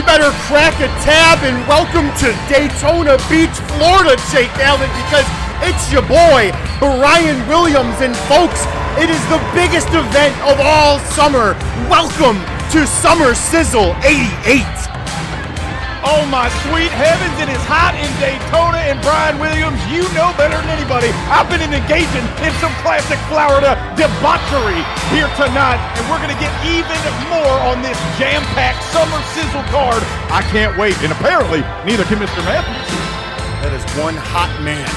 You better crack a tab and welcome to Daytona Beach, Florida, Jake Allen, because it's your boy, Brian Williams, and folks, it is the biggest event of all summer. Welcome to Summer Sizzle 88. Oh my sweet heavens, it is hot in Daytona, and Brian Williams, you know better than anybody. I've been engaging in some classic Florida debauchery here tonight, and we're going to get even more on this jam-packed Summer Sizzle card. I can't wait, and apparently, neither can Mr. Matthews. That is one hot man.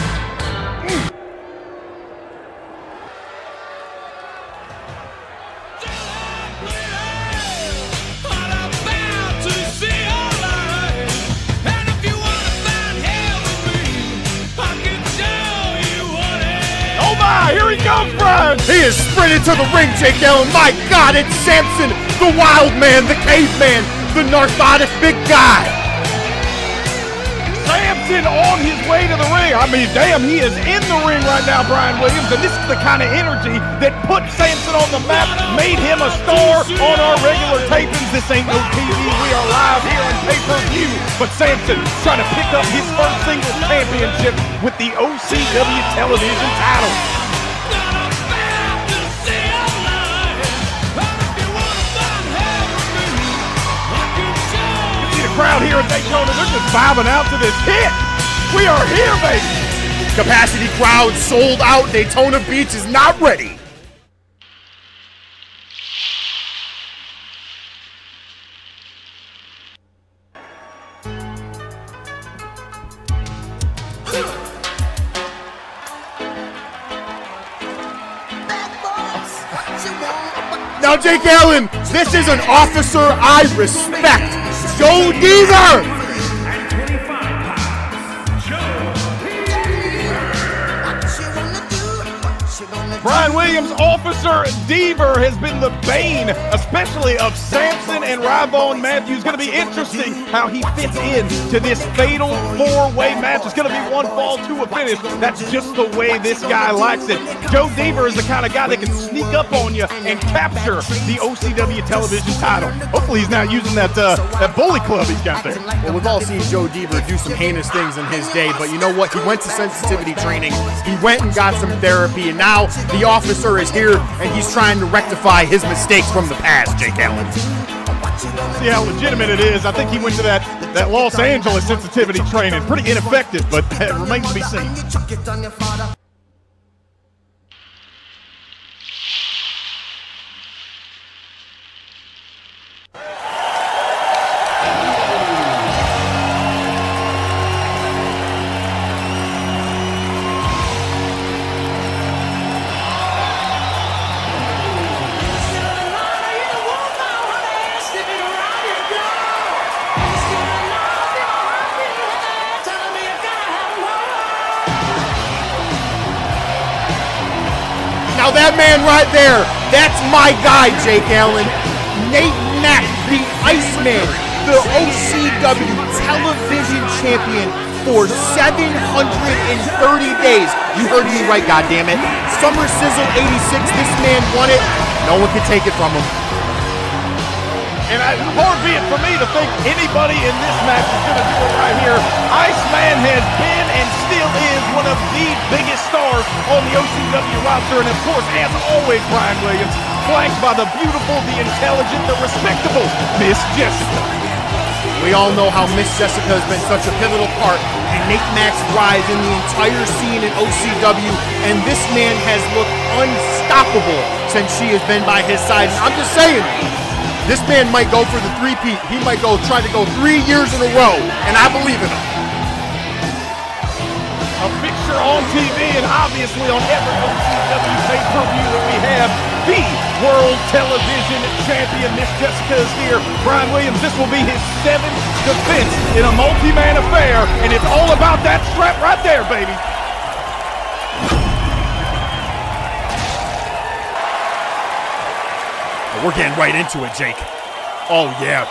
Here he comes, Brian! He is sprinting to the ring, Jake Allen. My God, it's Samson, the wild man, the caveman, the narcotic big guy. Samson on his way to the ring. I mean, damn, he is in the ring right now, Brian Williams, and this is the kind of energy that put Samson on the map, made him a star on our regular tapings. This ain't no TV. We are live here on pay-per-view. But Samson trying to pick up his first single championship with the OCW television title. Crowd here in Daytona, they're just vibing out to this hit. We are here, baby. Capacity crowd sold out. Daytona Beach is not ready. Now, Jake Allen, this is an officer I respect. Joe Deaver! Brian Williams, Officer Deaver, has been the bane, especially of Samson and Ryvon Matthews. Going to be interesting how he fits in to this fatal four-way match. It's going to be one fall to a finish. That's just the way this guy likes it. Joe Deaver is the kind of guy that can sneak up on you and capture the OCW television title. Hopefully he's not using that bully club he's got there. Well, we've all seen Joe Deaver do some heinous things in his day, but you know what? He went to sensitivity training. He went and got some therapy, and now the officer is here, and he's trying to rectify his mistakes from the past, Jake Allen. See how legitimate it is. I think he went to that Los Angeles sensitivity training. Pretty ineffective, but it remains to be seen. Now that man right there, that's my guy, Jake Allen. Nate Mack, the Iceman, the OCW television champion for 730 days. You heard me right, goddammit. Summer Sizzle 86, this man won it. No one can take it from him. And hard be it for me to think anybody in this match is going to do it right here. Iceman has been and still is one of the biggest stars on the OCW roster. And of course, as always, Brian Williams, flanked by the beautiful, the intelligent, the respectable Miss Jessica. We all know how Miss Jessica has been such a pivotal part in Nate Mack's rise in the entire scene in OCW. And this man has looked unstoppable since she has been by his side. And I'm just saying, this man might go for the three-peat. He might try to go 3 years in a row, and I believe in him. A picture on TV and obviously on every OCW pay-per-view that we have. The World Television Champion, Miss Jessica, is here. Brian Williams, this will be his 7th defense in a multi-man affair, and it's all about that strap right there, baby. We're getting right into it, Jake. Oh, yeah.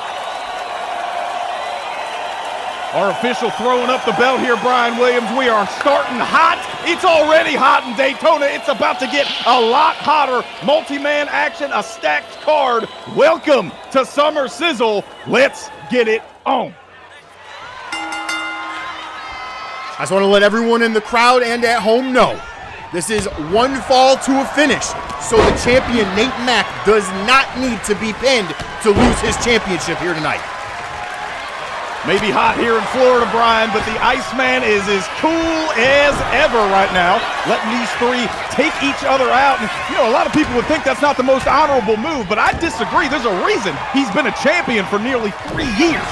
Our official throwing up the belt here, Brian Williams. We are starting hot. It's already hot in Daytona. It's about to get a lot hotter. Multi-man action, a stacked card. Welcome to Summer Sizzle. Let's get it Oh. I just want to let everyone in the crowd and at home know this is one fall to a finish, so the champion Nate Mack does not need to be pinned to lose his championship here tonight. Maybe hot here in Florida, Brian, but the Iceman is as cool as ever right now, letting these three take each other out. And, you know, a lot of people would think that's not the most honorable move, but I disagree. There's a reason he's been a champion for nearly 3 years.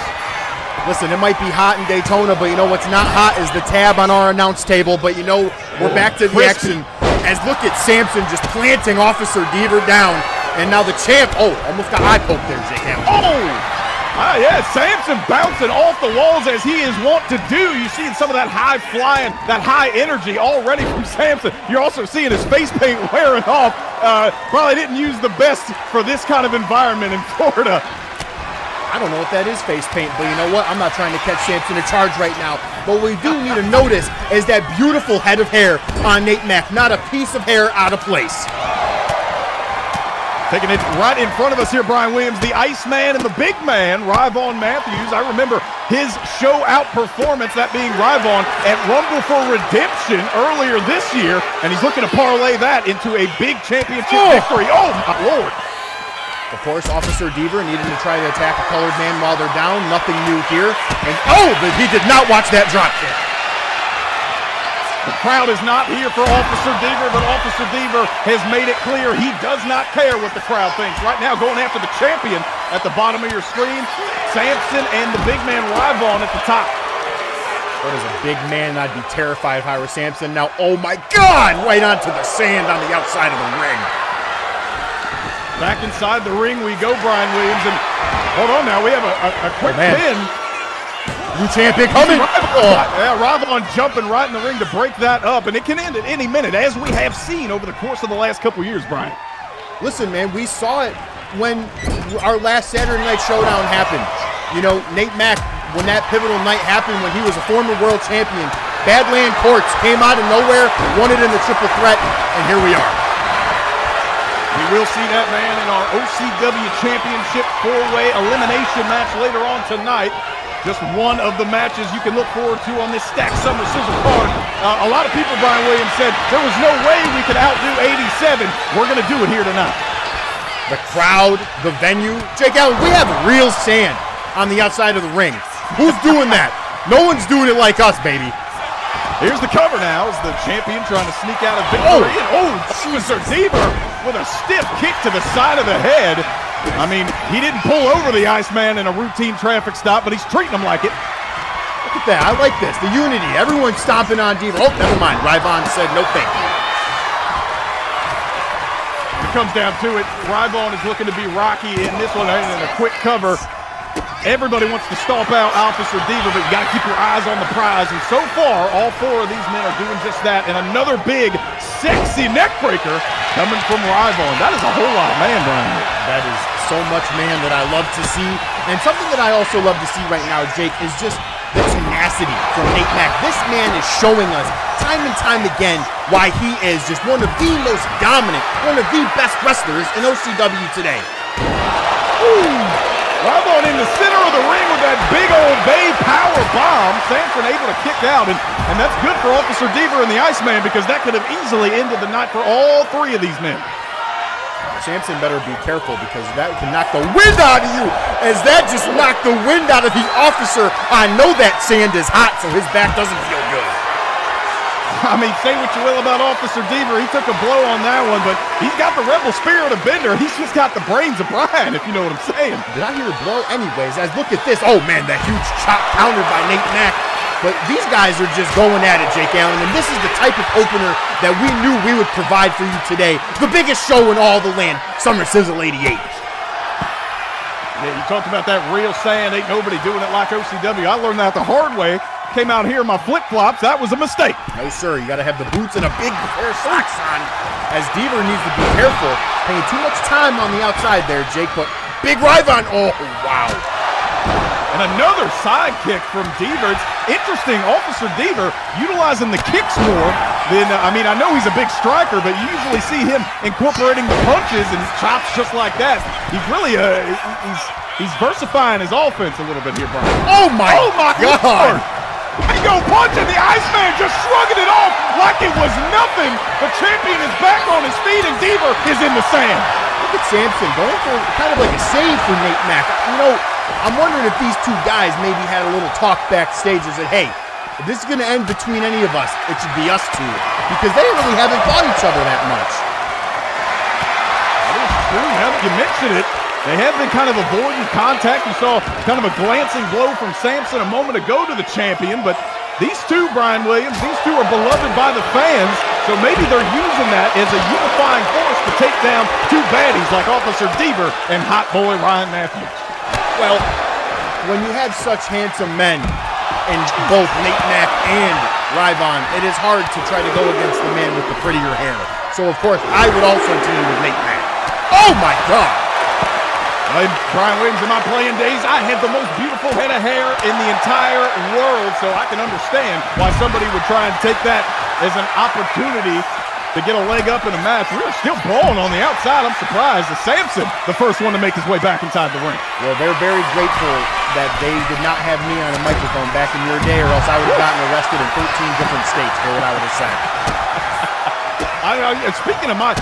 Listen, it might be hot in Daytona, but you know what's not hot is the tab on our announce table. But you know, we're back to the action. As look at Samson just planting Officer Deaver down. And now the champ, almost got eye poked there, Jake Allen. Yeah, Samson bouncing off the walls as he is wont to do. You see some of that high flying, that high energy already from Samson. You're also seeing his face paint wearing off. Probably didn't use the best for this kind of environment in Florida. I don't know what that is, face paint, but you know what? I'm not trying to catch Samson a charge right now. But what we do need to notice is that beautiful head of hair on Nate Mack. Not a piece of hair out of place. Taking it right in front of us here, Brian Williams, the Iceman and the big man, Ryvon Matthews. I remember his show-out performance, that being Ryvon, at Rumble for Redemption earlier this year, and he's looking to parlay that into a big championship victory. Oh, my Lord. Of course, Officer Deaver needing to try to attack a colored man while they're down. Nothing new here. And but he did not watch that drop kick. The crowd is not here for Officer Deaver, but Officer Deaver has made it clear he does not care what the crowd thinks. Right now, going after the champion at the bottom of your screen, Samson and the big man Ryvon at the top. What is a big man? I'd be terrified if I were Samson. Now, oh my God, right onto the sand on the outside of the ring. Back inside the ring we go, Brian Williams, and hold on now, we have a quick pin. New champion coming. Ryvon jumping right in the ring to break that up, and it can end at any minute, as we have seen over the course of the last couple years, Brian. Listen, man, we saw it when our last Saturday Night Showdown happened. You know, Nate Mack, when that pivotal night happened, when he was a former world champion, Badland Courts came out of nowhere, won it in the triple threat, and here we are. We will see that man in our OCW Championship 4-way elimination match later on tonight. Just one of the matches you can look forward to on this stacked Summer Sizzle card. A lot of people, Brian Williams, said there was no way we could outdo 87. We're going to do it here tonight. The crowd, the venue. Jake Allen, we have real sand on the outside of the ring. Who's doing that? No one's doing it like us, baby. Here's the cover now as the champion trying to sneak out a victory. Officer Deaver with a stiff kick to the side of the head. I mean, he didn't pull over the Iceman in a routine traffic stop, but he's treating him like it. Look at that. I like this. The unity. Everyone's stomping on Deaver. Oh, never mind. Ryvon said no thank you. It comes down to it. Ryvon is looking to be Rocky in this one, and in a quick cover. Everybody wants to stomp out Officer Deaver, but you got to keep your eyes on the prize. And so far, all four of these men are doing just that. And another big, sexy neck breaker coming from Ryvon. That is a whole lot, man, Brian. That is so much, man, that I love to see. And something that I also love to see right now, Jake, is just the tenacity from Nate Mack. This man is showing us time and time again why he is just one of the most dominant, one of the best wrestlers in OCW today. Ryvon in the center of the ring with that big old Bay power bomb. Samson able to kick out, and that's good for Officer Deaver and the Iceman, because that could have easily ended the night for all three of these men. Samson better be careful, because that can knock the wind out of you, as that just knocked the wind out of the officer. I know that sand is hot, so his back doesn't feel good. I mean, say what you will about Officer Deaver. He took a blow on that one, but he's got the rebel spirit of Bender. He's just got the brains of Brian, if you know what I'm saying. Did I hear a blow? Anyways, as look at this. Oh, man, that huge chop countered by Nate Mack. But these guys are just going at it, Jake Allen, and this is the type of opener that we knew we would provide for you today. The biggest show in all the land, Summer Sizzle 88. Yeah, you talked about that real sand. Ain't nobody doing it like OCW. I learned that the hard way. Came out here in my flip-flops. That was a mistake. No, sir. You got to have the boots and a big pair of socks on, as Deaver needs to be careful. Paying too much time on the outside there, Jake, but big Ryvon. Oh, wow. And another side kick from Deaver. It's interesting, Officer Deaver utilizing the kicks more than, I know he's a big striker, but you usually see him incorporating the punches and chops just like that. He's really, he's versifying his offense a little bit here, Brian. Oh my God! Bingo punch, and the Iceman just shrugging it off like it was nothing. The champion is back on his feet, and Deaver is in the sand. Look at Sampson going for kind of like a save for Nate Mack. I'm wondering if these two guys maybe had a little talk backstage and said, hey, if this is going to end between any of us, it should be us two. Because they really haven't fought each other that much. That is true. Now that you mention it, they have been kind of avoiding contact. You saw kind of a glancing blow from Sampson a moment ago to the champion. But these two, Brian Williams, these two are beloved by the fans. So maybe they're using that as a unifying force to take down two baddies like Officer Deaver and Hot Boy Ryan Matthews. Well, when you have such handsome men in both Nate Mack and Ryvon, it is hard to try to go against the man with the prettier hair. So, of course, I would also team with Nate Mack. Oh, my God! Brian Williams, in my playing days, I had the most beautiful head of hair in the entire world, so I can understand why somebody would try and take that as an opportunity to get a leg up in a match. We're still brawling on the outside. I'm surprised that Sampson, the first one to make his way back inside the ring. Well, they're very grateful that they did not have me on a microphone back in your day, or else I would have gotten arrested in 13 different states for what I would have said. Speaking of my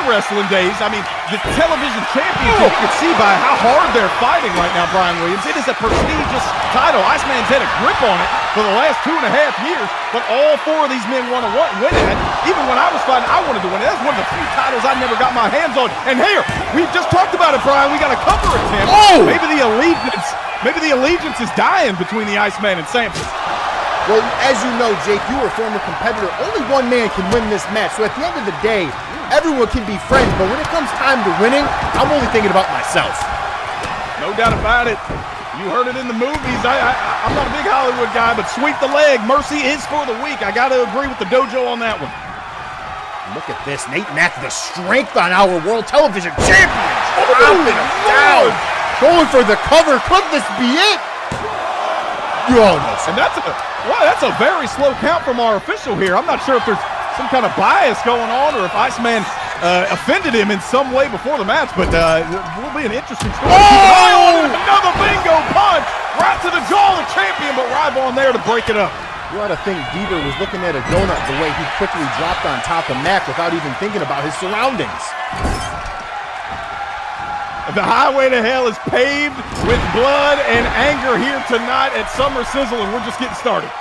wrestling days, the television championship, you can see by how hard they're fighting right now, Brian Williams. It is a prestigious title. Iceman's had a grip on it for the last 2.5 years, but all four of these men want to win it. Even when I was fighting, I wanted to win it. That's one of the few titles I never got my hands on. And here, we've just talked about it, Brian. We got a cover attempt. Oh! Maybe the allegiance is dying between the Iceman and Sampson. Well, as you know, Jake, you were a former competitor. Only one man can win this match. So at the end of the day, everyone can be friends. But when it comes time to winning, I'm only thinking about myself. No doubt about it. You heard it in the movies. I'm not a big Hollywood guy, but sweep the leg. Mercy is for the weak. I got to agree with the dojo on that one. Look at this. Nate Mack, the strength on our World Television Champion. Dropping him down. Going for the cover. Could this be it? Oh, no. And that's a very slow count from our official here. I'm not sure if there's some kind of bias going on or if Iceman offended him in some way before the match, but it will be an interesting story. Oh! Another bingo punch right to the jaw of the champion, but Ryvon there to break it up. You ought to think Deaver was looking at a donut the way he quickly dropped on top of Mack without even thinking about his surroundings. The highway to hell is paved with blood and anger here tonight at Summer Sizzle, and we're just getting started.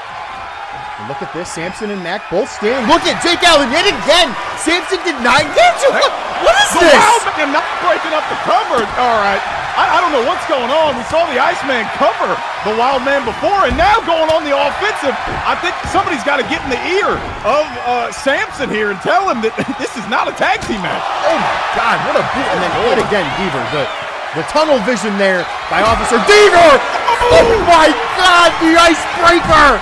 And look at this, Sampson and Mack both standing. Look at Jake Allen yet again. Sampson did not get you. What is this? The Wild Man not breaking up the cover. All right. I don't know what's going on. We saw the Iceman cover the Wild Man before, and now going on the offensive. I think somebody's got to get in the ear of Sampson here and tell him that this is not a tag team match. Oh, my God. What a boot. And then hit again, Deaver. The tunnel vision there by Officer Deaver. Oh, my God. The icebreaker.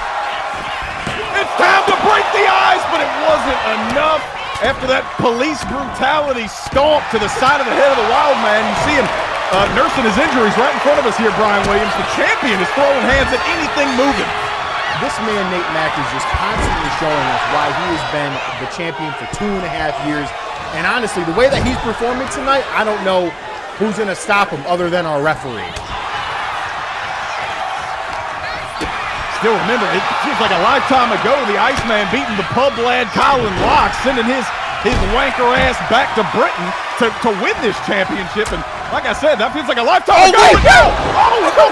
It's time to break the ice, but it wasn't enough. After that police brutality stomp to the side of the head of the Wild Man, you see him nursing his injuries right in front of us here, Brian Williams. The champion is throwing hands at anything moving. This man, Nate Mack, is just constantly showing us why he has been the champion for 2.5 years. And honestly, the way that he's performing tonight, I don't know who's going to stop him other than our referee. Still remember, it seems like a lifetime ago, the Iceman beating the pub lad Colin Locke, sending his wanker ass back to Britain to win this championship. And like I said, that feels like a lifetime ago. If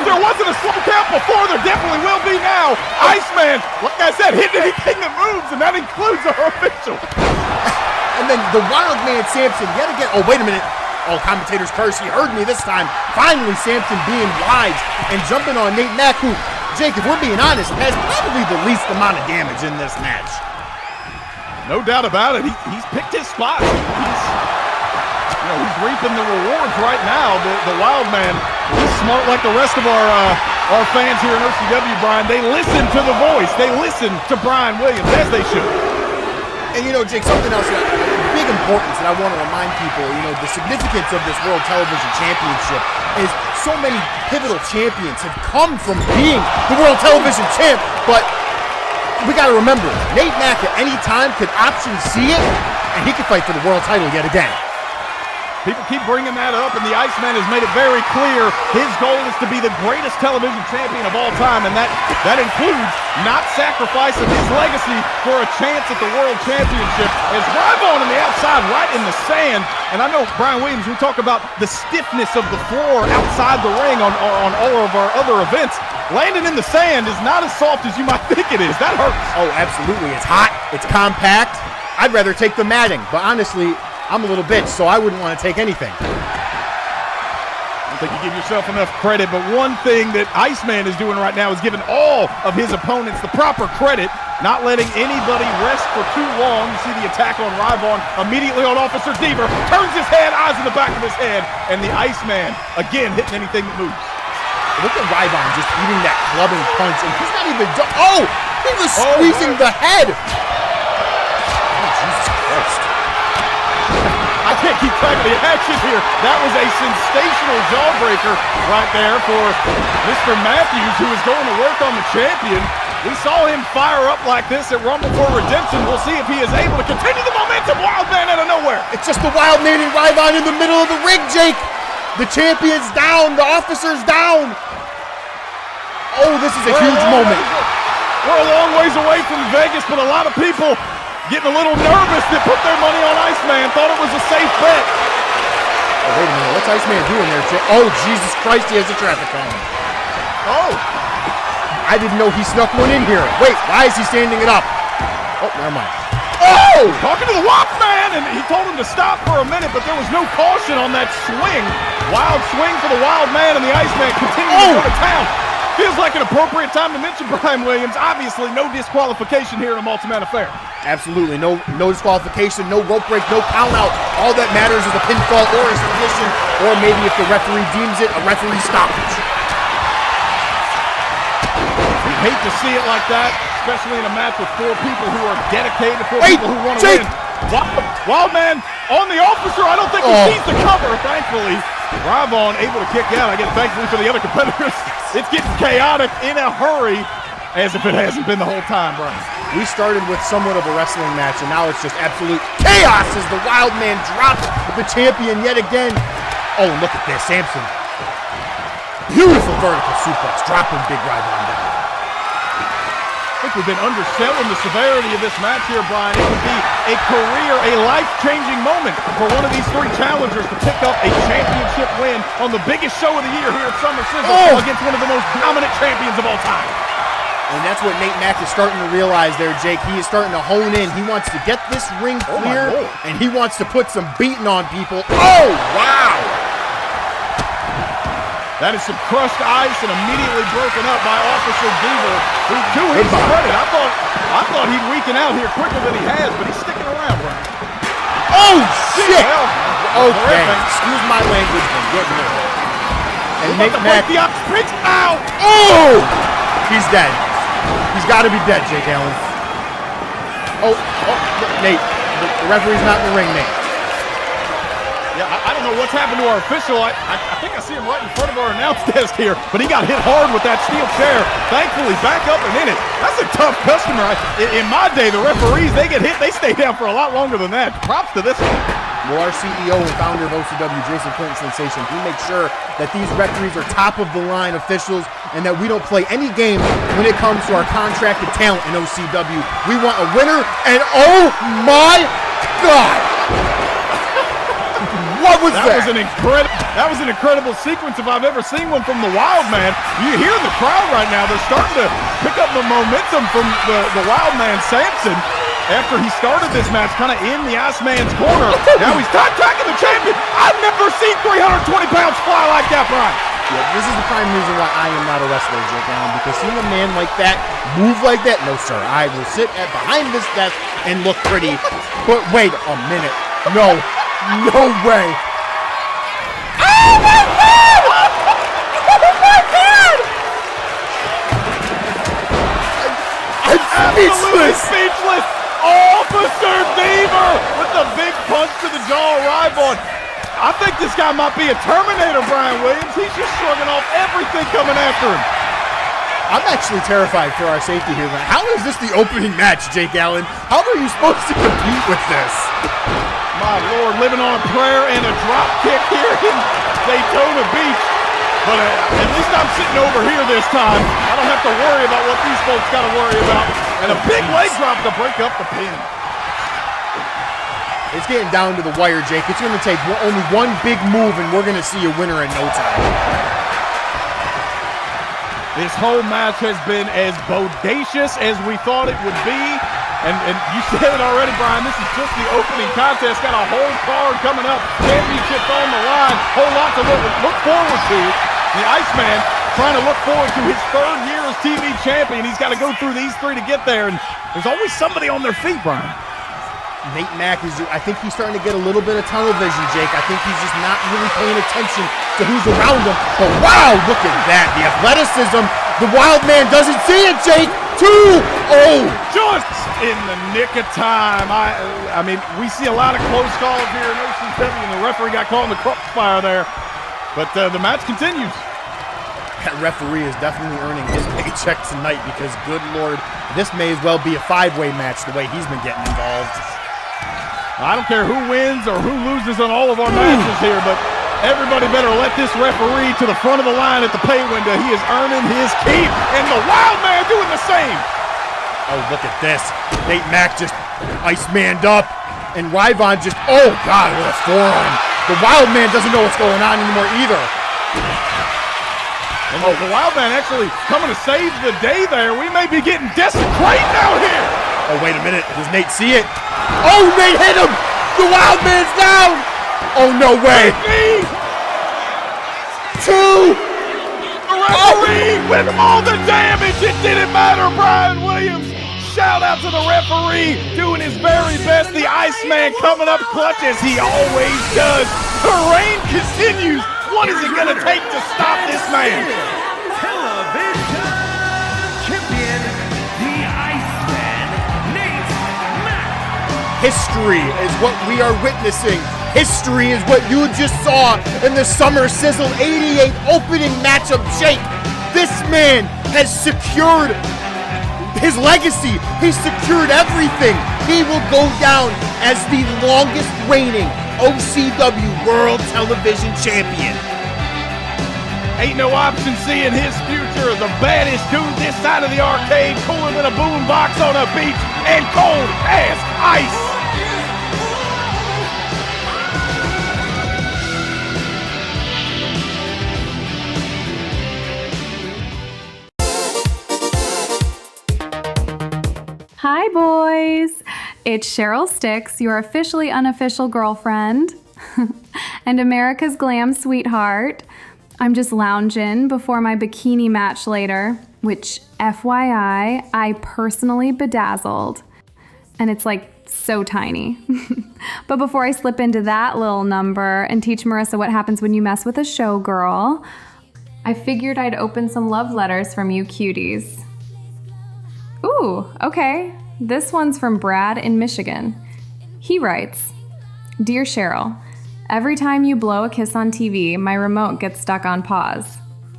there wasn't a slow count before, there definitely will be now. Iceman, like I said, hitting anything that moves, and that includes our official. And then the Wild Man Sampson yet again. Oh, wait a minute. Oh, commentator's curse. He heard me this time. Finally, Sampson being wise and jumping on Nate Mack, who, Jake, if we're being honest, has probably the least amount of damage in this match. No doubt about it. He's picked his spot. He's reaping the rewards right now. The Wild Man, he's smart like the rest of our fans here in OCW, Brian. They listen to the voice. They listen to Brian Williams, as they should. And Jake, something else, a big big importance that I want to remind people, the significance of this World Television Championship is so many pivotal champions have come from being the World Television Champ, but we got to remember, Nate Mack at any time could option C it, and he could fight for the world title yet again. People keep bringing that up, and the Iceman has made it very clear his goal is to be the greatest television champion of all time, and that includes not sacrificing his legacy for a chance at the World Championship. As Rybon on the outside, right in the sand, and I know, Brian Williams, we talk about the stiffness of the floor outside the ring on all of our other events. Landing in the sand is not as soft as you might think it is. That hurts. Oh, absolutely. It's hot. It's compact. I'd rather take the matting, but honestly, I'm a little bitch, so I wouldn't want to take anything. I don't think you give yourself enough credit, but one thing that Iceman is doing right now is giving all of his opponents the proper credit, not letting anybody rest for too long. You see the attack on Rybon immediately on Officer Deaver, turns his head, eyes in the back of his head, and the Iceman, again, hitting anything that moves. Look at Rybon just eating that clubbing punch, and he's not even done. Oh! He was squeezing the head! Oh, Jesus Christ. I can't keep track of the action here. That was a sensational jawbreaker right there for Mr. Matthews, who is going to work on the champion. We saw him fire up like this at Rumble for Redemption. We'll see if he is able to continue the momentum. Wild man out of nowhere. It's just the Wild Man and Rybon in the middle of the ring, Jake. The champion's down. The officer's down. Oh, this is a huge moment. We're a long ways away from Vegas, but a lot of people getting a little nervous that put their money on Iceman, thought it was a safe bet. Oh, wait a minute. What's Iceman doing there, Jake? Oh, Jesus Christ, he has a traffic cone. Oh. I didn't know he snuck one in here. Wait, why is he standing it up? Oh, never mind. Oh! Talking to the Walkman, and he told him to stop for a minute, but there was no caution on that swing. Wild swing for the Wild Man, and the Iceman continuing to go to town. Feels like an appropriate time to mention Brian Williams. Obviously, no disqualification here in a multi-man affair. Absolutely. No disqualification, no rope break, no count out. All that matters is a pinfall or a submission, or maybe if the referee deems it, a referee stoppage. You hate to see it like that, especially in a match with four people who are dedicated, four people who want to win. Wild Man on the officer. I don't think he sees the cover, thankfully. Rybon able to kick out. I guess thankfully for the other competitors. It's getting chaotic in a hurry, as if it hasn't been the whole time, Brian. We started with somewhat of a wrestling match, and now it's just absolute chaos as the Wild Man drops the champion yet again. Oh, look at this, Samson. Beautiful vertical suplex, dropping Big Rybon down. I think we've been underselling the severity of this match here, Brian. It would be a career, a life-changing moment for one of these three challengers to pick up a championship win on the biggest show of the year here at Summer Sizzle against one of the most dominant champions of all time. And that's what Nate Mack is starting to realize there, Jake. He is starting to hone in. He wants to get this ring clear, and he wants to put some beating on people. Oh, wow! That is some crushed ice and immediately broken up by Officer Deaver, who, to his credit, I thought he'd weaken out here quicker than he has, but he's sticking around, Brian. Oh, shit! Well, okay, excuse my language, but get rid of it. And Nate Mack... Ow! Oh! He's dead. He's got to be dead, Jake Allen. Oh, Nate. The referee's not in the ring, Nate. Yeah, I don't know what's happened to our official. I think I see him right in front of our announce desk here, but he got hit hard with that steel chair. Thankfully, back up and in it. That's a tough customer. In my day, the referees, they get hit, they stay down for a lot longer than that. Props to this one. Well, our CEO and founder of OCW, Jason Clinton Sensation, he makes sure that these referees are top-of-the-line officials and that we don't play any games when it comes to our contracted talent in OCW. We want a winner, and oh my God! What was that? That was an incredible sequence if I've ever seen one from the Wild Man. You hear the crowd right now. They're starting to pick up the momentum from the Wild Man, Samson. After he started this match kind of in the Iceman's corner. Now he's attacking the champion. I've never seen 320 pounds fly like that, Brian. Yeah, this is the prime reason why I am not a wrestler, Jake Allen, because seeing a man like that move like that, no sir, I will sit behind this desk and look pretty. But wait a minute. No way. Oh my God! Oh my God! I'm Absolutely speechless. Officer Deaver with the big punch to the jaw, Rybon. I think this guy might be a Terminator, Brian Williams. He's just shrugging off everything coming after him. I'm actually terrified for our safety here. How is this the opening match, Jake Allen? How are you supposed to compete with this? My Lord, living on a prayer and a drop kick here in Daytona Beach. But at least I'm sitting over here this time. I don't have to worry about what these folks got to worry about. And a big leg drop to break up the pin. It's getting down to the wire, Jake. It's going to take only one big move, and we're going to see a winner in no time. This whole match has been as bodacious as we thought it would be. And you said it already, Brian, this is just the opening contest. Got a whole card coming up. Championships on the line. Whole lot to look forward to. The Iceman trying to look forward to his third year as TV champion. He's got to go through these three to get there. And there's always somebody on their feet, Brian. Nate Mack I think he's starting to get a little bit of tunnel vision, Jake. I think he's just not really paying attention to who's around him. But wow, look at that. The athleticism. The wild man doesn't see it, Jake. 2-0. Just in the nick of time. I mean, we see a lot of close calls here in OCW, and the referee got caught in the crossfire there. But the match continues. That referee is definitely earning his paycheck tonight because, good Lord, this may as well be a five-way match the way he's been getting involved. I don't care who wins or who loses on all of our matches here, but everybody better let this referee to the front of the line at the pay window. He is earning his keep, and the Wild Man doing the same. Oh, look at this. Nate Mack just ice-manned up, and Ryvon just, oh, God, what a forearm. The Wild Man doesn't know what's going on anymore either. And the Wild Man actually coming to save the day there. We may be getting desecrated out here. Oh, wait a minute. Does Nate see it? Oh, Nate hit him! The Wild Man's down! Oh, no way! 2! The referee with all the damage! It didn't matter, Brian Williams! Shout out to the referee doing his very best. The Iceman coming up clutch as he always does. The reign continues. What is it going to take to stop this man? Television champion, the Iceman, Nate Mack. History is what we are witnessing. History is what you just saw in the Summer Sizzle 88 opening matchup, Jake. This man has secured his legacy. He's secured everything. He will go down as the longest reigning OCW World Television Champion. Ain't no option seeing his future as the baddest dude this side of the arcade, cooler than a boombox on a beach and cold as ice. Hi, boys. It's Cheryl Sticks, your officially unofficial girlfriend and America's glam sweetheart. I'm just lounging before my bikini match later, which, FYI, I personally bedazzled. And it's like so tiny. But before I slip into that little number and teach Marissa what happens when you mess with a showgirl, I figured I'd open some love letters from you cuties. Ooh, okay. This one's from Brad in Michigan. He writes, "Dear Cheryl, every time you blow a kiss on TV, my remote gets stuck on pause.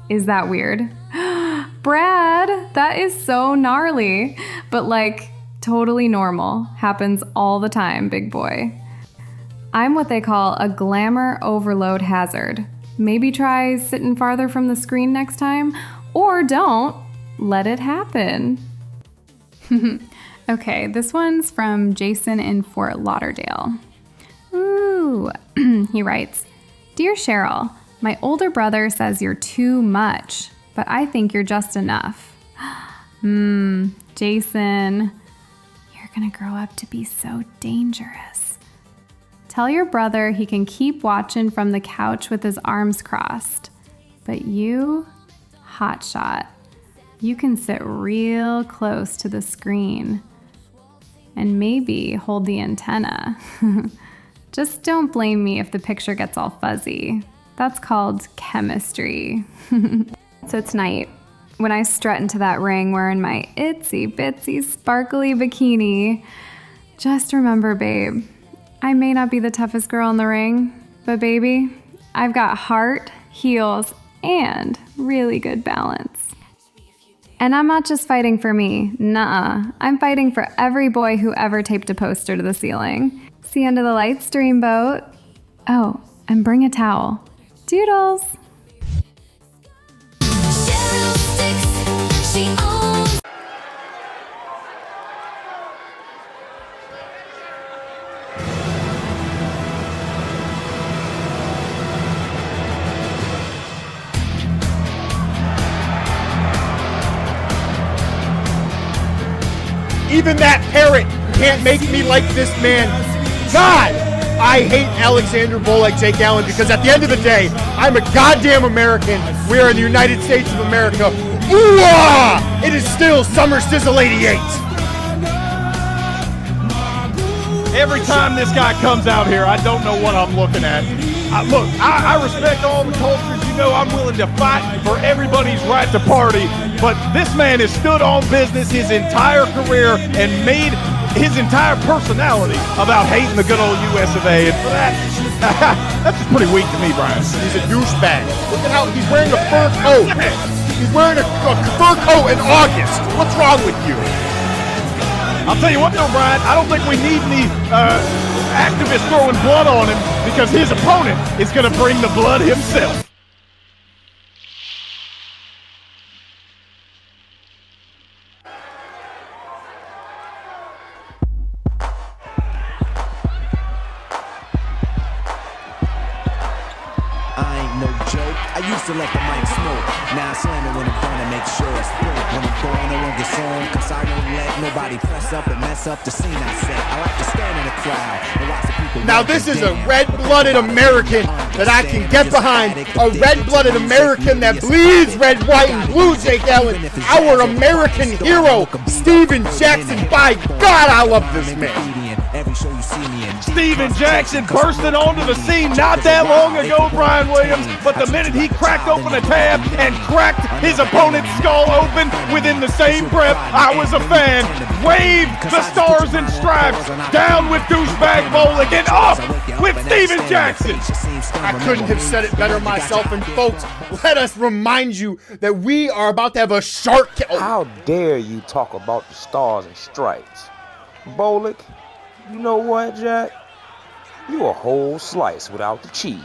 Is that weird?" Brad, that is so gnarly, but like totally normal. Happens all the time, big boy. I'm what they call a glamour overload hazard. Maybe try sitting farther from the screen next time, or don't. Let it happen. Okay, this one's from Jason in Fort Lauderdale. Ooh, he writes, "Dear Cheryl, my older brother says you're too much, but I think you're just enough." Jason, you're gonna grow up to be so dangerous. Tell your brother he can keep watching from the couch with his arms crossed, but you, hotshot, you can sit real close to the screen and maybe hold the antenna. Just don't blame me if the picture gets all fuzzy. That's called chemistry. So tonight, when I strut into that ring wearing my itsy bitsy sparkly bikini, just remember, babe, I may not be the toughest girl in the ring, but baby, I've got heart, heels, and really good balance. And I'm not just fighting for me, nuh-uh. I'm fighting for every boy who ever taped a poster to the ceiling. See under the lights, dreamboat. Oh, and bring a towel. Doodles! Even that parrot can't make me like this man. God, I hate Alexander Bolek, Jake Allen, because at the end of the day, I'm a goddamn American. We are in the United States of America. Ooh-ah! It is still Summer Sizzle 88. Every time this guy comes out here, I don't know what I'm looking at. Look, I respect all the cultures. You know I'm willing to fight for everybody's right to party. But this man has stood on business his entire career and made his entire personality about hating the good old US of A. And for that, that's just pretty weak to me, Brian. He's a douchebag. Look at how he's wearing a fur coat. He's wearing a fur coat in August. What's wrong with you? I'll tell you what though, Brian, I don't think we need any activists throwing blood on him because his opponent is going to bring the blood himself. I ain't no joke. I used to let the mic smoke. Now I slam it when I'm trying to make sure it's broke. When I'm going, I won't get on, cause I won't let nobody press up and mess up the scene I set. I like to stand in the crowd and watch the people. Now this is a red-blooded American that I can get behind. A red-blooded American that bleeds red, white, and blue, Jake Allen. Our American hero, Steven Jackson. By God, I love this man. Steven Jackson bursting onto the scene not that long ago, Brian Williams, but the minute he cracked open a tab and cracked his opponent's skull open within the same breath, I was a fan. Wave the stars and stripes, down with douchebag Bolek and up with Steven Jackson. I couldn't have said it better myself. And folks, let us remind you that we are about to have a shark. How dare you talk about the stars and stripes? Bolek, you know what, Jack? You a whole slice without the cheese.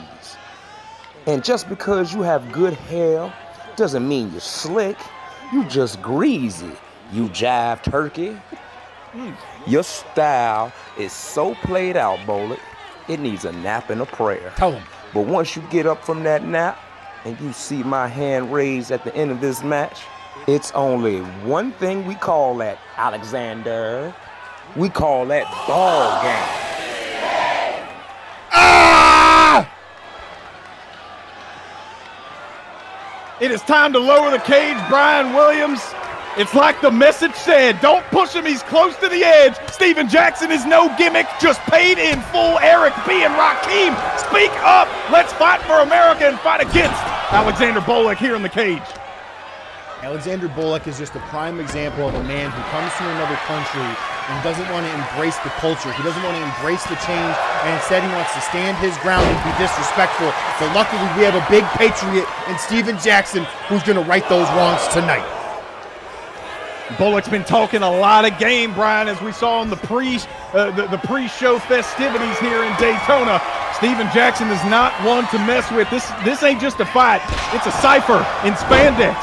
And just because you have good hair doesn't mean you're slick. You just greasy, you jive turkey. Your style is so played out, Bolek, it needs a nap and a prayer. Tell him. But once you get up from that nap and you see my hand raised at the end of this match, it's only one thing we call that, Alexander. We call that ball game. Ah! It is time to lower the cage, Brian Williams. It's like the message said, don't push him, he's close to the edge. Steven Jackson is no gimmick, just paid in full. Eric B. and Rakeem, speak up. Let's fight for America and fight against Alexander Bolek here in the cage. Alexander Bolek is just a prime example of a man who comes from another country and doesn't want to embrace the culture. He doesn't want to embrace the change, and instead he wants to stand his ground and be disrespectful. But luckily we have a big patriot in Steven Jackson who's going to right those wrongs tonight. Bolek's been talking a lot of game, Brian, as we saw in the pre-show festivities here in Daytona. Steven Jackson is not one to mess with. This ain't just a fight. It's a cipher in spandex.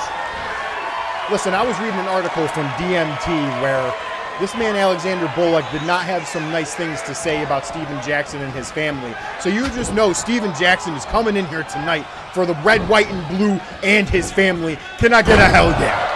Listen, I was reading an article from DMT where this man Alexander Bolek did not have some nice things to say about Steven Jackson and his family. So you just know Steven Jackson is coming in here tonight for the red, white, and blue and his family. Can I get a hell yeah?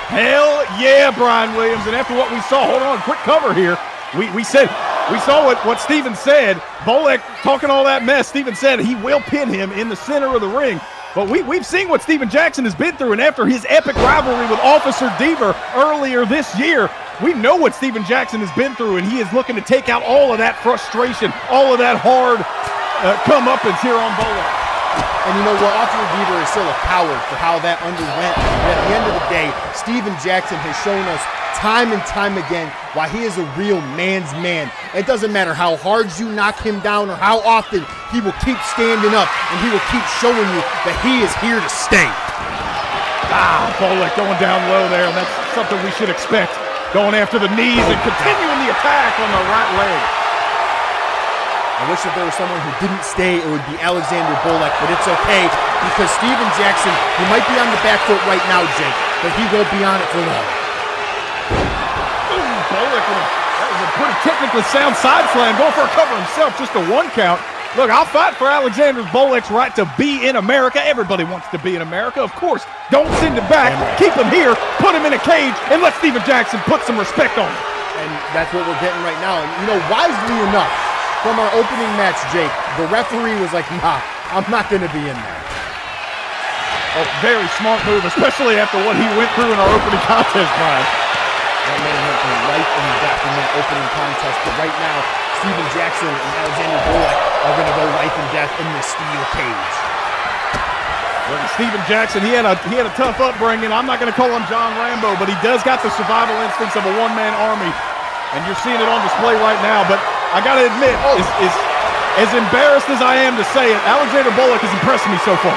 Hell yeah, Brian Williams. And after what we saw, hold on, quick cover here. We saw what Steven said. Bolek talking all that mess. Steven said he will pin him in the center of the ring. But we've seen what Steven Jackson has been through, and after his epic rivalry with Officer Deaver earlier this year, we know what Steven Jackson has been through, and he is looking to take out all of that frustration, all of that hard comeuppance here on Bolek. And you know what? Officer Deaver is still a coward for how that underwent. But at the end of the day, Steven Jackson has shown us time and time again why he is a real man's man. It doesn't matter how hard you knock him down or how often, he will keep standing up and he will keep showing you that he is here to stay. Bolek going down low there, and that's something we should expect. Going after the knees and continuing the attack on the right leg. I wish that there was someone who didn't stay, it would be Alexander Bolek, but it's okay because Steven Jackson, he might be on the back foot right now, Jake, but he won't be on it for long. Bolek, that was a pretty technically sound side slam, going for a cover himself, just a 1 count. Look, I'll fight for Alexander Bolek's right to be in America. Everybody wants to be in America, of course. Don't send him back, keep him here, put him in a cage, and let Steven Jackson put some respect on him. And that's what we're getting right now. And you know, wisely enough, from our opening match, Jake, the referee was like, nah, I'm not going to be in there. Oh, very smart move, especially after what he went through in our opening contest, Brian. That man went through life and death in that opening contest, but right now, Steven Jackson and Alexander Bolek are going to go life and death in this steel cage. Well, Steven Jackson, he had a tough upbringing. I'm not going to call him John Rambo, but he does got the survival instincts of a one-man army, and you're seeing it on display right now. But I got to admit, as embarrassed as I am to say it, Alexander Bolek has impressed me so far.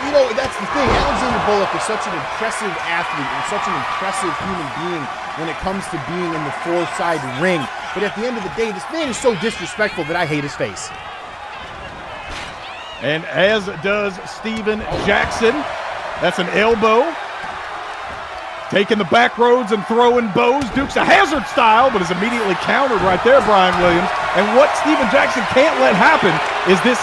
You know, that's the thing. Alexander Bolek is such an impressive athlete and such an impressive human being when it comes to being in the four-side ring. But at the end of the day, this man is so disrespectful that I hate his face. And as does Steven Jackson. That's an elbow. Taking the back roads and throwing bows. Dukes of Hazzard style, but is immediately countered right there, Brian Williams. And what Steven Jackson can't let happen is this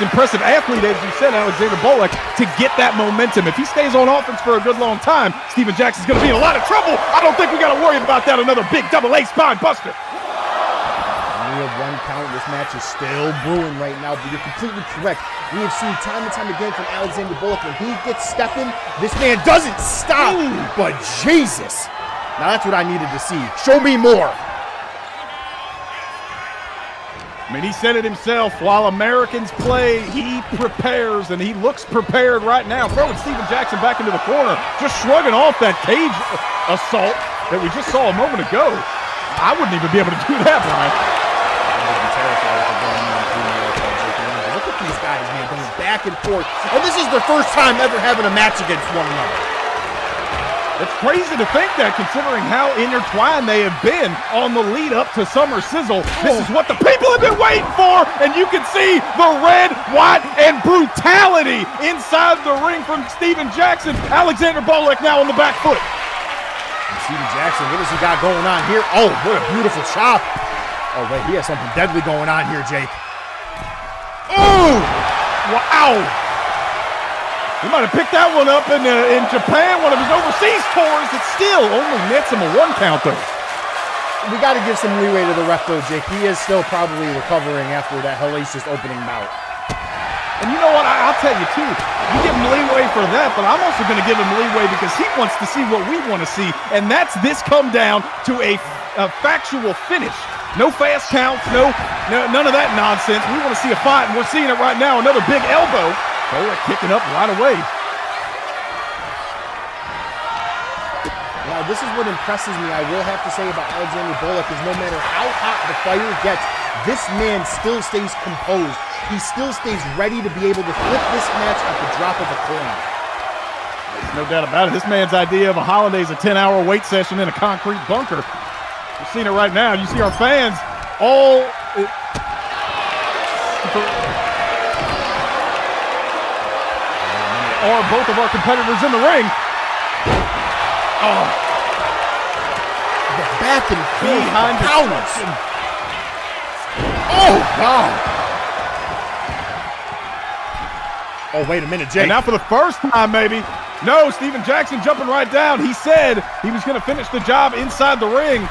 impressive athlete, as you said, Alexander Bolek, to get that momentum. If he stays on offense for a good long time, Steven Jackson's going to be in a lot of trouble. I don't think we got to worry about that. Another big double A spine buster. We have 1 count. This match is still brewing right now, but you're completely correct. We have seen time and time again from Alexander Bolek, when he gets stepping, this man doesn't stop. But Jesus, now that's what I needed to see. Show me more. I mean, he said it himself. While Americans play, he prepares, and he looks prepared right now. Throwing Steven Jackson back into the corner, just shrugging off that cage assault that we just saw a moment ago. I wouldn't even be able to do that, Brian. Look at these guys, man, going back and forth. And this is their first time ever having a match against one another. It's crazy to think that, considering how intertwined they have been on the lead up to Summer Sizzle. This is what the people have been waiting for, and you can see the red, white, and brutality inside the ring from Steven Jackson. Alexander Bolek now on the back foot. And Steven Jackson, what does he got going on here? Oh, what a beautiful chop. Oh, wait, he has something deadly going on here, Jake. Oh! Wow! He might have picked that one up in Japan, one of his overseas tours. It still only nets him a 1 count, though. We got to give some leeway to the ref, though, Jake. He is still probably recovering after that hellacious opening bout. And you know what? I'll tell you, too. You give him leeway for that, but I'm also going to give him leeway because he wants to see what we want to see, and that's this come down to a factual finish. No fast counts, none of that nonsense. We want to see a fight, and we're seeing it right now. Another big elbow. Bolek kicking up right away. Now, this is what impresses me, I will have to say, about Alexander Bolek, is no matter how hot the fire gets, this man still stays composed. He still stays ready to be able to flip this match at the drop of a coin. There's no doubt about it. This man's idea of a holiday is a 10-hour wait session in a concrete bunker. You're seeing it right now. You see our fans all... are both of our competitors in the ring. Oh. The back and forth Behind the powers. Oh, God. Oh, wait a minute, Jake. And now for the first time, maybe. No, Steven Jackson jumping right down. He said he was going to finish the job inside the ring.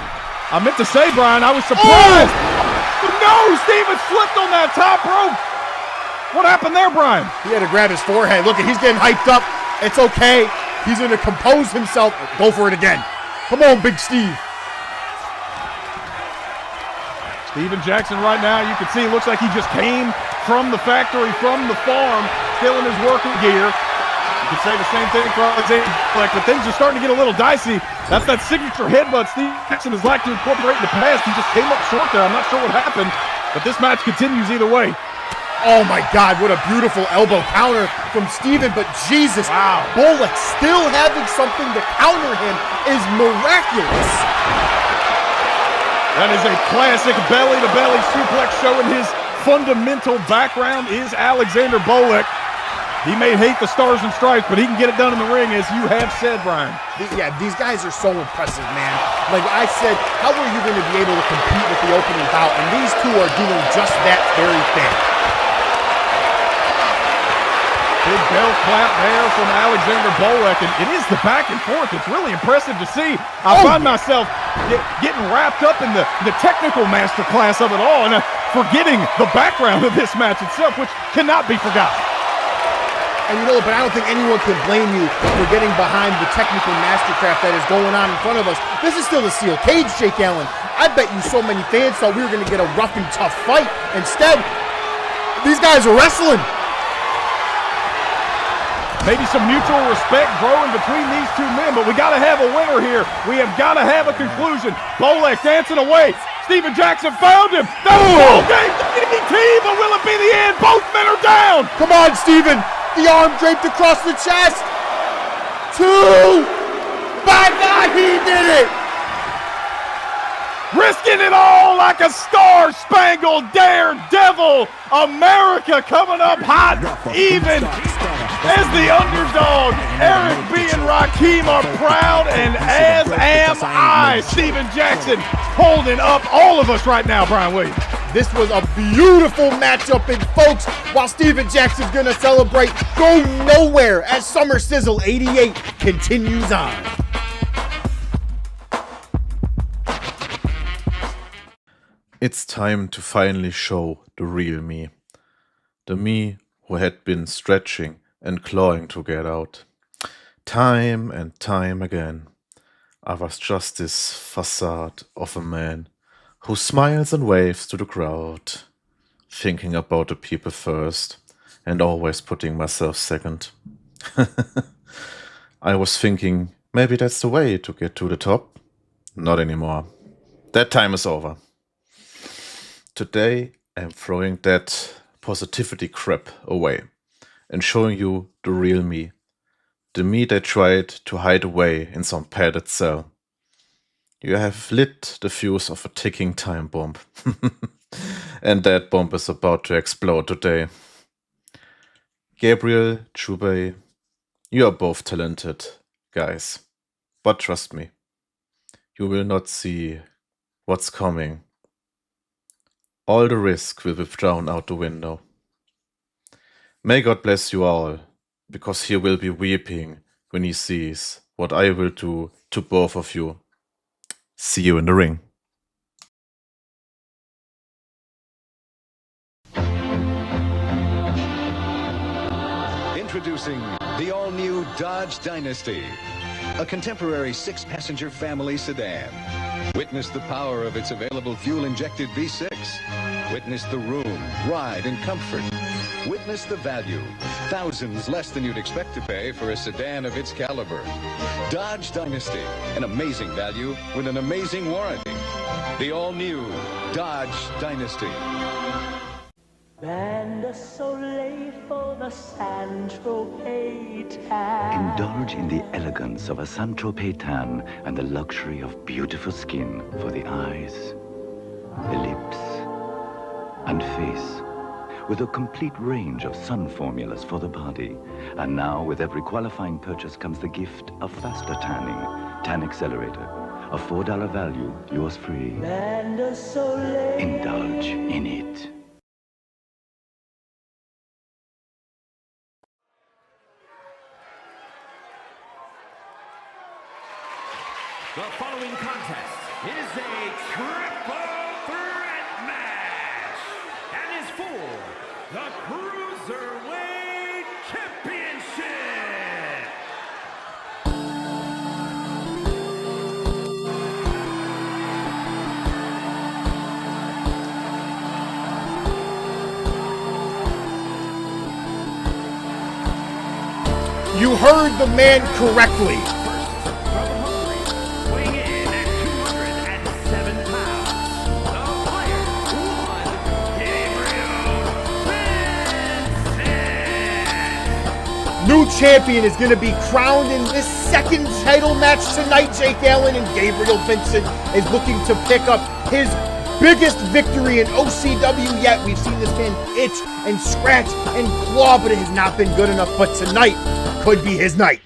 I meant to say, Brian, I was surprised. Oh. No, Steven slipped on that top rope. What happened there, Brian? He had to grab his forehead. Look, he's getting hyped up. It's okay. He's going to compose himself. Go for it again. Come on, Big Steve. Steven Jackson right now, you can see, looks like he just came from the factory, from the farm, still in his working gear. You could say the same thing for Alexander Bolek, but things are starting to get a little dicey. That's that signature headbutt Steve Jackson has liked to incorporate in the past. He just came up short there. I'm not sure what happened, but this match continues either way. Oh my God, what a beautiful elbow counter from Steven, but Jesus, Wow. Bolek still having something to counter him is miraculous. That is a classic belly-to-belly suplex showing his fundamental background is Alexander Bolek. He may hate the stars and stripes, but he can get it done in the ring, as you have said, Brian. Yeah, these guys are so impressive, man. Like I said, how are you going to be able to compete with the opening bout? And these two are doing just that very thing. Big bell clap there from Alexander Bolek, and it is the back and forth. It's really impressive to see. I find myself getting wrapped up in the technical masterclass of it all, and forgetting the background of this match itself, which cannot be forgotten. And you know, but I don't think anyone can blame you for getting behind the technical mastercraft that is going on in front of us. This is still a steel cage, Jake Allen. I bet you so many fans thought we were going to get a rough and tough fight. Instead, these guys are wrestling. Maybe some mutual respect growing between these two men, but we got to have a winner here. We have got to have a conclusion. Bolek dancing away. Steven Jackson found him. That's ball game DDT, but will it be the end? Both men are down. Come on, Steven. The arm draped across the chest. 2. By God, he did it. Risking it all like a star-spangled daredevil. America coming up hot, even as the underdog. Eric B. and Rakim are proud, and as am I. Steven Jackson holding up all of us right now, Brian Williams. This was a beautiful matchup, and folks, while Steven Jackson's going to celebrate, go nowhere as Summer Sizzle 88 continues on. It's time to finally show the real me. The me who had been stretching and clawing to get out. Time and time again, I was just this facade of a man who smiles and waves to the crowd, thinking about the people first and always putting myself second. I was thinking maybe that's the way to get to the top. Not anymore. That time is over. Today I'm throwing that positivity crap away and showing you the real me. The me that tried to hide away in some padded cell. You have lit the fuse of a ticking time bomb. And that bomb is about to explode today. Gabriel, Chubey, you are both talented guys. But trust me, you will not see what's coming. All the risk will be thrown out the window. May God bless you all, because he will be weeping when he sees what I will do to both of you. See you in the ring. Introducing the all-new Dodge Dynasty, a contemporary 6-passenger family sedan. Witness the power of its available fuel-injected V6. Witness the room, ride, and comfort. Witness the value, thousands less than you'd expect to pay for a sedan of its caliber. Dodge Dynasty, an amazing value with an amazing warranty. The all-new Dodge Dynasty. Band a soleil for the Saint-Tropez tan. Indulge in the elegance of a Saint-Tropez tan and the luxury of beautiful skin for the eyes, the lips, and face. With a complete range of sun formulas for the body. And now, with every qualifying purchase comes the gift of faster tanning. Tan Accelerator. A $4 value, yours free. Band a soleil. Indulge in it. The following contest is a triple threat match and is for the Cruiserweight Championship. You heard the man correctly. Weighing in at 207 pounds, the player, Gabriel Vincent. New champion is going to be crowned in this second title match tonight. Jake Allen and Gabriel Vincent is looking to pick up his biggest victory in OCW yet. We've seen this man itch and scratch and claw, but it has not been good enough. But tonight could be his night.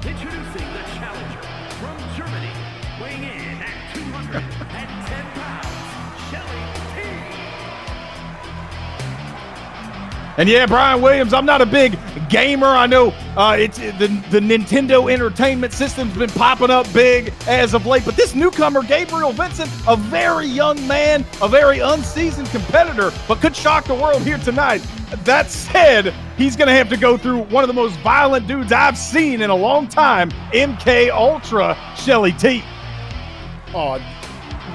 Introducing the challenger from Germany, weighing in at 210 pounds, Shelly T. And yeah, Brian Williams, I'm not a big gamer. I know it's the Nintendo Entertainment System's been popping up big as of late, but this newcomer, Gabriel Vincent, a very young man, a very unseasoned competitor, but could shock the world here tonight. That said, he's going to have to go through one of the most violent dudes I've seen in a long time, MK Ultra, Shelly T. Oh,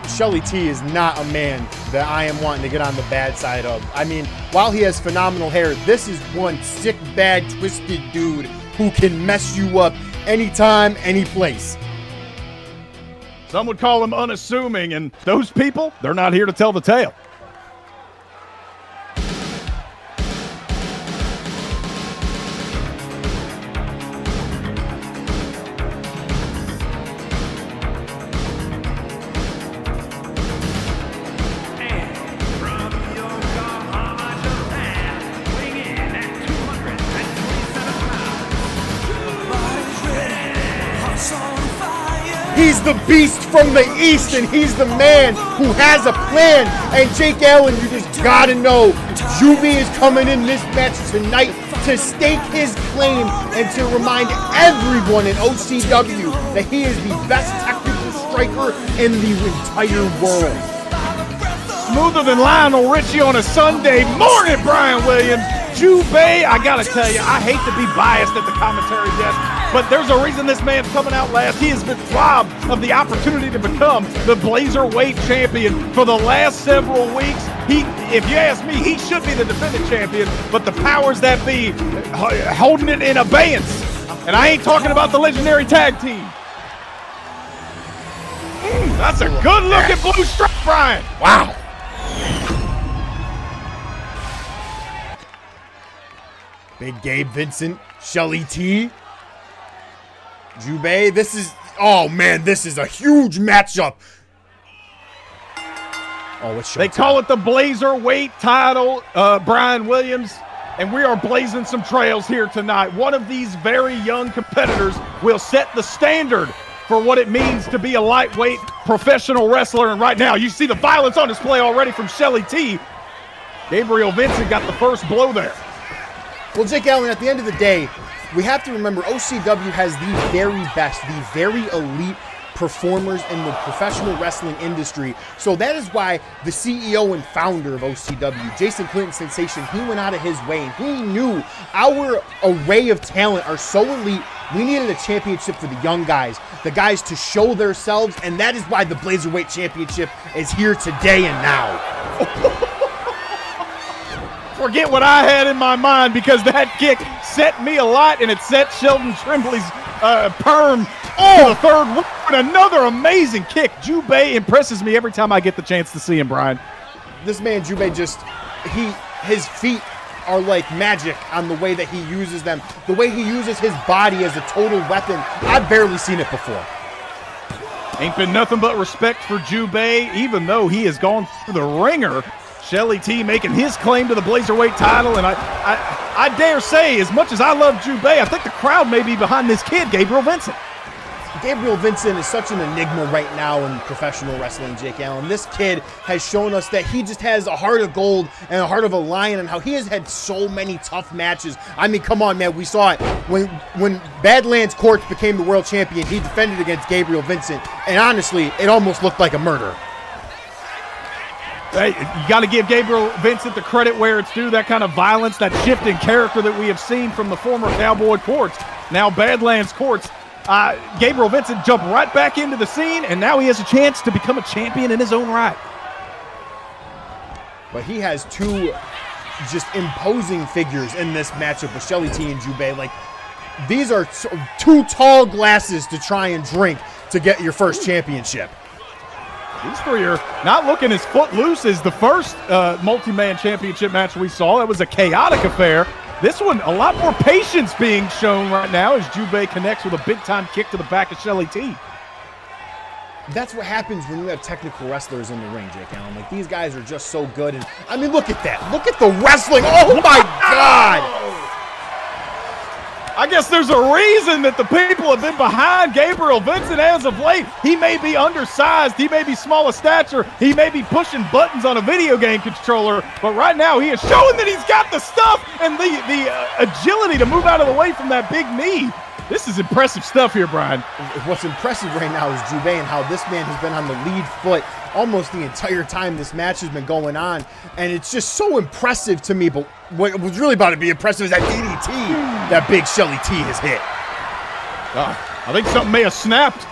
Shelly T is not a man that I am wanting to get on the bad side of. I mean, while he has phenomenal hair, this is one sick, bad, twisted dude who can mess you up anytime, any place. Some would call him unassuming, and those people, they're not here to tell the tale. He's the beast from the east, and he's the man who has a plan. And Jake Allen, you just gotta know, Juby is coming in this match tonight to stake his claim and to remind everyone in OCW that he is the best technical striker in the entire world. Smoother than Lionel Richie on a Sunday morning, Brian Williams. Jubei, I gotta tell you, I hate to be biased at the commentary desk, but there's a reason this man's coming out last. He has been robbed of the opportunity to become the Blazerweight champion for the last several weeks. If you ask me, he should be the defending champion, but the powers that be holding it in abeyance. And I ain't talking about the legendary tag team. That's a good-looking blue stripe, Brian. Wow. Big Gabe Vincent, Shelly T, Jubei. This is, oh man, this is a huge matchup. Oh, it's They call it the Blazerweight title, Brian Williams, and we are blazing some trails here tonight. One of these very young competitors will set the standard for what it means to be a lightweight professional wrestler. And right now, you see the violence on display already from Shelly T. Gabriel Vincent got the first blow there. Well, Jake Allen, at the end of the day, we have to remember OCW has the very best, the very elite performers in the professional wrestling industry. So that is why the CEO and founder of OCW, Jason Clinton Sensation, he went out of his way and he knew our array of talent are so elite. We needed a championship for the young guys, the guys to show themselves, and that is why the Blazerweight Championship is here today and now. Forget what I had in my mind, because that kick set me a lot, and it set Sheldon Trimbley's perm to the third one. Another amazing kick. Jubei impresses me every time I get the chance to see him, Brian. This man, Jubei, his feet are like magic on the way that he uses them. The way he uses his body as a total weapon. I've barely seen it before. Ain't been nothing but respect for Jubei, even though he has gone through the ringer. Shelly T making his claim to the Blazerweight title, and I dare say, as much as I love Jubei, I think the crowd may be behind this kid, Gabriel Vincent. Gabriel Vincent is such an enigma right now in professional wrestling, Jake Allen. This kid has shown us that he just has a heart of gold and a heart of a lion, and how he has had so many tough matches. I mean, come on, man. We saw it when Badlands Courts became the world champion. He defended against Gabriel Vincent, and honestly, it almost looked like a murder. Hey, you got to give Gabriel Vincent the credit where it's due. That kind of violence, that shift in character that we have seen from the former Cowboy Courts, now Badlands Courts. Gabriel Vincent jumped right back into the scene, and now he has a chance to become a champion in his own right. But he has two just imposing figures in this matchup with Shelly T and Jubei. Like, these are two tall glasses to try and drink to get your first championship. These three are not looking as footloose as the first multi-man championship match we saw. That was a chaotic affair. This one, a lot more patience being shown right now as Jubei connects with a big-time kick to the back of Shelly T. That's what happens when you have technical wrestlers in the ring, Jake Allen. Like, these guys are just so good. And I mean, look at that. Look at the wrestling. Oh, my God. I guess there's a reason that the people have been behind Gabriel Vincent as of late. He may be undersized, he may be small of stature, he may be pushing buttons on a video game controller, but right now he is showing that he's got the stuff and the agility to move out of the way from that big knee. This is impressive stuff here, Brian. What's impressive right now is Jubei and how this man has been on the lead foot almost the entire time this match has been going on. And it's just so impressive to me. But what was really about to be impressive is that DDT that big Shelly T has hit. I think something may have snapped.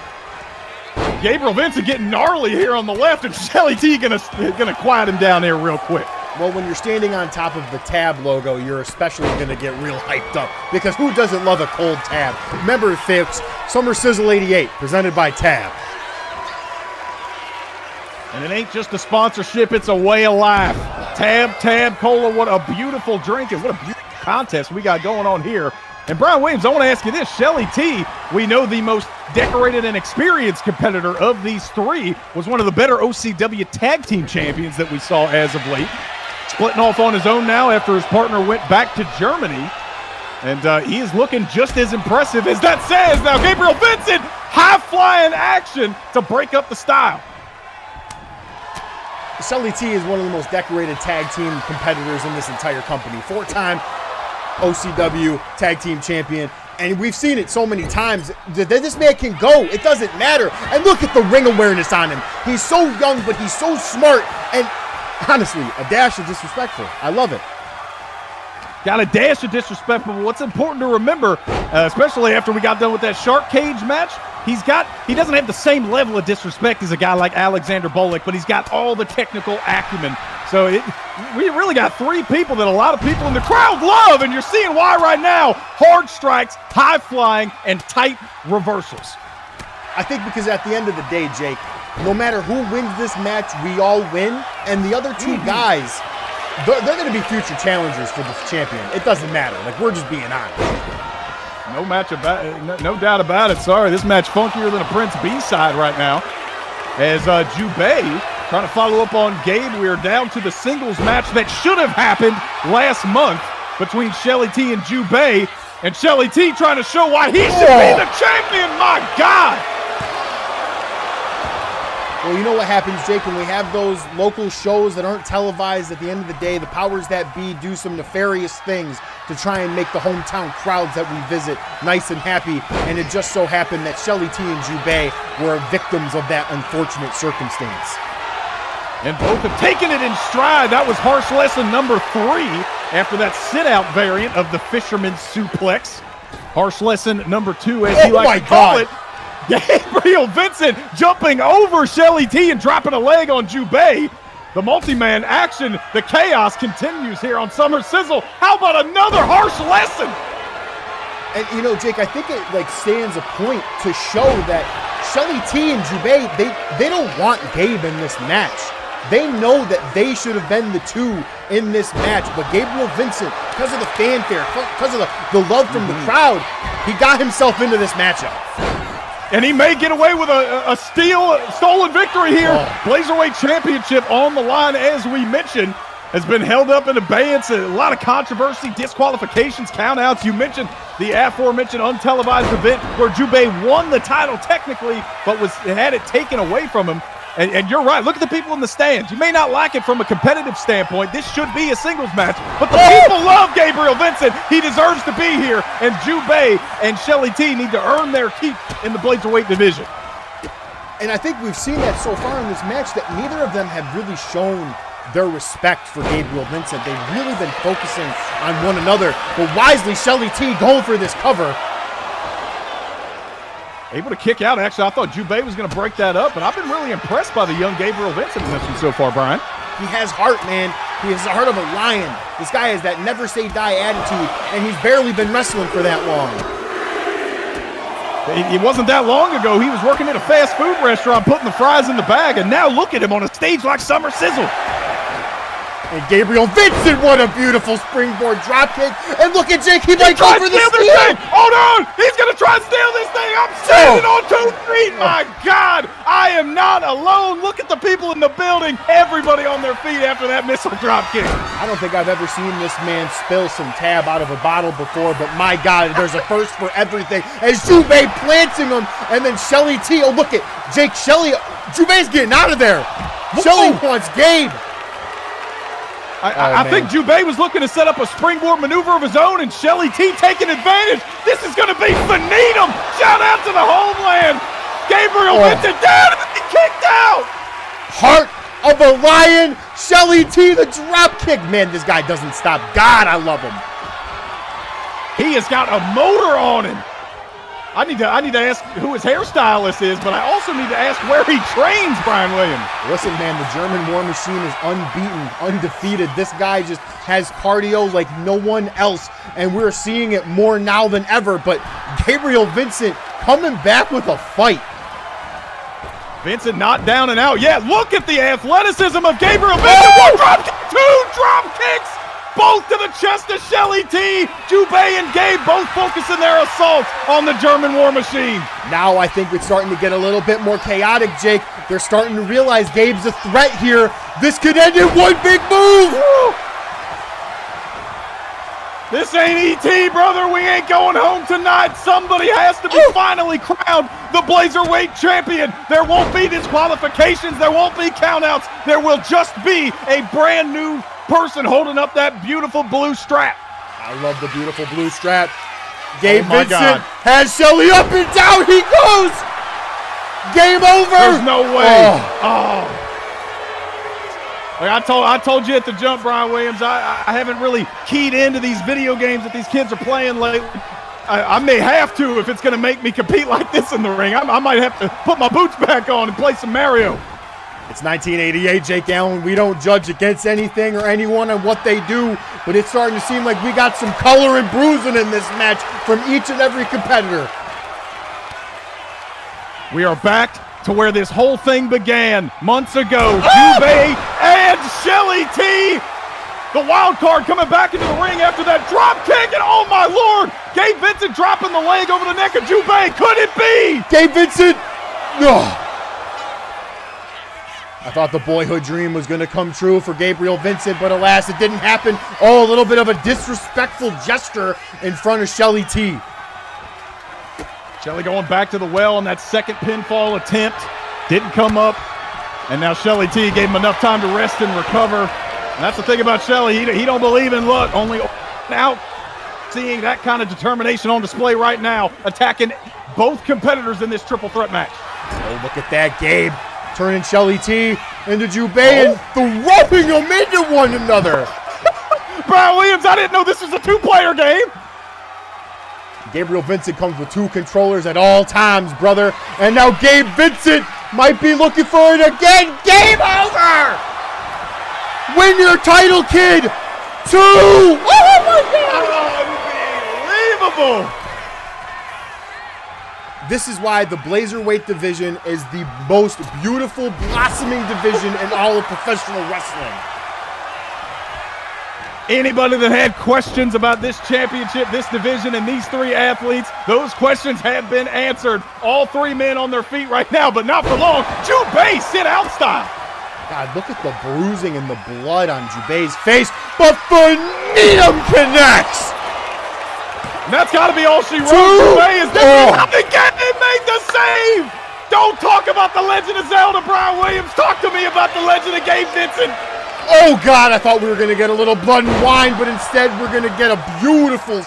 Gabriel Vincent getting gnarly here on the left, and Shelly T gonna quiet him down there real quick. Well, when you're standing on top of the Tab logo, you're especially going to get real hyped up, because who doesn't love a cold Tab? Remember, folks, Summer Sizzle 88, presented by Tab. And it ain't just a sponsorship, it's a way of life. Tab Cola, what a beautiful drink and what a beautiful contest we got going on here. And Brian Williams, I want to ask you this. Shelly T, we know the most decorated and experienced competitor of these three, was one of the better OCW tag team champions that we saw as of late. Splitting off on his own now after his partner went back to Germany. And he is looking just as impressive as that says. Now Gabriel Vincent, high-flying action to break up the style. Shelly T is one of the most decorated tag team competitors in this entire company. Four-time OCW tag team champion. And we've seen it so many times that this man can go. It doesn't matter. And look at the ring awareness on him. He's so young, but he's so smart. And honestly, a dash of disrespectful. I love it. Got a dash of disrespectful. What's important to remember, especially after we got done with that shark cage match, he doesn't have the same level of disrespect as a guy like Alexander Bolek, but he's got all the technical acumen. So we really got three people that a lot of people in the crowd love, and you're seeing why right now. Hard strikes, high flying, and tight reversals. I think because at the end of the day, Jake, no matter who wins this match, we all win. And the other two guys, they're going to be future challengers for the champion. It doesn't matter. Like, we're just being honest. No doubt about it. Sorry, this match funkier than a Prince B-side right now. As Jubei trying to follow up on Gabe, we are down to the singles match that should have happened last month between Shelly T and Jubei. And Shelly T trying to show why he should be the champion. My God! Well, you know what happens, Jake, when we have those local shows that aren't televised. At the end of the day, the powers that be do some nefarious things to try and make the hometown crowds that we visit nice and happy. And it just so happened that Shelly T and Jubei were victims of that unfortunate circumstance. And both have taken it in stride. That was harsh lesson number 3 after that sit-out variant of the fisherman's suplex. Harsh lesson number 2, as you like to call it. Gabriel Vincent jumping over Shelly T and dropping a leg on Jubei. The multi-man action, the chaos continues here on Summer Sizzle. How about another harsh lesson? And you know, Jake, I think it stands a point to show that Shelly T and Jubei, they don't want Gabe in this match. They know that they should have been the two in this match, but Gabriel Vincent, because of the fanfare, because of the love from the crowd, he got himself into this matchup. And he may get away with a stolen victory here. Blazerweight Championship on the line, as we mentioned, has been held up in abeyance. A lot of controversy, disqualifications, countouts. You mentioned the aforementioned untelevised event where Jubei won the title technically, but had it taken away from him. And you're right. Look at the people in the stands. You may not like it from a competitive standpoint. This should be a singles match, but the people love Gabriel Vincent. He deserves to be here. And Jubei and Shelly T need to earn their keep in the Blazerweight division. And I think we've seen that so far in this match, that neither of them have really shown their respect for Gabriel Vincent. They've really been focusing on one another. But wisely, Shelly T going for this cover. Able to kick out. Actually, I thought Jubei was going to break that up, but I've been really impressed by the young Gabriel Vincent in this one so far, Brian. He has heart, man. He has the heart of a lion. This guy has that never say die attitude, and he's barely been wrestling for that long. It wasn't that long ago. He was working at a fast food restaurant, putting the fries in the bag, and now look at him on a stage like Summer Sizzle. And Gabriel Vincent, what a beautiful springboard dropkick. And look at Jake, he might go for the steal. Hold on, he's gonna try and steal this thing. I'm standing on 2 feet. My God, I am not alone. Look at the people in the building. Everybody on their feet after that missile dropkick. I don't think I've ever seen this man spill some tab out of a bottle before, but my God, there's a first for everything. As Jubei planting him, and then Shelly T, oh look at Jake, Jubei's getting out of there. Shelly wants Gabe. I think Jubei was looking to set up a springboard maneuver of his own, and Shelly T taking advantage. This is going to be finito. Shout out to the homeland. Gabriel Vincent down and he kicked out. Heart of a lion. Shelly T, the drop kick. Man, this guy doesn't stop. God, I love him. He has got a motor on him. I need to ask who his hairstylist is, but I also need to ask where he trains, Brian Williams. Listen, man, the German War Machine is unbeaten, undefeated. This guy just has cardio like no one else, and we're seeing it more now than ever. But Gabriel Vincent coming back with a fight. Vincent not down and out yet. Look at the athleticism of Gabriel Vincent. One drop kick, 2 drop kicks. Both to the chest of Shelly T. Jubei and Gabe both focusing their assault on the German War Machine. Now I think it's starting to get a little bit more chaotic, Jake. They're starting to realize Gabe's a threat here. This could end in one big move. Woo! This ain't ET, brother. We ain't going home tonight. Somebody has to be finally crowned the Blazerweight champion. There won't be disqualifications. There won't be countouts. There will just be a brand new person holding up that beautiful blue strap. I love the beautiful blue strap. Gabe Vincent has Shelly up and down. He goes. Game over. There's no way. Like I told you at the jump, Brian Williams, I haven't really keyed into these video games that these kids are playing lately. I may have to if it's going to make me compete like this in the ring. I might have to put my boots back on and play some Mario. It's 1988, Jake Allen. We don't judge against anything or anyone on what they do, but it's starting to seem like we got some color and bruising in this match from each and every competitor. We are back to where this whole thing began months ago. Jubei and Shelly T. The wild card coming back into the ring after that drop kick, and oh my Lord, Gabe Vincent dropping the leg over the neck of Jubei. Could it be? Gabe Vincent. I thought the boyhood dream was going to come true for Gabriel Vincent, but alas, it didn't happen. Oh, a little bit of a disrespectful gesture in front of Shelly T. Shelly going back to the well on that second pinfall attempt. Didn't come up. And now Shelly T gave him enough time to rest and recover. And that's the thing about Shelly. He don't believe in luck. Only out. Seeing that kind of determination on display right now. Attacking both competitors in this triple threat match. Oh, look at that, Gabe. Turning Shelly T into Jubei and throwing them into one another. Brian Williams, I didn't know this was a 2-player game. Gabriel Vincent comes with 2 controllers at all times, brother. And now Gabe Vincent might be looking for it again. Game over! Win your title, kid! 2! Oh my God! Unbelievable! This is why the Blazerweight division is the most beautiful, blossoming division in all of professional wrestling. Anybody that had questions about this championship, this division, and these 3 athletes, those questions have been answered. All 3 men on their feet right now, but not for long. Jubei sit-out style. God, look at the bruising and the blood on Jubei's face, but Finito connects. And that's got to be all she wrote. Jubei is again. They made the save. Don't talk about the Legend of Zelda, Brian Williams. Talk to me about the Legend of Gabe Vincent. Oh, God, I thought we were going to get a little blood and wine, but instead we're going to get a beautiful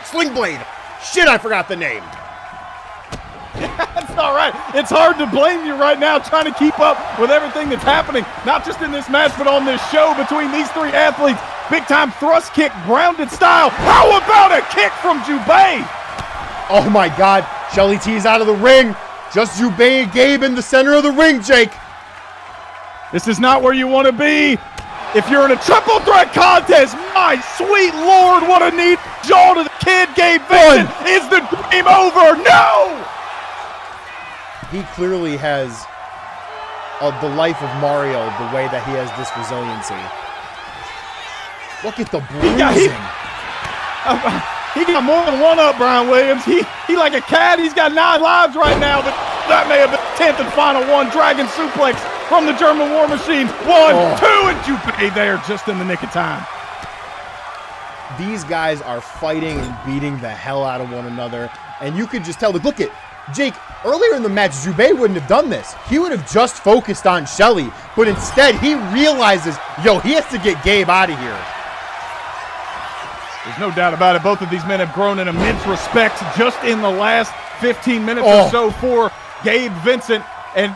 sling blade. Shit, I forgot the name. That's all right. It's hard to blame you right now trying to keep up with everything that's happening, not just in this match, but on this show between these 3 athletes. Big-time thrust kick, grounded style. How about a kick from Jubei? Oh, my God. Shelly T's out of the ring. Just Jubei and Gabe in the center of the ring, Jake. This is not where you want to be. If you're in a triple threat contest, my sweet Lord, what a neat jaw to the kid. Gabe Vincent. Is the dream over? No! He clearly has the life of Mario, the way that he has this resiliency. Look at the bruising. He got more than one up, Brian Williams. He like a cat. He's got 9 lives right now, but that may have been the 10th and final one. Dragon suplex from the German War Machine. 1, 2, and Jubei there just in the nick of time. These guys are fighting and beating the hell out of one another, and you could just tell. Look at Jake. Earlier in the match, Jubei wouldn't have done this. He would have just focused on Shelly, but instead he realizes, yo, he has to get Gabe out of here. There's no doubt about it. Both of these men have grown in immense respect just in the last 15 minutes or so for Gabe Vincent. And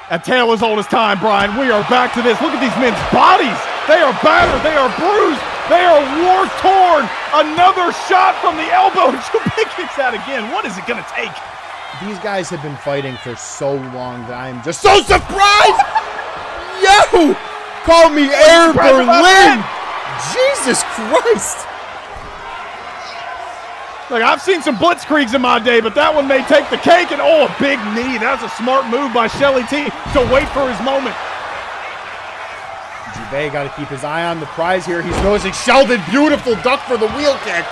a tale as old as time, Brian. We are back to this. Look at these men's bodies. They are battered. They are bruised. They are war-torn. Another shot from the elbow. Jubei kicks out again. What is it going to take? These guys have been fighting for so long that I'm just so surprised. Yo! Call me Air Berlin. Jesus Christ. Look, I've seen some blitzkriegs in my day, but that one may take the cake. And a big knee. That's a smart move by Shelly T to wait for his moment. Jubei got to keep his eye on the prize here. He's noticing Sheldon. Beautiful duck for the wheel kick.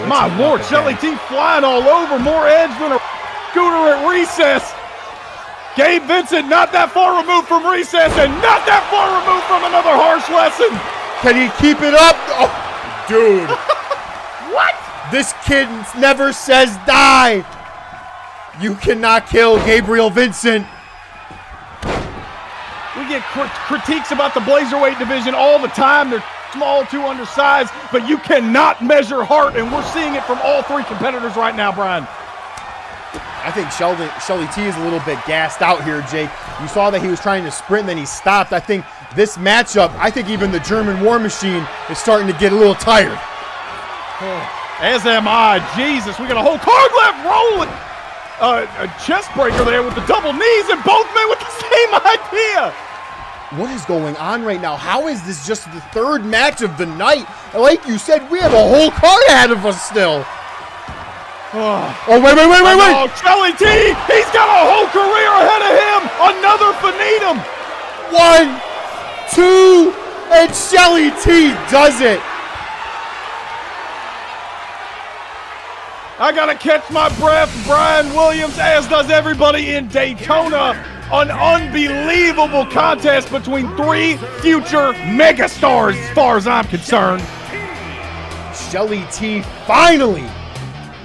My Lord, Shelly T flying all over. More edge than a scooter at recess. Gabe Vincent not that far removed from recess and not that far removed from another harsh lesson. Can he keep it up? Oh, dude. What? This kid never says die. You cannot kill Gabriel Vincent. We get critiques about the Blazerweight division all the time. They're small, too undersized, but you cannot measure heart, and we're seeing it from all 3 competitors right now, Brian. I think Shelly T is a little bit gassed out here, Jake. You saw that he was trying to sprint, and then he stopped. I think this matchup, I think even the German War Machine is starting to get a little tired. As am I. Jesus, we got a whole card left rolling. A chest breaker there with the double knees, and both men with the same idea. What is going on right now? How is this just the 3rd match of the night? Like you said, we have a whole card ahead of us still. Oh, wait. Oh, Shelly T, he's got a whole career ahead of him. Another finitum. 1, 2, and Shelly T does it. I got to catch my breath. Brian Williams, as does everybody in Daytona. An unbelievable contest between 3 future megastars as far as I'm concerned. Shelly T finally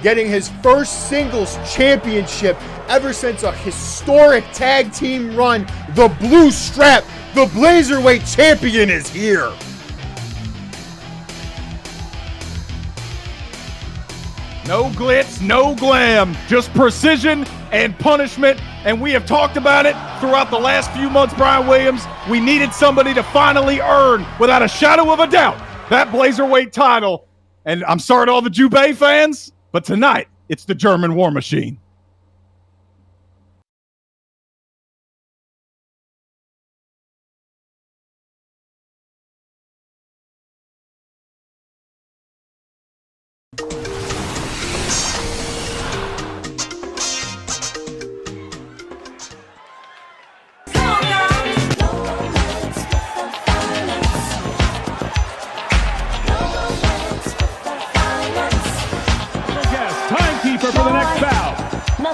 getting his first singles championship ever since a historic tag team run. The blue strap, the Blazerweight champion is here. No glitz, no glam, just precision and punishment. And we have talked about it throughout the last few months, Brian Williams. We needed somebody to finally earn, without a shadow of a doubt, that Blazerweight title. And I'm sorry to all the Jubei fans, but tonight, it's the German War Machine. For the next bout,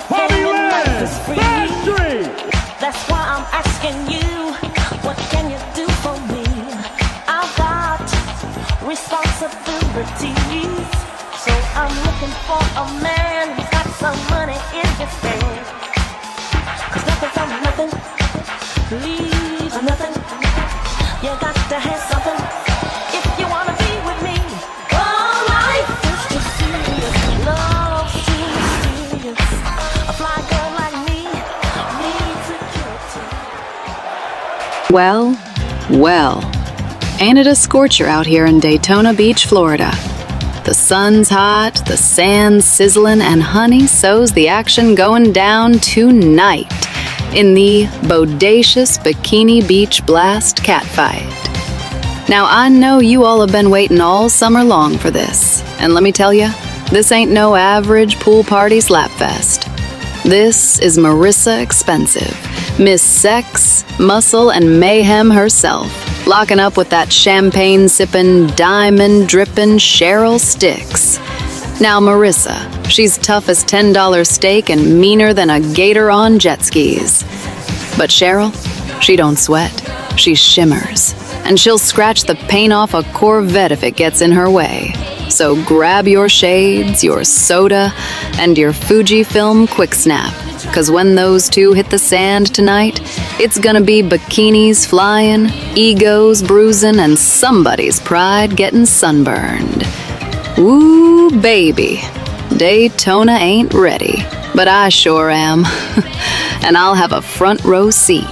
Bobby Lynn, Factory. That's why I'm asking you, what can you do for me? I've got responsibilities, so I'm looking for a man who's got some money in his hand. 'Cause nothing from nothing leaves nothing. You got to have something if you wanna be with me. Oh, life is just serious. Love seems serious. A fly girl like me needs security. Well, ain't it a scorcher out here in Daytona Beach, Florida? The sun's hot, the sand's sizzling, and honey, so's the action going down tonight in the bodacious Bikini Beach Blast catfight. Now, I know you all have been waiting all summer long for this, and let me tell you, this ain't no average pool party slapfest. This is Marissa Expensive, Miss Sex, Muscle, and Mayhem herself, locking up with that champagne-sipping, diamond-dripping Cheryl Sticks. Now, Marissa, she's tough as $10 steak and meaner than a gator on jet skis. But Cheryl, she don't sweat, she shimmers, and she'll scratch the paint off a Corvette if it gets in her way. So grab your shades, your soda, and your Fujifilm Quick Snap, because when those two hit the sand tonight, it's gonna be bikinis flying, egos bruising, and somebody's pride getting sunburned. Ooh, baby, Daytona ain't ready, but I sure am, and I'll have a front row seat.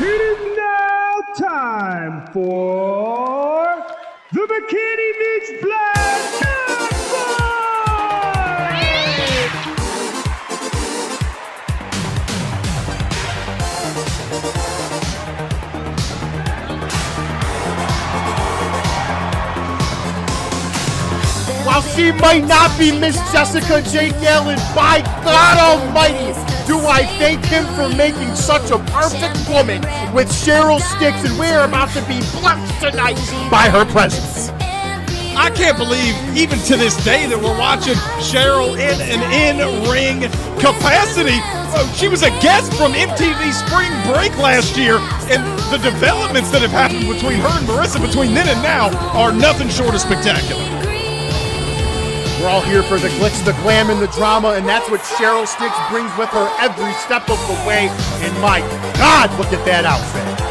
It is now time for the Bikini Beach Blast While she might not be Miss Jessica Jake Allen, by God Almighty, do I thank him for making such a perfect woman with Cheryl Sticks, and we're about to be blessed tonight by her presence. I can't believe, even to this day, that we're watching Cheryl in an in-ring capacity. She was a guest from MTV Spring Break last year, and the developments that have happened between her and Marissa between then and now are nothing short of spectacular. We're all here for the glitz, the glam, and the drama, and that's what Cheryl Sticks brings with her every step of the way. And my God, look at that outfit.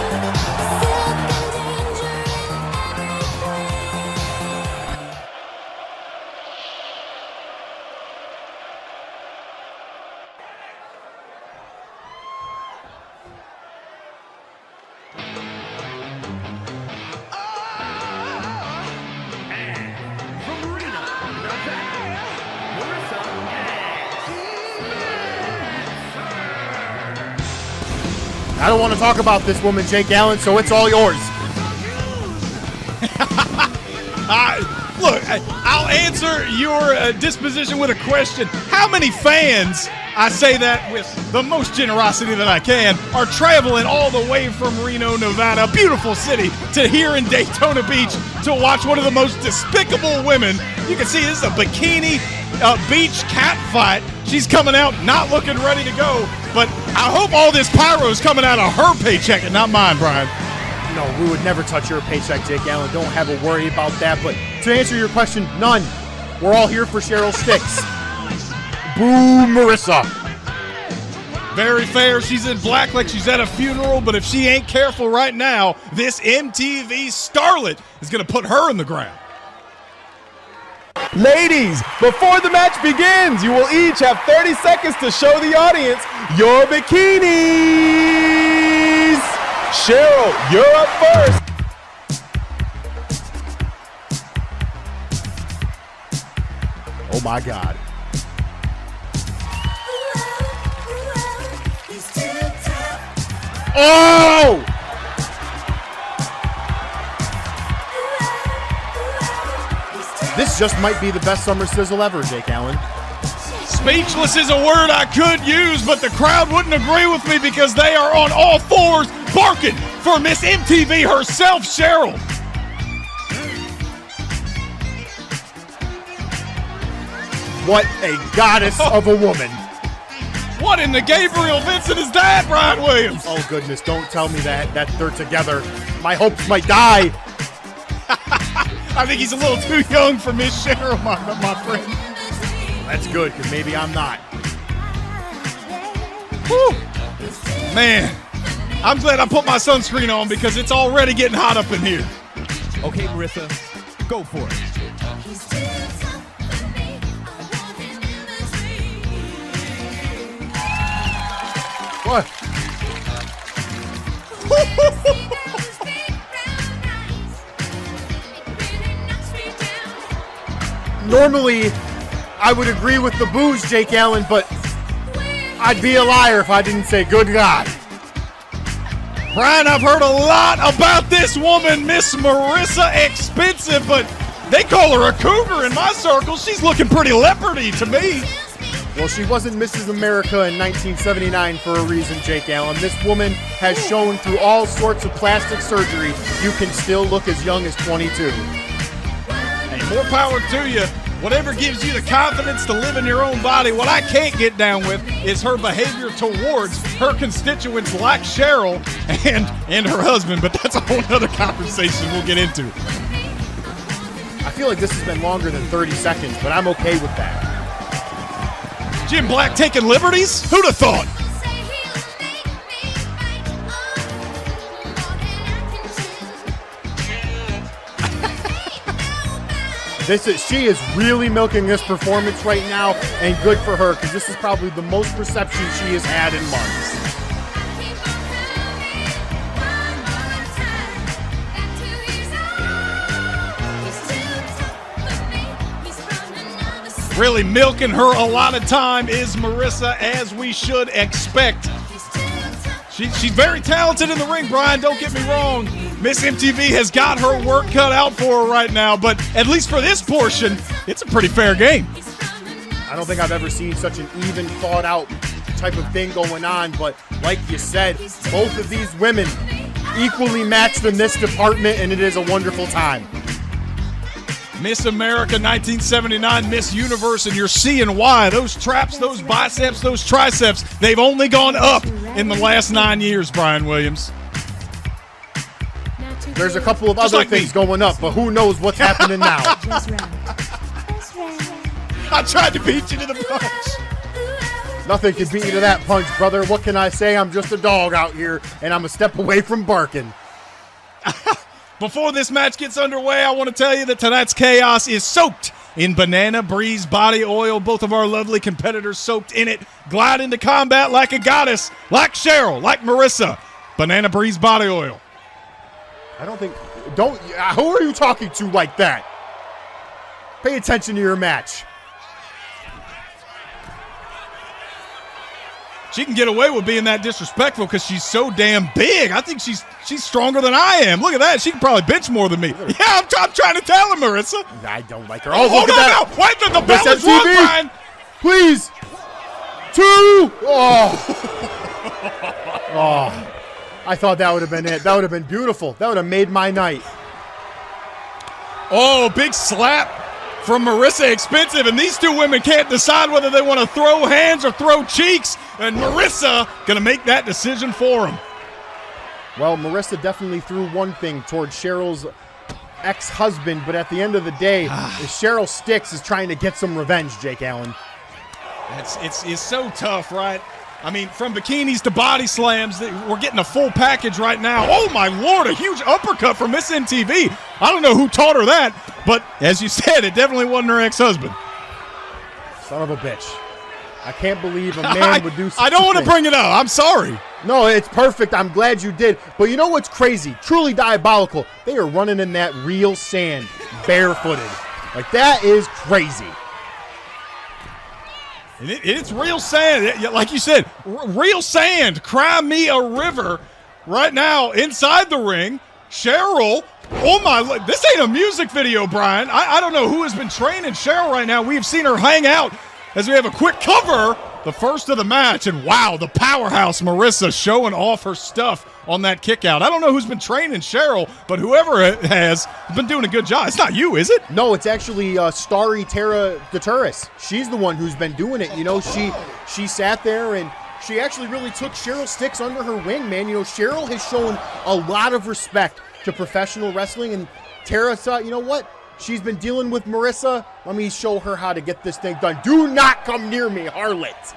I don't want to talk about this woman, Jake Allen, so it's all yours. Look, I'll answer your disposition with a question. How many fans, I say that with the most generosity that I can, are traveling all the way from Reno, Nevada, a beautiful city, to here in Daytona Beach to watch one of the most despicable women? You can see this is a bikini beach cat fight. She's coming out not looking ready to go, but I hope all this pyro is coming out of her paycheck and not mine, Brian. No, we would never touch your paycheck, Jake Allen. Don't have a worry about that. But to answer your question, none. We're all here for Cheryl Sticks. Boo, Marissa. Very fair. She's in black like she's at a funeral, but if she ain't careful right now, this MTV starlet is going to put her in the ground. Ladies, before the match begins, you will each have 30 seconds to show the audience your bikinis. Cheryl, you're up first. Oh my God. Oh! This just might be the best Summer Sizzle ever, Jake Allen. Speechless is a word I could use, but the crowd wouldn't agree with me because they are on all fours barking for Miss MTV herself, Cheryl. What a goddess of a woman. What in the Gabriel Vincent is that, Brian Williams? Oh, goodness, don't tell me that they're together. My hopes might die. I think he's a little too young for Miss Cheryl, my friend. That's good, because maybe I'm not. Whew. Man, I'm glad I put my sunscreen on because it's already getting hot up in here. Okay, Marissa, Go for it. What? Normally, I would agree with the boos, Jake Allen, but I'd be a liar if I didn't say good God. Brian, I've heard a lot about this woman, Miss Marissa Expensive, but they call her a cougar in my circle. She's looking pretty leopardy to me. Well, she wasn't Mrs. America in 1979 for a reason, Jake Allen. This woman has shown through all sorts of plastic surgery you can still look as young as 22. Hey, more power to you. Whatever gives you the confidence to live in your own body. What I can't get down with is her behavior towards her constituents like Cheryl and her husband, but that's a whole other conversation we'll get into. I feel like this has been longer than 30 seconds, but I'm okay with that. Jim Black taking liberties? Who'd have thought? She is really milking this performance right now, and good for her, because this is probably the most reception she has had in months. Really milking her a lot of time is Marissa, as we should expect. She's very talented in the ring, Brian, don't get me wrong. Miss MTV has got her work cut out for her right now, but at least for this portion, it's a pretty fair game. I don't think I've ever seen such an even, thought-out type of thing going on, but like you said, both of these women equally matched in this department, and it is a wonderful time. Miss America 1979, Miss Universe, and you're seeing why. Those traps, those biceps, those triceps, they've only gone up in the last 9 years, Brian Williams. There's a couple of other things going up, but who knows what's happening now. I tried to beat you to the punch. Nothing can beat you to that punch, brother. What can I say? I'm just a dog out here, and I'm a step away from barking. Before this match gets underway, I want to tell you that tonight's chaos is soaked in Banana Breeze body oil. Both of our lovely competitors soaked in it. Glide into combat like a goddess, like Cheryl, like Marissa. Banana Breeze body oil. Who are you talking to like that? Pay attention to your match. She can get away with being that disrespectful because she's so damn big. I think she's stronger than I am. Look at that. She can probably bench more than me. Yeah, I'm trying to tell her, Marissa. I don't like her. Oh, look at that. Now. Wait, the bell is wrong, Brian. Please. 2. Oh. I thought that would have been it. That would have been beautiful. That would have made my night. Oh, big slap from Marissa Expensive, and these two women can't decide whether they want to throw hands or throw cheeks, and Marissa gonna make that decision for them. Well, Marissa definitely threw one thing towards Cheryl's ex-husband, but at the end of the day, Cheryl Sticks is trying to get some revenge, Jake Allen. It's so tough, right? I mean, from bikinis to body slams, we're getting a full package right now. Oh, my Lord, a huge uppercut from Miss MTV. I don't know who taught her that, but as you said, it definitely wasn't her ex-husband. Son of a bitch. I can't believe a man would do something. I don't want to bring it up. I'm sorry. No, it's perfect. I'm glad you did. But you know what's crazy? Truly diabolical. They are running in that real sand, barefooted. Like, that is crazy. It's real sand. Like you said, real sand. Cry me a river right now inside the ring. Cheryl, oh my, this ain't a music video, Brian. I don't know who has been training Cheryl right now. We have seen her hang out as we have a quick cover, the first of the match. And wow, the powerhouse Marissa showing off her stuff on that kick out. I don't know who's been training Cheryl, but whoever has been doing a good job. It's not you, is it? No, it's actually Starry Tara DeTurris. She's the one who's been doing it. You know, she sat there and she actually really took Cheryl Sticks under her wing, man. You know, Cheryl has shown a lot of respect to professional wrestling, and Tara thought, you know what? She's been dealing with Marissa. Let me show her how to get this thing done. Do not come near me, harlot.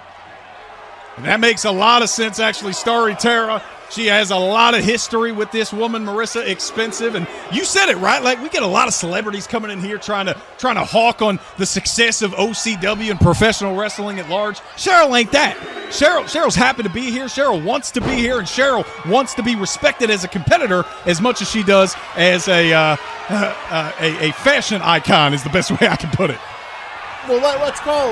And that makes a lot of sense, actually. Starry Tara She has a lot of history with this woman, Marissa Expensive, and you said it right. Like, we get a lot of celebrities coming in here trying to hawk on the success of OCW and professional wrestling at large. Cheryl ain't that. Cheryl's happy to be here. Cheryl wants to be here, and Cheryl wants to be respected as a competitor as much as she does as a fashion icon. Is the best way I can put it. Well, let's call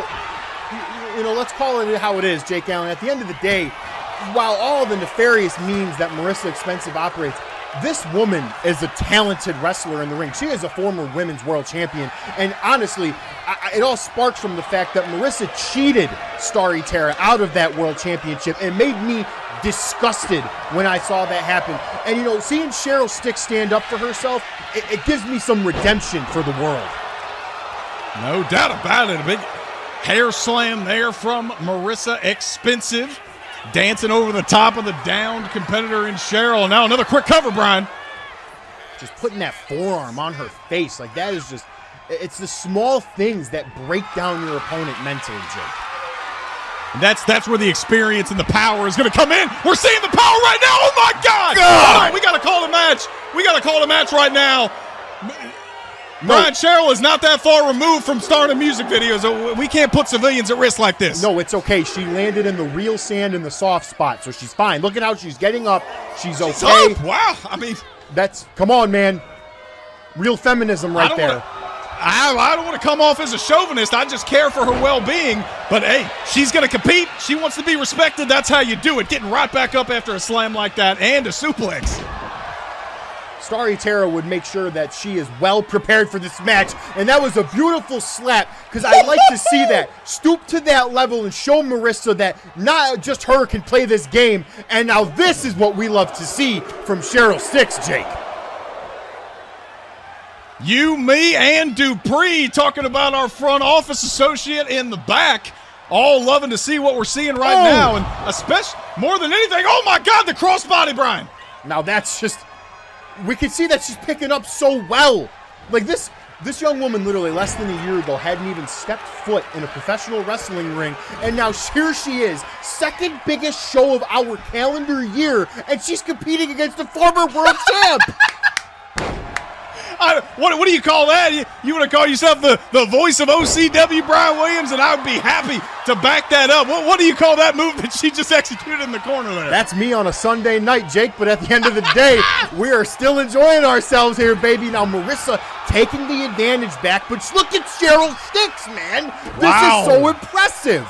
it how it is, Jake Allen. At the end of the day, while all the nefarious means that Marissa Expensive operates, this woman is a talented wrestler in the ring. She is a former women's world champion. And honestly, it all sparks from the fact that Marissa cheated Starry Tara out of that world championship. It made me disgusted when I saw that happen. And, seeing Cheryl Stick stand up for herself, it gives me some redemption for the world. No doubt about it. A big hair slam there from Marissa Expensive. Dancing over the top of the downed competitor in Cheryl. Now another quick cover, Brian. Just putting that forearm on her face. Like, that is just, it's the small things that break down your opponent mentally, Jake. And that's where the experience and the power is going to come in. We're seeing the power right now. Oh, my God. All right, we got to call the match. We got to call the match right now. Brian, Cheryl is not that far removed from starting music videos. We can't put civilians at risk like this. No, it's okay. She landed in the real sand in the soft spot, so she's fine. Look at how she's getting up. She's okay. Up. Wow. I mean, come on, man. Real feminism right there. I don't want to come off as a chauvinist. I just care for her well-being. But, hey, she's going to compete. She wants to be respected. That's how you do it. Getting right back up after a slam like that and a suplex. Starry Tara would make sure that she is well prepared for this match, and that was a beautiful slap, because I like to see that. Stoop to that level and show Marissa that not just her can play this game, and now this is what we love to see from Cheryl Sticks, Jake. You, me, and Dupree talking about our front office associate in the back. All loving to see what we're seeing right now, and especially, more than anything, oh my God, the crossbody, Brian. Now that's just... We can see that she's picking up so well. Like, this young woman literally less than a year ago hadn't even stepped foot in a professional wrestling ring, and now here she is, second biggest show of our calendar year, and she's competing against a former world champ. What do you call that? You want to call yourself the voice of OCW, Brian Williams, and I would be happy to back that up. What do you call that move that she just executed in the corner there? That's me on a Sunday night, Jake, but at the end of the day, we are still enjoying ourselves here, baby. Now, Marissa taking the advantage back, but look at Cheryl Sticks, man. This is so impressive.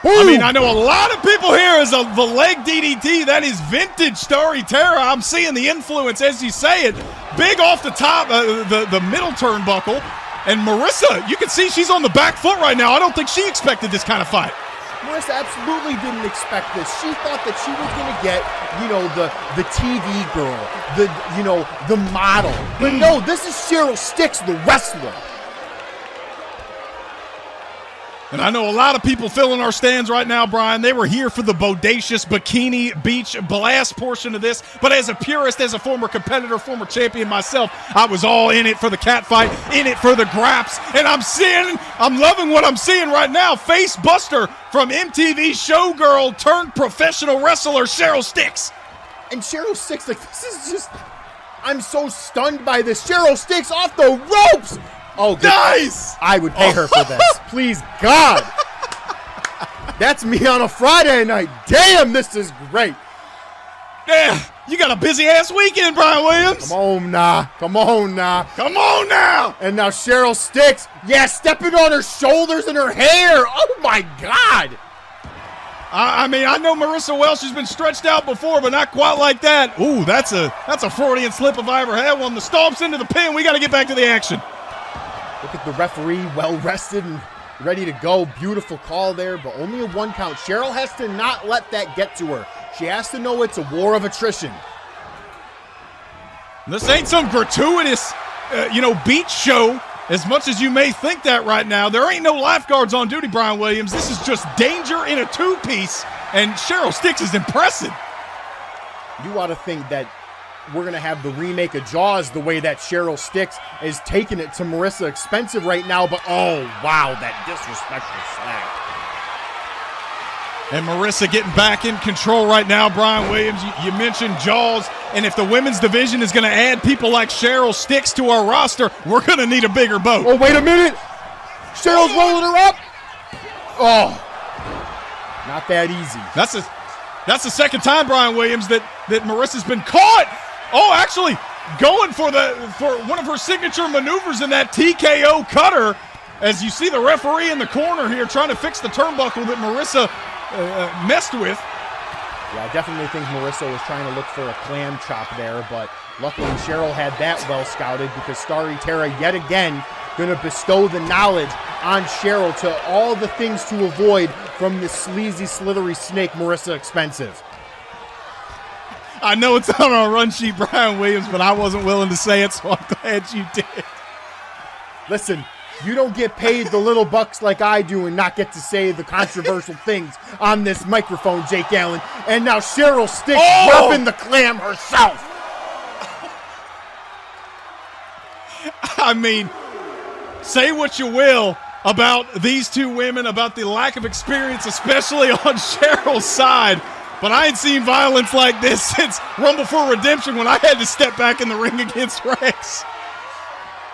I mean, I know a lot of people here is the leg DDT. That is vintage Starry Tara. I'm seeing the influence as you say it. Big off the top, the middle turnbuckle. And Marissa, you can see she's on the back foot right now. I don't think she expected this kind of fight. Marissa absolutely didn't expect this. She thought that she was going to get, the TV girl, the model. But no, this is Cheryl Sticks, the wrestler. And I know a lot of people filling our stands right now, Brian. They were here for the bodacious Bikini Beach Blast portion of this. But as a purist, as a former competitor, former champion myself, I was all in it for the cat fight, in it for the graps. And I'm loving what I'm seeing right now. Face buster from MTV showgirl turned professional wrestler Cheryl Sticks. And Cheryl Sticks, this is just, I'm so stunned by this. Cheryl Sticks off the ropes. Oh, good. Nice! I would pay her for this. Please, God. That's me on a Friday night. Damn, this is great. Yeah, you got a busy-ass weekend, Brian Williams. Come on now. Come on now. And now Cheryl Sticks, stepping on her shoulders and her hair. Oh, my God. I mean, I know Marissa well. She's been stretched out before, but not quite like that. Ooh, that's a Freudian slip if I ever had one. The stomps into the pin. We got to get back to the action. Look at the referee, well rested and ready to go. Beautiful call there, but only a 1 count. Cheryl has to not let that get to her. She has to know it's a war of attrition. This ain't some gratuitous, beach show. As much as you may think that right now, there ain't no lifeguards on duty, Brian Williams. This is just danger in a two-piece, and Cheryl Sticks is impressive. You ought to think that we're going to have the remake of Jaws the way that Cheryl Sticks is taking it to Marissa Expensive right now, but oh, wow, that disrespectful slap. And Marissa getting back in control right now. Brian Williams, you mentioned Jaws, and if the women's division is going to add people like Cheryl Sticks to our roster, we're going to need a bigger boat. Oh, wait a minute. Cheryl's rolling her up. Oh, not that easy. That's the second time, Brian Williams, that Marissa's been caught. Oh, actually going for one of her signature maneuvers in that TKO cutter. As you see the referee in the corner here trying to fix the turnbuckle that Marissa messed with. Yeah, I definitely think Marissa was trying to look for a clam chop there, but luckily Cheryl had that well scouted because Starry Tara yet again going to bestow the knowledge on Cheryl to all the things to avoid from this sleazy, slithery snake, Marissa Expensive. I know it's on our run sheet, Brian Williams, but I wasn't willing to say it, so I'm glad you did. Listen, you don't get paid the little bucks like I do and not get to say the controversial things on this microphone, Jake Allen. And now Cheryl Sticks dropping the clam herself. I mean, say what you will about these two women, about the lack of experience, especially on Cheryl's side, but I ain't seen violence like this since Rumble for Redemption when I had to step back in the ring against Rex.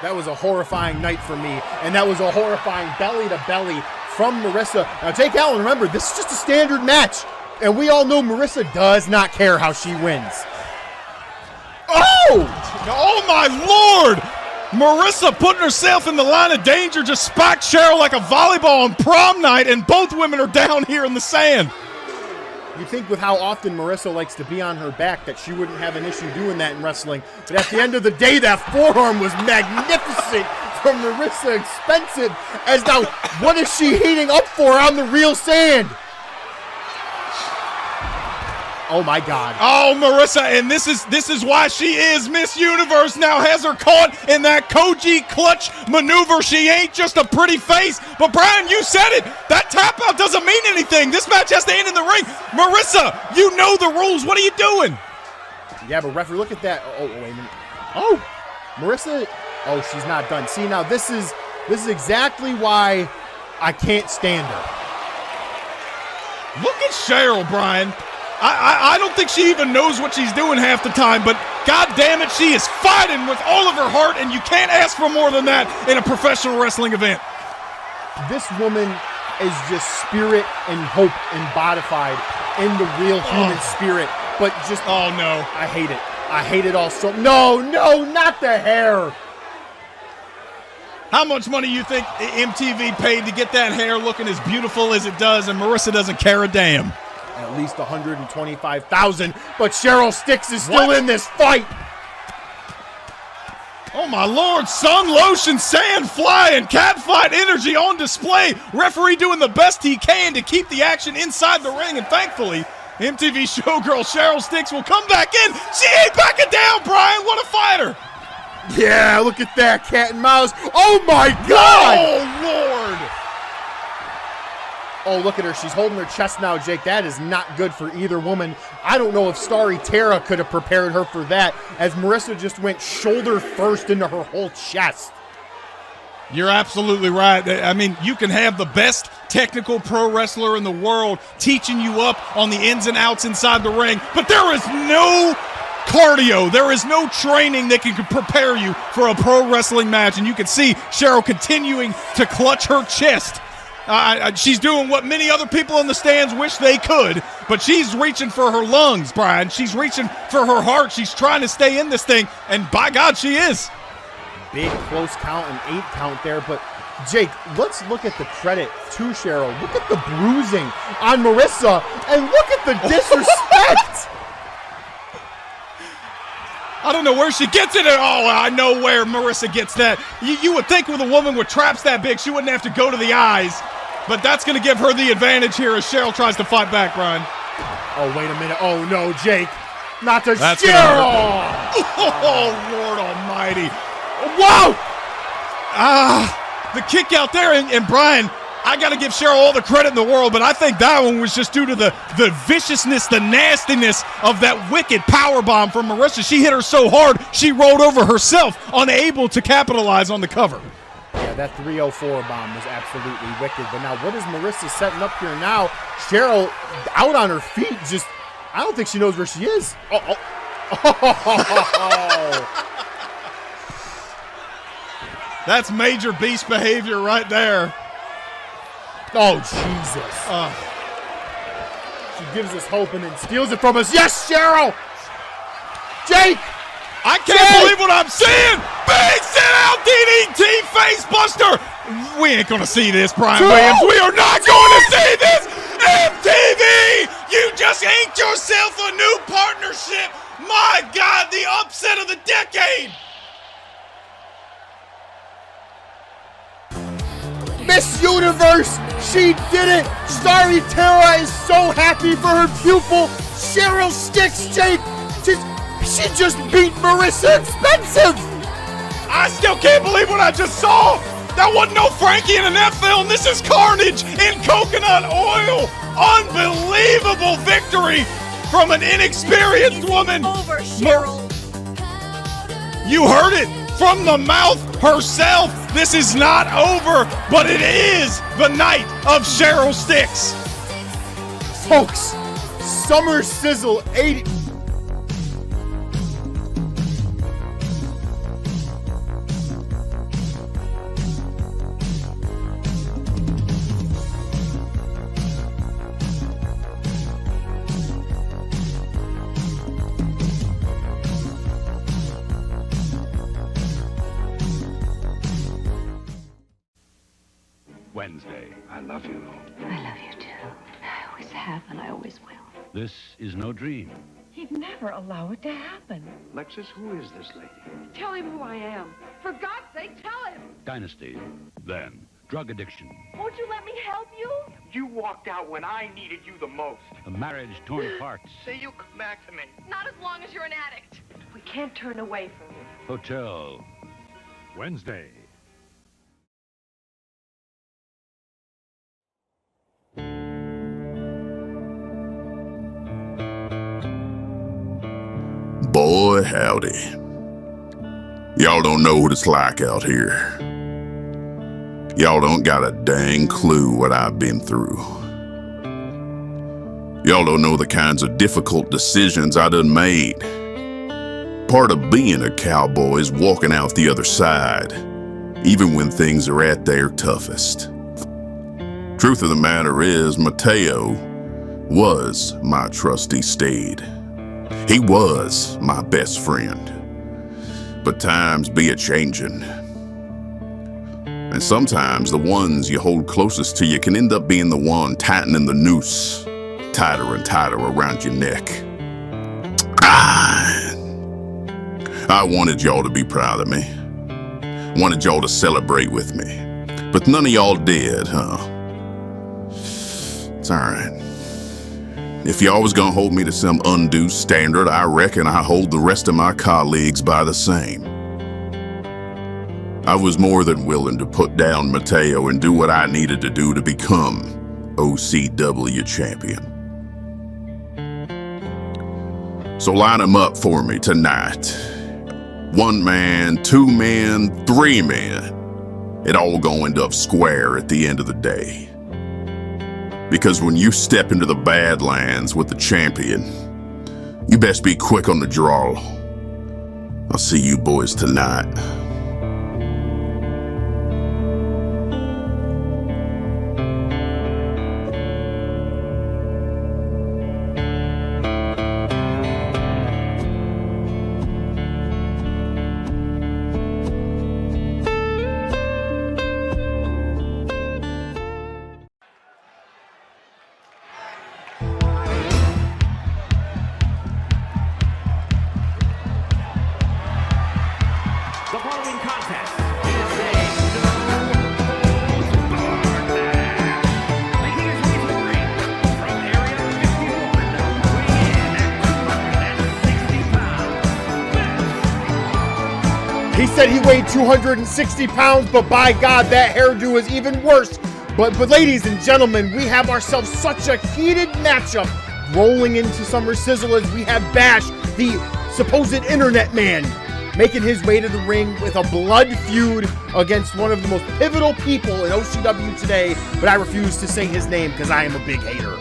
That was a horrifying night for me, and that was a horrifying belly-to-belly from Marissa. Now, Jake Allen, remember, this is just a standard match, and we all know Marissa does not care how she wins. Oh my Lord! Marissa putting herself in the line of danger, just spiked Cheryl like a volleyball on prom night, and both women are down here in the sand. You'd think with how often Marissa likes to be on her back that she wouldn't have an issue doing that in wrestling. But at the end of the day, that forearm was magnificent from Marissa Expensive. As now, what is she heating up for on the real sand? Oh my God. Oh, Marissa, and this is why she is Miss Universe now, has her caught in that Koji clutch maneuver. She ain't just a pretty face, but Brian, you said it. That tap out doesn't mean anything. This match has to end in the ring. Marissa, you know the rules. What are you doing? Yeah, but referee, look at that. Oh, wait a minute. Oh, Marissa. Oh, she's not done. See, now this is exactly why I can't stand her. Look at Cheryl, Brian. I don't think she even knows what she's doing half the time, but God damn it, she is fighting with all of her heart, and you can't ask for more than that in a professional wrestling event. This woman is just spirit and hope embodified in the real human spirit, but just, oh no. I hate it. I hate it all so. No, not the hair. How much money you think MTV paid to get that hair looking as beautiful as it does, and Marissa doesn't care a damn? At least $125,000, but Cheryl Sticks is still in this fight. Oh my Lord, sun, lotion, sand, fly, and cat fight energy on display. Referee doing the best he can to keep the action inside the ring, and thankfully, MTV showgirl Cheryl Sticks will come back in. She ain't backing down, Brian. What a fighter. Yeah, look at that, cat and mouse. Oh my God. Oh Lord. Oh, look at her. She's holding her chest now, Jake. That is not good for either woman. I don't know if Starry Tara could have prepared her for that, as Marissa just went shoulder first into her whole chest. You're absolutely right. I mean, you can have the best technical pro wrestler in the world teaching you up on the ins and outs inside the ring, but there is no cardio. There is no training that can prepare you for a pro wrestling match, and you can see Cheryl continuing to clutch her chest. She's doing what many other people in the stands wish they could, but she's reaching for her lungs, Brian. She's reaching for her heart. She's trying to stay in this thing, and by God, she is. Big close count, an 8 count there, but Jake, let's look at the credit to Cheryl. Look at the bruising on Marissa, and look at the disrespect. I don't know where she gets it at all. I know where Marissa gets that. You would think with a woman with traps that big, she wouldn't have to go to the eyes. But that's going to give her the advantage here as Cheryl tries to fight back, Brian. Oh, wait a minute. Oh, no, Jake. Not to that's Cheryl. Oh, Lord almighty. Whoa. The kick out there. And Brian, I got to give Cheryl all the credit in the world, but I think that one was just due to the viciousness, the nastiness of that wicked powerbomb from Marissa. She hit her so hard, she rolled over herself, unable to capitalize on the cover. Yeah, that 304 bomb was absolutely wicked. But now what is Marissa setting up here now? Cheryl out on her feet. Just, I don't think she knows where she is. Oh. That's major beast behavior right there. Oh, Jesus. She gives us hope and then steals it from us. Yes, Cheryl! Jake! I can't believe what I'm seeing! Big sit-out DDT face buster! We ain't gonna see this, Brian Williams. We are not going to see this! MTV! You just inked yourself a new partnership! My God, the upset of the decade! Miss Universe! She did it! Starry Tara is so happy for her pupil! Cheryl Sticks, Jake! She just beat Marissa Expensive! I still can't believe what I just saw! That wasn't no Frankie in an F film. This is carnage in coconut oil! Unbelievable victory from an inexperienced woman! You heard it from the mouth herself! This is not over, but it is the night of Cheryl Sticks! Folks, Summer Sizzle 80... Wednesday. I love you. I love you too. I always have and I always will. This is no dream. He'd never allow it to happen. Lexus, who is this lady? Tell him who I am. For God's sake, tell him. Dynasty. Then, drug addiction. Won't you let me help you? You walked out when I needed you the most. A marriage torn apart. Say you'll come back to me. Not as long as you're an addict. We can't turn away from you. Hotel. Wednesday. Boy, howdy. Y'all don't know what it's like out here. Y'all don't got a dang clue what I've been through. Y'all don't know the kinds of difficult decisions I done made. Part of being a cowboy is walking out the other side, even when things are at their toughest. Truth of the matter is, Mateo was my trusty steed. He was my best friend. But times be a-changin'. And sometimes the ones you hold closest to you can end up being the one tightening the noose tighter and tighter around your neck. I wanted y'all to be proud of me. Wanted y'all to celebrate with me. But none of y'all did, huh? It's all right. If y'all was gonna hold me to some undue standard, I reckon I hold the rest of my colleagues by the same. I was more than willing to put down Mateo and do what I needed to do to become OCW champion. So line them up for me tonight. 1 man, 2 men, 3 men. It all gonna end up square at the end of the day. Because when you step into the Badlands with the champion, you best be quick on the draw. I'll see you boys tonight. The following contest is making his way to the ring from Area 51, weighing in at 260 pounds. He said he weighed 260 pounds, but by God, that hairdo is even worse. But ladies and gentlemen, we have ourselves such a heated matchup rolling into Summer Sizzle as we have Bash, the supposed internet man, making his way to the ring with a blood feud against one of the most pivotal people in OCW today, but I refuse to say his name because I am a big hater.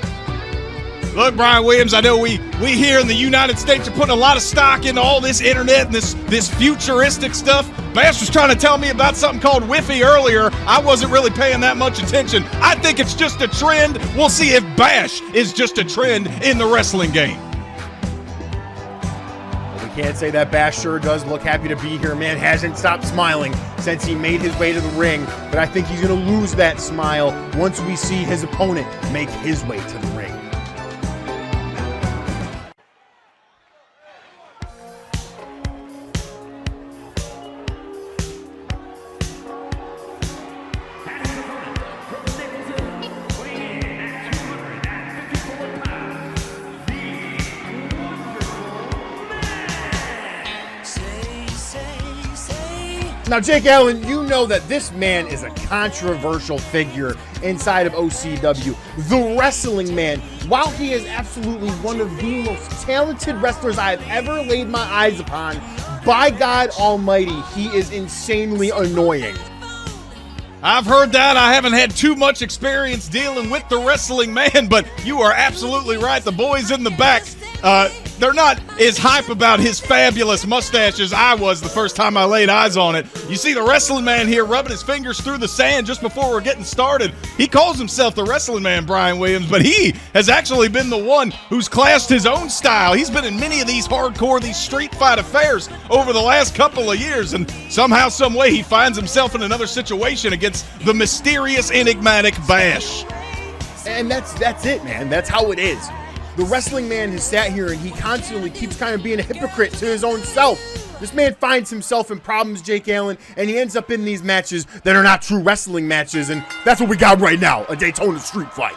Look, Brian Williams, I know we here in the United States are putting a lot of stock into all this internet and this futuristic stuff. Bash was trying to tell me about something called Wi-Fi earlier. I wasn't really paying that much attention. I think it's just a trend. We'll see if Bash is just a trend in the wrestling game. We can't say that Bash sure does look happy to be here. Man hasn't stopped smiling since he made his way to the ring, but I think he's going to lose that smile once we see his opponent make his way to the ring. Now, Jake Allen, you know that this man is a controversial figure inside of OCW. The Wrestling Man, while he is absolutely one of the most talented wrestlers I have ever laid my eyes upon, by God Almighty, he is insanely annoying. I've heard that. I haven't had too much experience dealing with the Wrestling Man, but you are absolutely right. The boys in the back, they're not as hype about his fabulous mustache as I was the first time I laid eyes on it. You see the Wrestling Man here rubbing his fingers through the sand just before we're getting started. He calls himself the Wrestling Man, Brian Williams, but he has actually been the one who's clashed his own style. He's been in many of these hardcore, these street fight affairs over the last couple of years, and somehow, some way, he finds himself in another situation against the mysterious, enigmatic Bash. And that's it, man. That's how it is. The Wrestling Man has sat here and he constantly keeps kind of being a hypocrite to his own self. This man finds himself in problems, Jake Allen, and he ends up in these matches that are not true wrestling matches, and that's what we got right now, a Daytona street fight.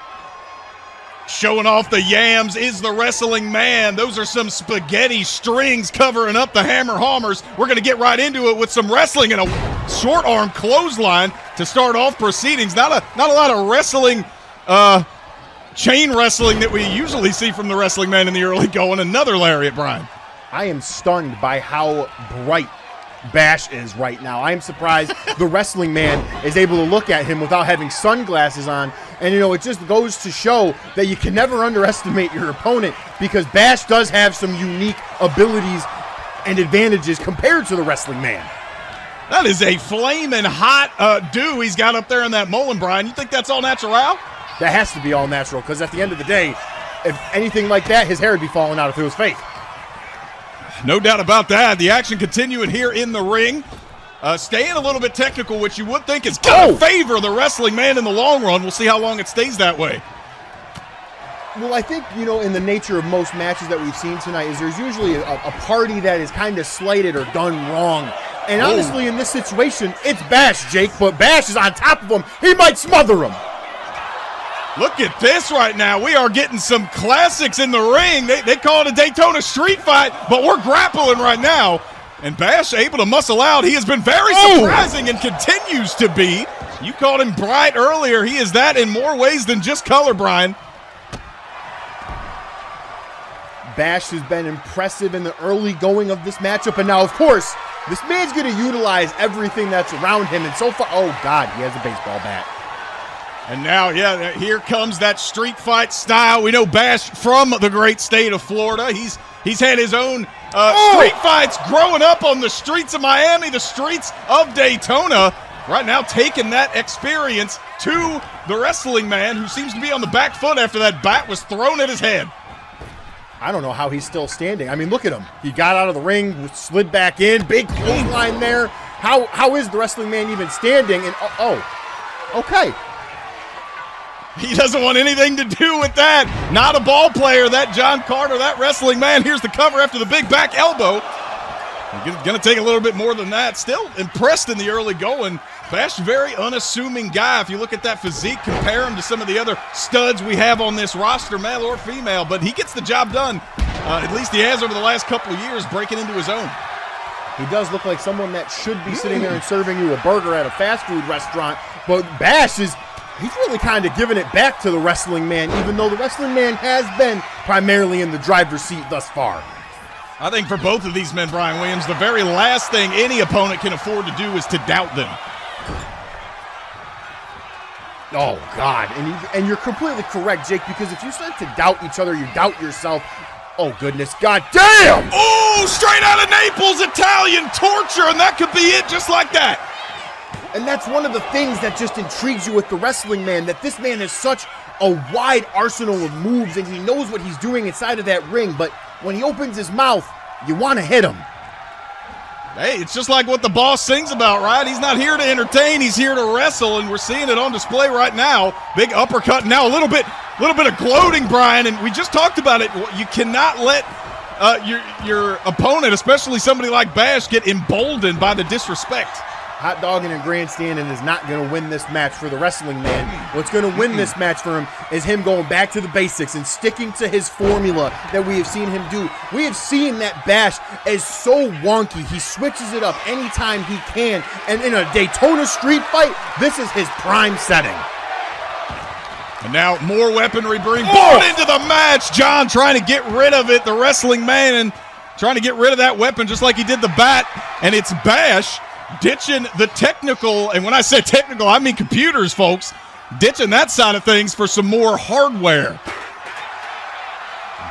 Showing off the yams is the Wrestling Man. Those are some spaghetti strings covering up the hammer hammers. We're going to get right into it with some wrestling and a short arm clothesline to start off proceedings. Not a lot of wrestling, chain wrestling that we usually see from the Wrestling Man in the early going. Another lariat, Brian. I am stunned by how bright Bash is right now. I am surprised the Wrestling Man is able to look at him without having sunglasses on. And, it just goes to show that you can never underestimate your opponent, because Bash does have some unique abilities and advantages compared to the Wrestling Man. That is a flaming hot dew he's got up there in that mullen, Brian. You think that's all natural? That has to be all natural, because at the end of the day, if anything like that, his hair would be falling out if it was fake. No doubt about that. The action continuing here in the ring. Staying a little bit technical, which you would think is going to favor the Wrestling Man in the long run. We'll see how long it stays that way. Well, I think, in the nature of most matches that we've seen tonight is there's usually a party that is kind of slighted or done wrong. And honestly, in this situation, it's Bash, Jake, but Bash is on top of him. He might smother him. Look at this right now. We are getting some classics in the ring. They call it a Daytona street fight, but we're grappling right now. And Bash able to muscle out. He has been very surprising and continues to be. You called him bright earlier. He is that in more ways than just color, Brian. Bash has been impressive in the early going of this matchup. And now, of course, this man's going to utilize everything that's around him. And so far, oh, God, he has a baseball bat. And now, here comes that street fight style. We know Bash from the great state of Florida. He's had his own street fights growing up on the streets of Miami, the streets of Daytona. Right now, taking that experience to the Wrestling Man, who seems to be on the back foot after that bat was thrown at his head. I don't know how he's still standing. I mean, look at him. He got out of the ring, slid back in, big clothesline there. How is the Wrestling Man even standing? And okay. He doesn't want anything to do with that. Not a ball player, that John Carter, that Wrestling Man. Here's the cover after the big back elbow. Going to take a little bit more than that. Still impressed in the early going. Bash, very unassuming guy. If you look at that physique, compare him to some of the other studs we have on this roster, male or female. But he gets the job done. At least he has over the last couple of years, breaking into his own. He does look like someone that should be sitting there and serving you a burger at a fast food restaurant. But Bash he's really kind of giving it back to the Wrestling Man, even though the Wrestling Man has been primarily in the driver's seat thus far. I think for both of these men, Brian Williams, the very last thing any opponent can afford to do is to doubt them. Oh, God. And you're completely correct, Jake, because if you start to doubt each other, you doubt yourself. Oh, goodness. God damn! Oh, straight out of Naples, Italian torture, and that could be it just like that. And that's one of the things that just intrigues you with the wrestling man, that this man has such a wide arsenal of moves, and he knows what he's doing inside of that ring, but when he opens his mouth, you want to hit him. Hey, it's just like what the boss sings about, right? He's not here to entertain, he's here to wrestle, and we're seeing it on display right now. Big uppercut, now a little bit of gloating, Brian, and we just talked about it. You cannot let your opponent, especially somebody like Bash, get emboldened by the disrespect. Hot dogging and grandstanding is not going to win this match for the wrestling man. What's going to win this match for him is him going back to the basics and sticking to his formula that we have seen him do. We have seen that Bash is so wonky. He switches it up anytime he can. And in a Daytona street fight, this is his prime setting. And now more weaponry being brought into the match. John trying to get rid of it, the wrestling man, and trying to get rid of that weapon just like he did the bat. And it's Bash ditching the technical, and when I say technical, I mean computers, folks, ditching that side of things for some more hardware.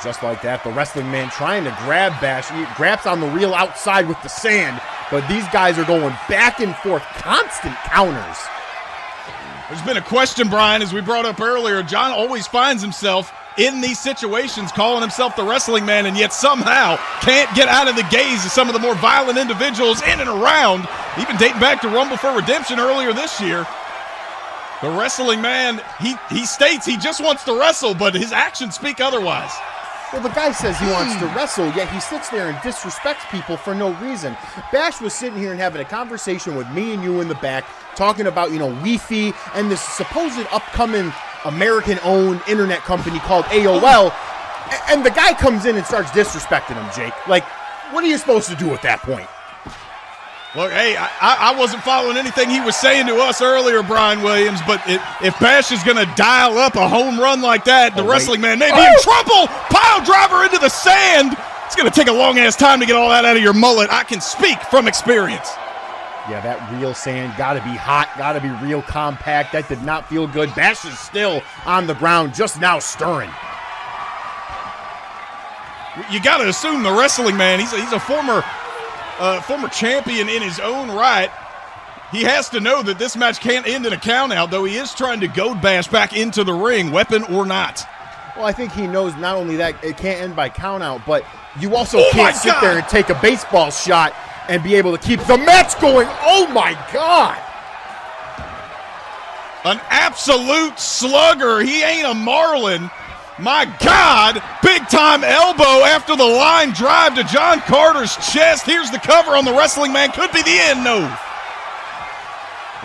Just like that, the wrestling man trying to grab Bash. He grabs on the real outside with the sand, but these guys are going back and forth, constant counters. There's been a question, Brian, as we brought up earlier. John always finds himself in these situations calling himself the wrestling man, and yet somehow can't get out of the gaze of some of the more violent individuals in and around, even dating back to Rumble for Redemption earlier this year. The wrestling man, he states he just wants to wrestle, but his actions speak otherwise. Well, the guy says he wants to wrestle, yet he sits there and disrespects people for no reason. Bash was sitting here and having a conversation with me and you in the back, talking about, Wi-Fi and this supposed upcoming American-owned internet company called AOL, and the guy comes in and starts disrespecting him, Jake. Like, what are you supposed to do at that point? Look, hey, I wasn't following anything he was saying to us earlier, Brian Williams, but if Bash is going to dial up a home run like that, the wrestling man may be in trouble. Pile driver into the sand. It's going to take a long-ass time to get all that out of your mullet. I can speak from experience. Yeah, that real sand got to be hot, got to be real compact. That did not feel good. Bash is still on the ground, just now stirring. You got to assume the wrestling man, he's a former champion in his own right. He has to know that this match can't end in a count-out, though he is trying to goad Bash back into the ring, weapon or not. Well, I think he knows not only that it can't end by count-out, but you also can't sit there and take a baseball shot and be able to keep the match going. Oh, my God. An absolute slugger. He ain't a Marlin. My God, big-time elbow after the line drive to John Carter's chest. Here's the cover on the wrestling man. Could be the end, no.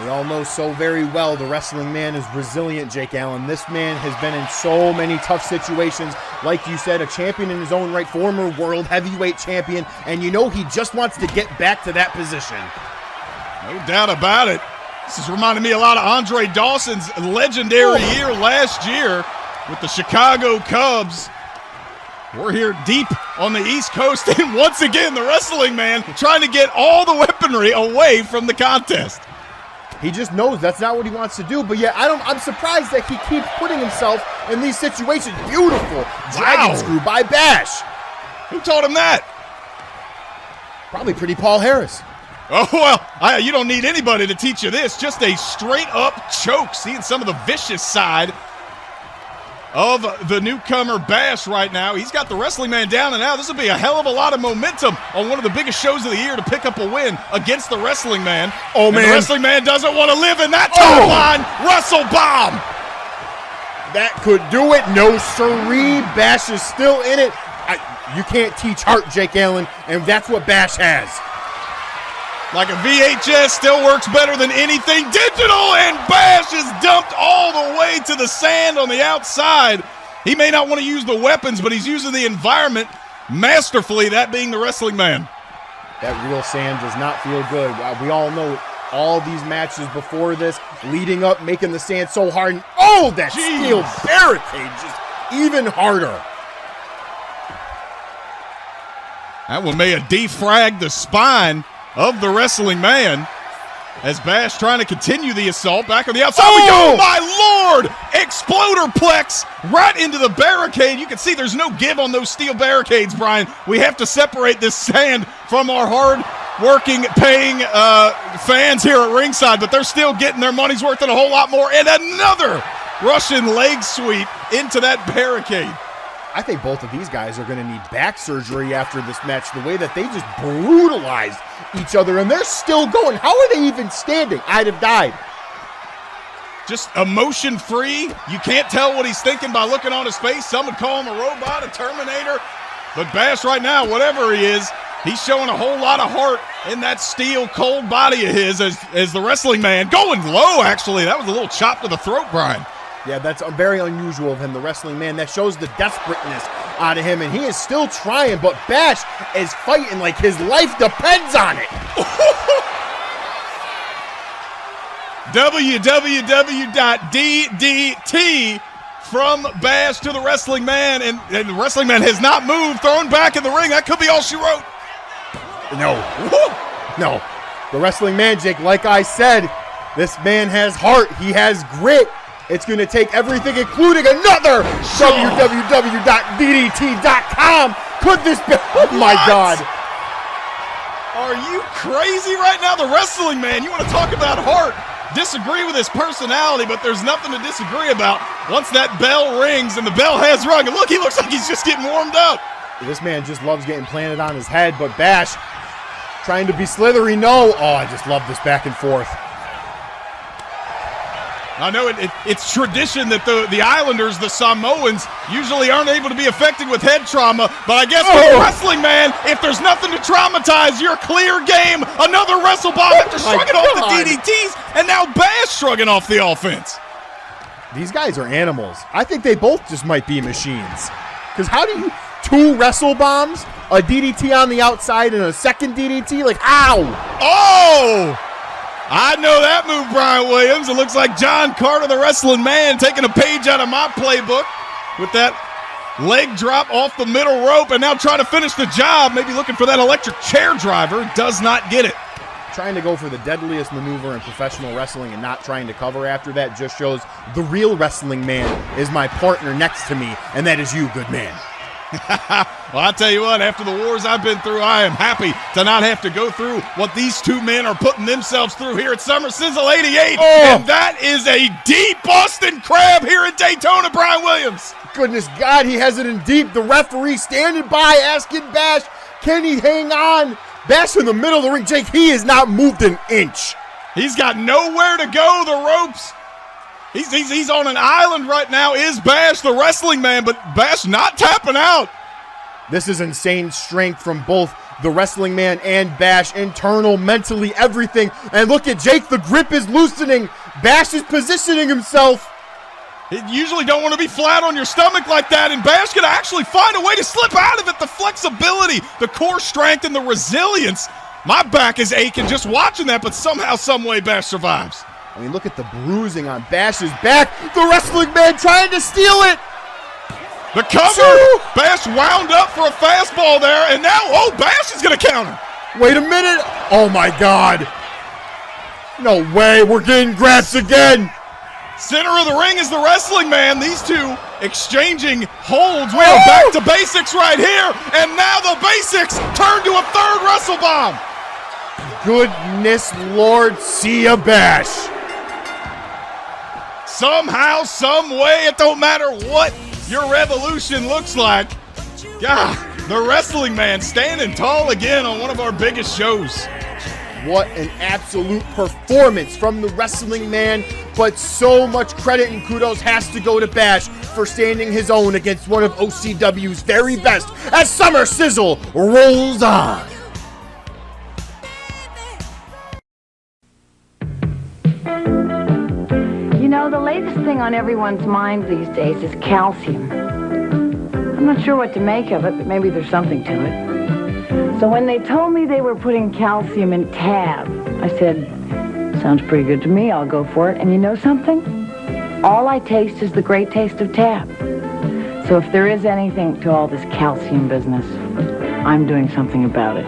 We all know so very well the wrestling man is resilient, Jake Allen. This man has been in so many tough situations. Like you said, a champion in his own right, former world heavyweight champion, and he just wants to get back to that position. No doubt about it. This is reminding me a lot of Andre Dawson's legendary year last year with the Chicago Cubs. We're here deep on the East Coast, and once again, the wrestling man trying to get all the weaponry away from the contest. He just knows that's not what he wants to do, but yeah, I'm surprised that he keeps putting himself in these situations. Beautiful dragon screw by Bash. Who taught him that? Probably pretty Paul Harris. Oh, well, you don't need anybody to teach you this. Just a straight-up choke. Seeing some of the vicious side of the newcomer Bash right now. He's got the wrestling man down and out. This will be a hell of a lot of momentum on one of the biggest shows of the year to pick up a win against the wrestling man. Oh, man. The wrestling man doesn't want to live in that timeline. Wrestle bomb. That could do it. No siree. Bash is still in it. You can't teach heart, Jake Allen, and that's what Bash has. Like a VHS, still works better than anything digital, and Bash is dumped all the way to the sand on the outside. He may not want to use the weapons, but he's using the environment masterfully, that being the wrestling man. That real sand does not feel good. We all know all these matches before this, leading up, making the sand so hard. And, that steel barricade just even harder. That one may have defragged the spine of the wrestling man as Bash trying to continue the assault back on the outside. Oh my Lord! Exploderplex right into the barricade. You can see there's no give on those steel barricades, Brian. We have to separate this sand from our hard-working, paying fans here at ringside, but they're still getting their money's worth and a whole lot more. And another Russian leg sweep into that barricade. I think both of these guys are going to need back surgery after this match. The way that they just brutalized each other, and they're still going. How are they even standing? I'd have died. Just emotion-free. You can't tell what he's thinking by looking on his face. Some would call him a robot, a Terminator. But Bash right now, whatever he is, he's showing a whole lot of heart in that steel, cold body of his as the wrestling man. Going low, actually. That was a little chop to the throat, Brian. Yeah, that's very unusual of him, the wrestling man. That shows the desperateness out of him, and he is still trying, but Bash is fighting like his life depends on it. www.ddt from Bash to the wrestling man, and the wrestling man has not moved, thrown back in the ring. That could be all she wrote. No. No. The wrestling man, Jake, like I said, this man has heart. He has grit. It's going to take everything, including another www.ddt.com. Could this be? Oh, my God. Are you crazy right now? The wrestling man, you want to talk about heart. Disagree with his personality, but there's nothing to disagree about once that bell rings, and the bell has rung. And look, he looks like he's just getting warmed up. This man just loves getting planted on his head, but Bash trying to be slithery. No. Oh, I just love this back and forth. I know it's tradition that the Islanders, the Samoans, usually aren't able to be affected with head trauma, but I guess with the wrestling man, if there's nothing to traumatize, you're clear game. Another wrestle bomb after shrugging off the DDTs, and now Bash shrugging off the offense. These guys are animals. I think they both just might be machines. Because how do you, 2 wrestle bombs, a DDT on the outside, and a second DDT? Like, how? Oh! I know that move, Brian Williams. It looks like John Carter, the wrestling man, taking a page out of my playbook with that leg drop off the middle rope and now trying to finish the job, maybe looking for that electric chair driver. Does not get it. Trying to go for the deadliest maneuver in professional wrestling and not trying to cover after that just shows the real wrestling man is my partner next to me, and that is you, good man. Well, I'll tell you what, after the wars I've been through, I am happy to not have to go through what these two men are putting themselves through here at Summer Sizzle 88. And that is a deep Boston Crab here at Daytona, Brian Williams. Goodness God, he has it in deep. The referee standing by asking Bash, can he hang on? Bash in the middle of the ring. Jake, he has not moved an inch. He's got nowhere to go. The ropes. He's on an island right now, is Bash, the wrestling man, but Bash not tapping out. This is insane strength from both the wrestling man and Bash, internal, mentally, everything. And look at Jake, the grip is loosening. Bash is positioning himself. You usually don't want to be flat on your stomach like that, and Bash can actually find a way to slip out of it. The flexibility, the core strength, and the resilience. My back is aching just watching that, but somehow, some way, Bash survives. I mean, look at the bruising on Bash's back. The wrestling man trying to steal it. The cover. Bash wound up for a fastball there, and now, Bash is going to counter. Wait a minute. Oh, my God. No way. We're getting grabs again. Center of the ring is the wrestling man. These two exchanging holds. We are back to basics right here, and now the basics turn to a third wrestle bomb. Goodness Lord, see ya, Bash. Somehow, some way, it don't matter what your revolution looks like. God, the wrestling man standing tall again on one of our biggest shows. What an absolute performance from the wrestling man, but so much credit and kudos has to go to Bash for standing his own against one of OCW's very best as Summer Sizzle rolls on. You know, the latest thing on everyone's mind these days is calcium. I'm not sure what to make of it, but maybe there's something to it. So when they told me they were putting calcium in Tab, I said, sounds pretty good to me, I'll go for it. And you know something? All I taste is the great taste of Tab. So if there is anything to all this calcium business, I'm doing something about it.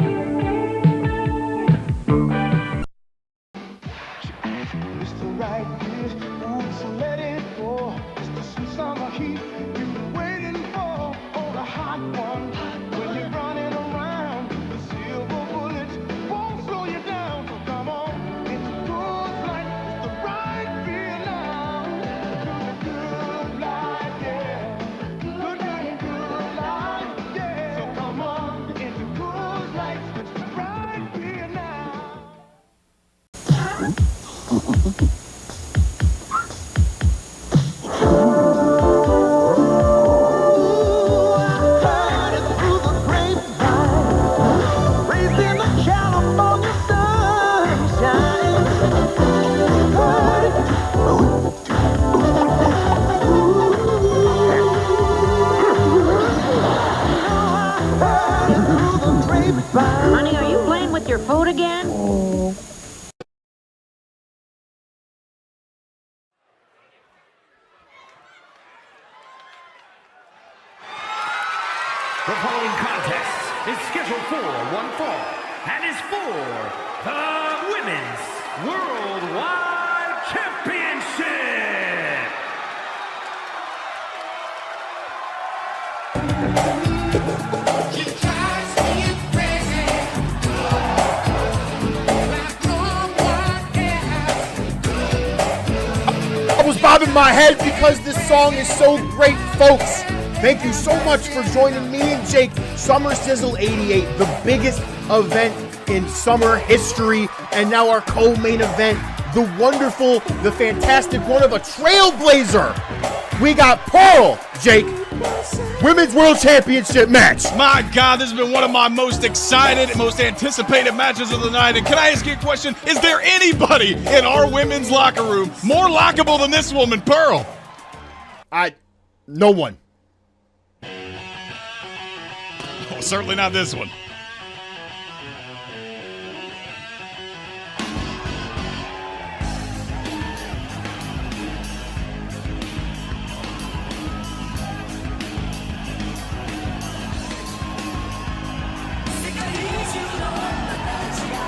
Honey, are you playing with your food again? The following contest is scheduled for one fall and is for the Women's Worldwide Championship. I was bobbing my head because this song is so great, folks. Thank you so much for joining me and Jake. Summer Sizzle 88, the biggest event in summer history. And now our co-main event, the wonderful, the fantastic one of a trailblazer. We got Pearl, Jake. Women's World Championship match. My God, this has been one of my most excited, most anticipated matches of the night. And can I ask you a question? Is there anybody in our women's locker room more lockable than this woman, Pearl? No one. Oh, certainly not this one.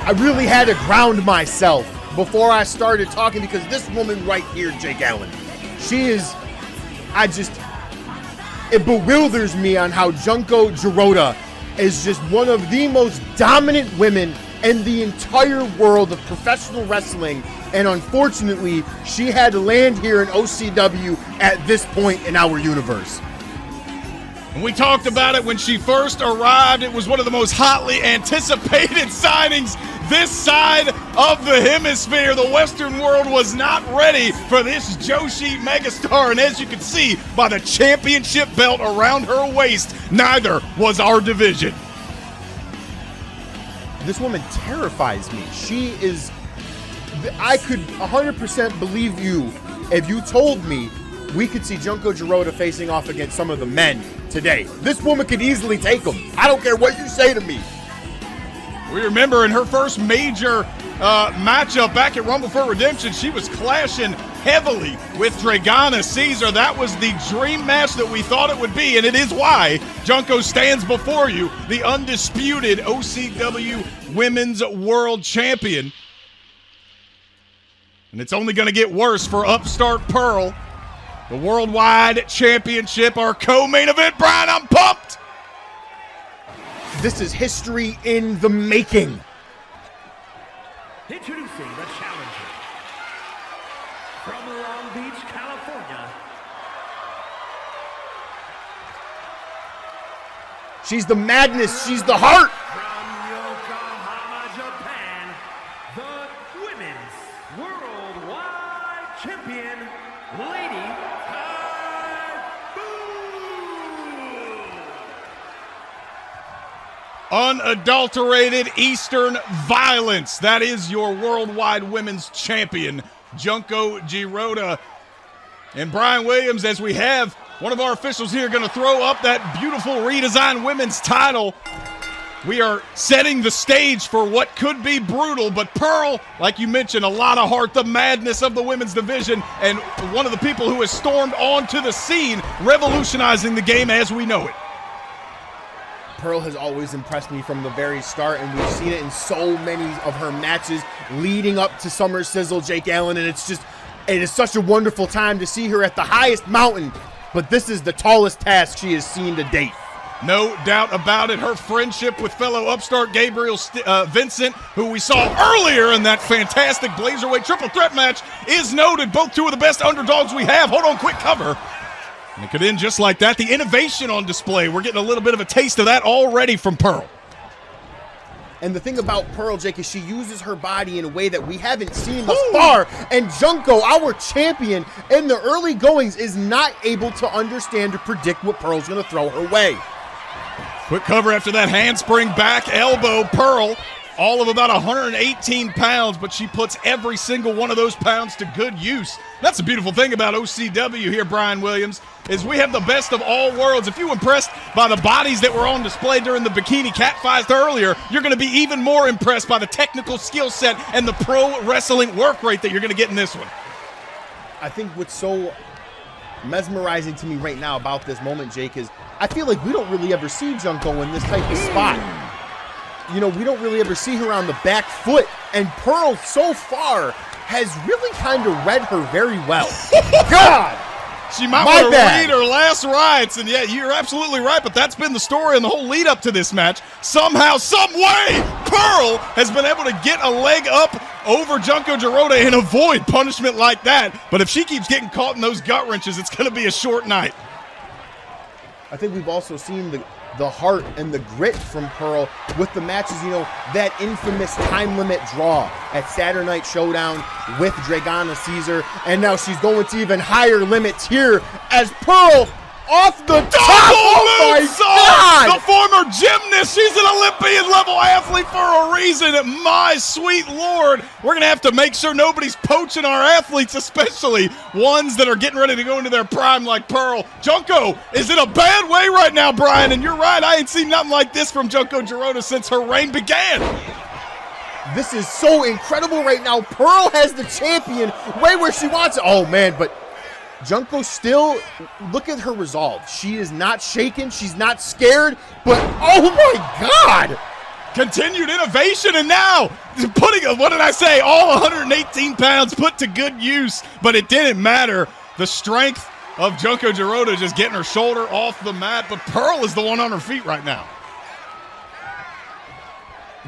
I really had to ground myself before I started talking because this woman right here, Jake Allen, she is, it bewilders me on how Junko Jirota is just one of the most dominant women in the entire world of professional wrestling. And unfortunately, she had to land here in OCW at this point in our universe. And we talked about it when she first arrived. It was one of the most hotly anticipated signings this side of the hemisphere. The Western world was not ready for this Joshi megastar. And as you can see by the championship belt around her waist, neither was our division. This woman terrifies me. She is, I could 100% believe you if you told me we could see Junko Jirota facing off against some of the men today. This woman could easily take them. I don't care what you say to me. We remember in her first major matchup back at Rumble for Redemption, she was clashing heavily with Dragana Caesar. That was the dream match that we thought it would be, and it is why Junko stands before you, the undisputed OCW Women's World Champion. And it's only going to get worse for upstart Pearl. The Worldwide Championship, our co-main event. Brian, I'm pumped! This is history in the making. Introducing the challenger from Long Beach, California. She's the madness. She's the heart. From Yokohama, Japan, the Women's Worldwide Champion, Lady Unadulterated Eastern violence. That is your Worldwide Women's Champion, Junko Jirota. And Brian Williams, as we have one of our officials here going to throw up that beautiful redesigned women's title. We are setting the stage for what could be brutal, but Pearl, like you mentioned, a lot of heart, the madness of the women's division, and one of the people who has stormed onto the scene, revolutionizing the game as we know it. Pearl has always impressed me from the very start, and we've seen it in so many of her matches leading up to Summer Sizzle, Jake Allen, and it is such a wonderful time to see her at the highest mountain, but this is the tallest task she has seen to date. No doubt about it. Her friendship with fellow upstart Gabriel Vincent, who we saw earlier in that fantastic Blazerweight triple threat match, is noted. Both two of the best underdogs we have. Hold on, quick cover. And it could end just like that. The innovation on display. We're getting a little bit of a taste of that already from Pearl. And the thing about Pearl, Jake, is she uses her body in a way that we haven't seen thus far. And Junko, our champion in the early goings, is not able to understand or predict what Pearl's going to throw her way. Quick cover after that handspring back elbow. Pearl, all of about 118 pounds, but she puts every single one of those pounds to good use. That's the beautiful thing about OCW here, Brian Williams, is we have the best of all worlds. If you were impressed by the bodies that were on display during the bikini catfights earlier, you're going to be even more impressed by the technical skill set and the pro wrestling work rate that you're going to get in this one. I think what's so mesmerizing to me right now about this moment, Jake, is I feel like we don't really ever see Junko in this type of spot. You know, we don't really ever see her on the back foot, and Pearl so far has really kind of read her very well. God! She might want to read her last rites, and yeah, you're absolutely right, but that's been the story and the whole lead up to this match. Somehow, some way, Pearl has been able to get a leg up over Junko Girota and avoid punishment like that. But if she keeps getting caught in those gut wrenches, it's going to be a short night. I think we've also seen the heart and the grit from Pearl with the matches, you know, that infamous time limit draw at Saturday Night Showdown with Dragana Caesar, and now she's going to even higher limits here as Pearl off the top. Oh my God! The former gymnast, she's an Olympian level athlete for a reason. My sweet Lord, we're gonna have to make sure nobody's poaching our athletes, especially ones that are getting ready to go into their prime like Pearl. Junko is in a bad way right now, Brian, and you're right, I ain't seen nothing like this from Junko Girota since her reign began. This is so incredible right now. Pearl has the champion way where she wants it. Oh man, but Junko still, look at her resolve. She is not shaken. She's not scared, but oh my God. Continued innovation, and now putting, what did I say, all 118 pounds put to good use, but it didn't matter. The strength of Junko Girota just getting her shoulder off the mat, but Pearl is the one on her feet right now.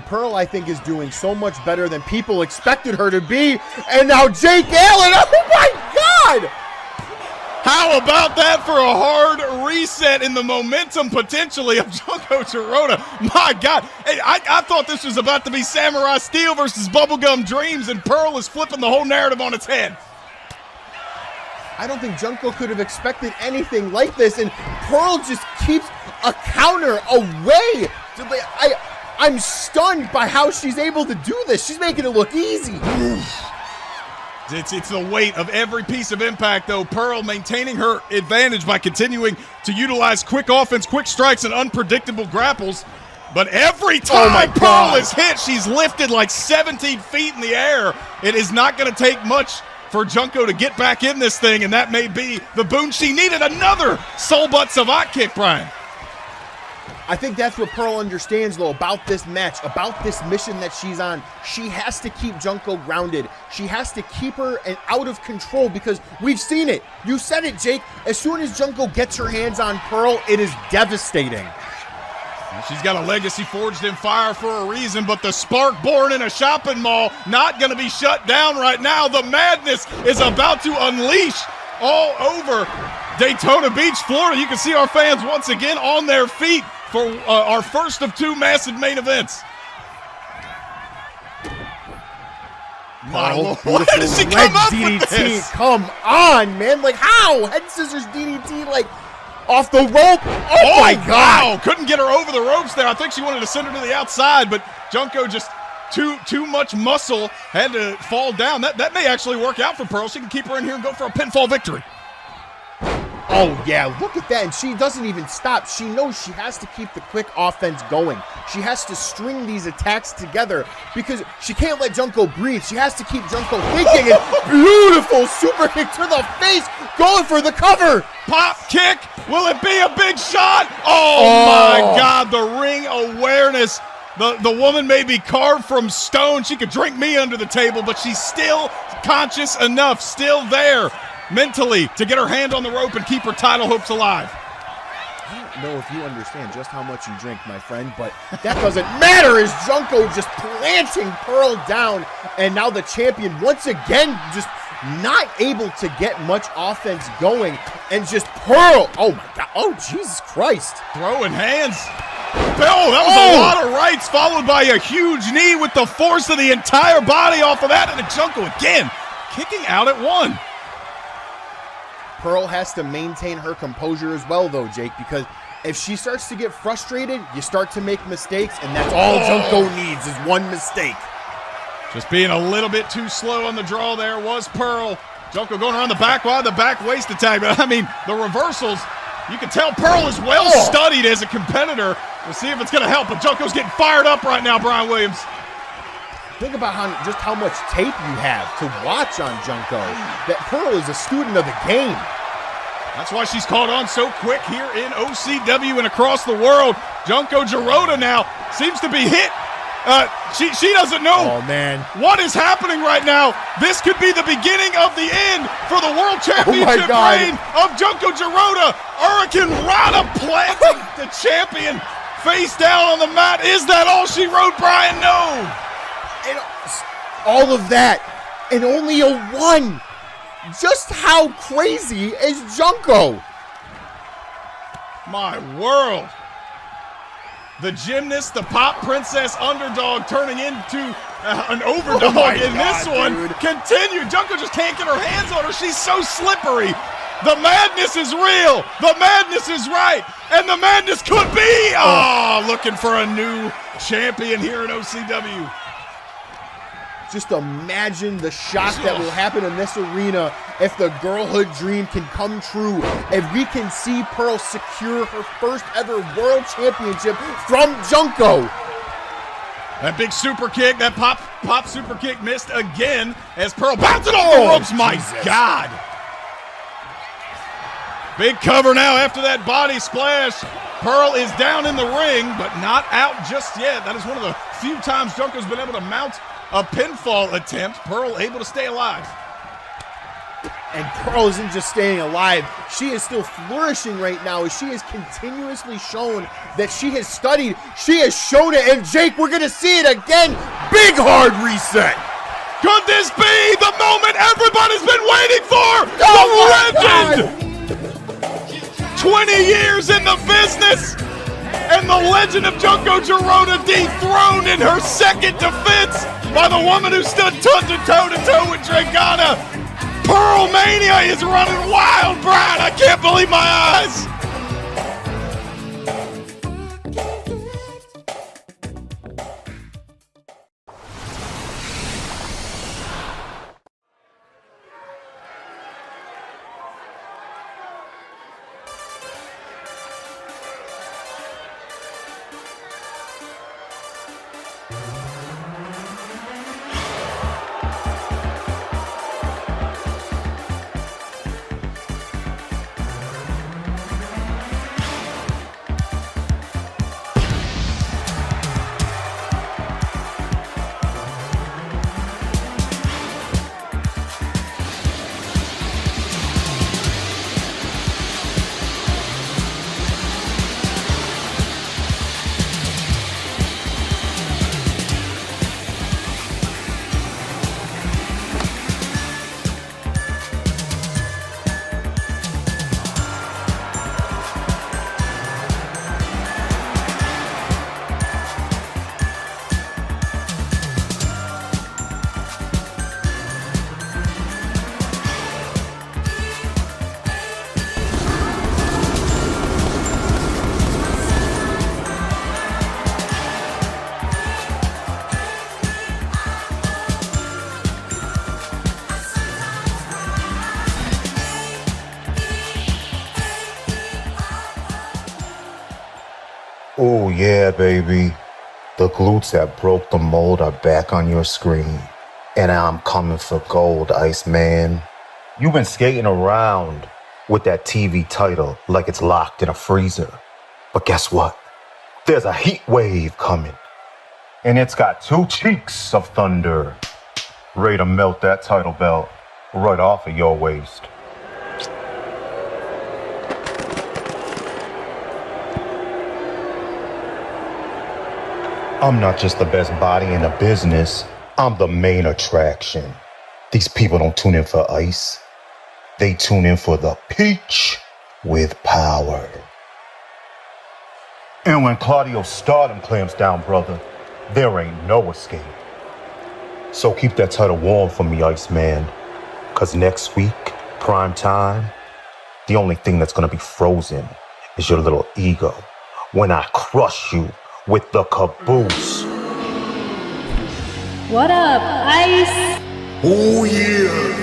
Pearl, I think, is doing so much better than people expected her to be, and now Jake Allen, oh my God! How about that for a hard reset in the momentum potentially of Junko Girota? My God, hey, I thought this was about to be Samurai Steel versus Bubblegum Dreams, and Pearl is flipping the whole narrative on its head. I don't think Junko could have expected anything like this, and Pearl just keeps a counter away. I'm stunned by how she's able to do this. She's making it look easy. It's the weight of every piece of impact, though. Pearl maintaining her advantage by continuing to utilize quick offense, quick strikes, and unpredictable grapples. But every time Pearl is hit, she's lifted like 17 feet in the air. It is not going to take much for Junko to get back in this thing, and that may be the boon she needed. Another soul butt savate kick, Brian. I think that's what Pearl understands, though, about this match, about this mission that she's on. She has to keep Junko grounded. She has to keep her out of control because we've seen it. You said it, Jake. As soon as Junko gets her hands on Pearl, it is devastating. She's got a legacy forged in fire for a reason, but the spark born in a shopping mall not going to be shut down right now. The madness is about to unleash all over Daytona Beach, Florida. You can see our fans once again on their feet for our first of two massive main events. My Lord, where did she come up with this? Come on, man. Like, how? Head scissors DDT, like, off the rope. Oh my God. Wow. Couldn't get her over the ropes there. I think she wanted to send her to the outside, but Junko just too much muscle, had to fall down. That may actually work out for Pearl. She can keep her in here and go for a pinfall victory. Oh, yeah, look at that. And she doesn't even stop. She knows she has to keep the quick offense going. She has to string these attacks together because she can't let Junko breathe. She has to keep Junko thinking. And beautiful super kick to the face, going for the cover. Pop kick. Will it be a big shot? Oh, my God, the ring awareness. The woman may be carved from stone. She could drink me under the table, but she's still conscious enough, still there mentally to get her hand on the rope and keep her title hopes alive. I don't know if you understand just how much you drink, my friend, but that doesn't matter as Junko just planting Pearl down. And now the champion once again just not able to get much offense going. And just Pearl, oh my God, oh Jesus Christ. Throwing hands. Oh, that was a lot of rights followed by a huge knee with the force of the entire body off of that. And then Junko again kicking out at one. Pearl has to maintain her composure as well, though, Jake, because if she starts to get frustrated, you start to make mistakes, and that's all Junko needs is one mistake. Just being a little bit too slow on the draw there was Pearl. Junko going around the back wide, the back waist attack. But, I mean, the reversals, you can tell Pearl is well studied as a competitor. We'll see if it's going to help, but Junko's getting fired up right now, Brian Williams. Think about just how much tape you have to watch on Junko. That Pearl is a student of the game. That's why she's caught on so quick here in OCW and across the world. Junko Girota now seems to be hit. She doesn't know what is happening right now. This could be the beginning of the end for the World Championship reign of Junko Girota. Hurricane Rana planting the champion face down on the mat. Is that all she wrote, Brian? No. And all of that and only a 1. Just how crazy is Junko? My world. The gymnast, the pop princess underdog turning into an overdog in this one. Continued. Junko just can't get her hands on her. She's so slippery. The madness is real. The madness is right. And the madness could be. Looking for a new champion here in OCW. Just imagine the shock that will happen in this arena if the girlhood dream can come true. If we can see Pearl secure her first ever world championship from Junko. That big super kick, that pop super kick missed again as Pearl bouncing off the ropes. My God. Big cover now after that body splash. Pearl is down in the ring, but not out just yet. That is one of the few times Junko's been able to mount a pinfall attempt. Pearl able to stay alive. And Pearl isn't just staying alive. She is still flourishing right now as she has continuously shown that she has studied. She has shown it. And Jake, we're going to see it again. Big hard reset. Could this be the moment everybody's been waiting for? The legend! 20 years in the business. And the legend of Junko Girota dethroned in her second defense by the woman who stood toe-to-toe with Dragana. Pearl Mania is running wild, Brian. I can't believe my eyes. Oh yeah, baby. The glutes that broke the mold are back on your screen. And I'm coming for gold, Iceman. You've been skating around with that TV title like it's locked in a freezer. But guess what? There's a heat wave coming. And it's got 2 cheeks of thunder. Ready to melt that title belt right off of your waist. I'm not just the best body in the business, I'm the main attraction. These people don't tune in for ice. They tune in for the peach with power. And when Claudio's stardom clamps down, brother, there ain't no escape. So keep that title warm for me, Iceman. Cause next week, prime time, the only thing that's gonna be frozen is your little ego when I crush you with the caboose. What up, Ice? Oh yeah.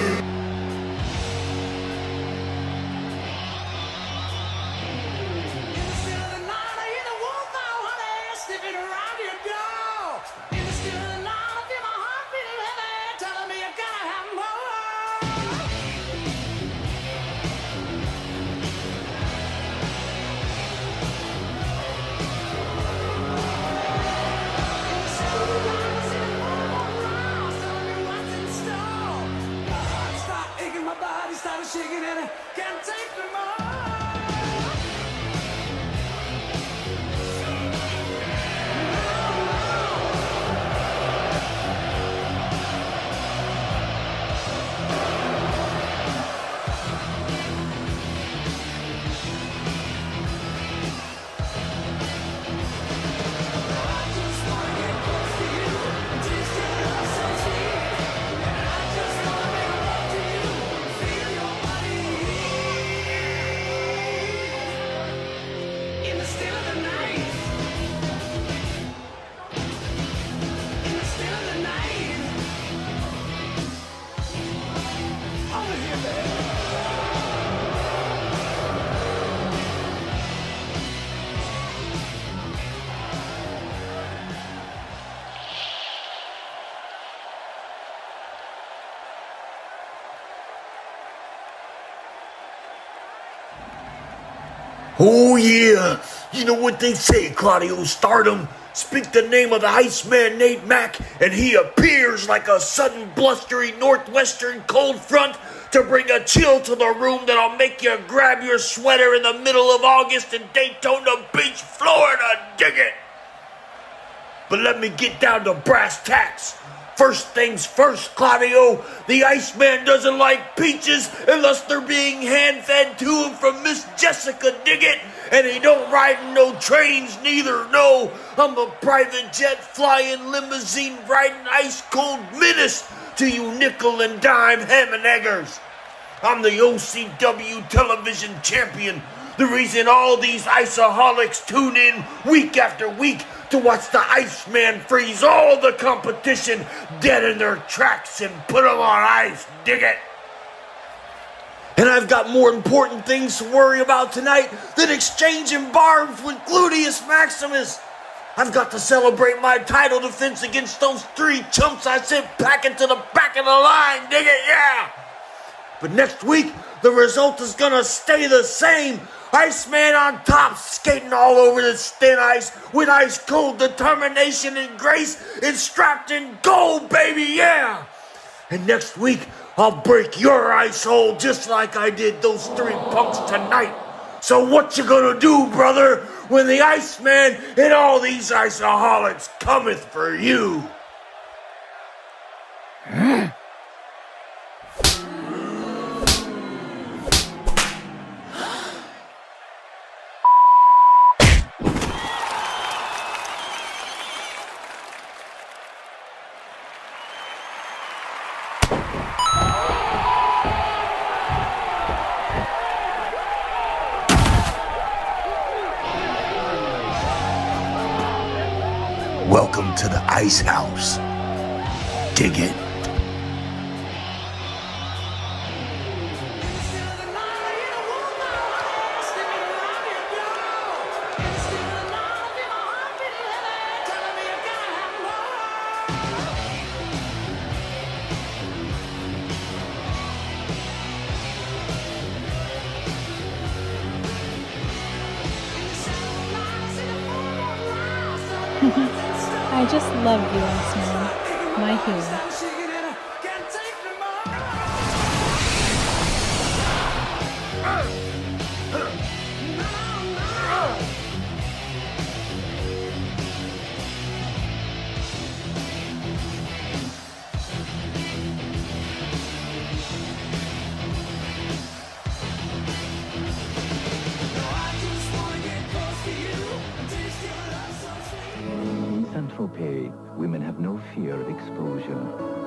Oh yeah, you know what they say, Claudio Stardom? Speak the name of the Iceman Nate Mack, and he appears like a sudden blustery northwestern cold front to bring a chill to the room that'll make you grab your sweater in the middle of August in Daytona Beach, Florida. Dig it! But let me get down to brass tacks. First things first, Claudio, the Iceman doesn't like peaches unless they're being hand-fed to him from Miss Jessica, dig it? And he don't ride in no trains neither, no. I'm a private jet flying limousine riding ice-cold menace to you nickel and dime ham and eggers. I'm the OCW television champion. The reason all these iceaholics tune in week after week to watch the Iceman freeze all the competition dead in their tracks and put them on ice, dig it? And I've got more important things to worry about tonight than exchanging barbs with Gluteus Maximus. I've got to celebrate my title defense against those 3 chumps I sent packing to the back of the line, dig it, yeah? But next week, the result is gonna stay the same. Iceman on top, skating all over this thin ice with ice-cold determination and grace and strapped in gold, baby, yeah! And next week, I'll break your ice hole just like I did those 3 punks tonight. So what you gonna do, brother, when the Iceman and all these iceaholics cometh for you? Welcome to the Ice House. Dig it. I just love you, Iceman, my hero. Saint-Tropez, women have no fear of exposure.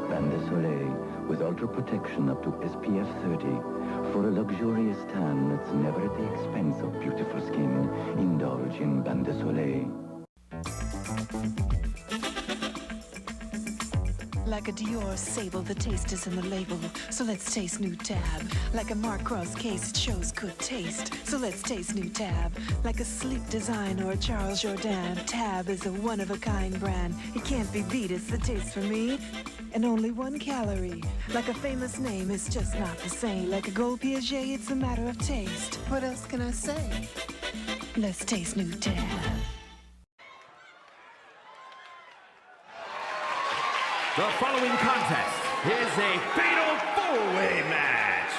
Bain de Soleil with ultra protection up to SPF 30 for a luxurious tan that's never at the expense of beautiful skin. Indulge in Bain de Soleil. Like a Dior sable, the taste is in the label. So let's taste new Tab. Like a Mark Cross case, it shows good taste. So let's taste new Tab. Like a sleek design or a Charles Jourdan, Tab is a one-of-a-kind brand. It can't be beat, it's the taste for me. And only 1 calorie. Like a famous name, it's just not the same. Like a Gold Piaget, it's a matter of taste. What else can I say? Let's taste new Tab. The following contest is a fatal four-way match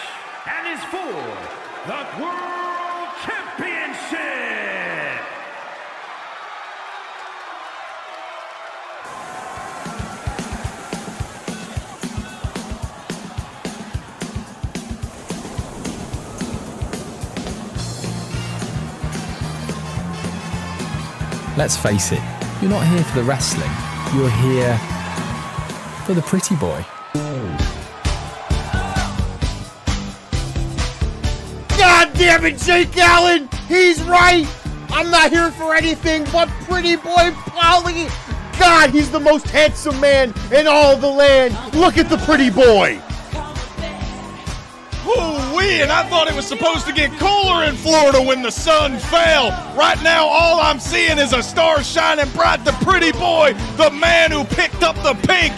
and is for the World Championship. Let's face it, you're not here for the wrestling, you're here for the pretty boy. God damn it, Jake Allen! He's right! I'm not here for anything but pretty boy Polly! God, he's the most handsome man in all the land! Look at the pretty boy! Ooh-wee, and I thought it was supposed to get cooler in Florida when the sun fell. Right now, all I'm seeing is a star shining bright. The pretty boy, the man who picked up the pink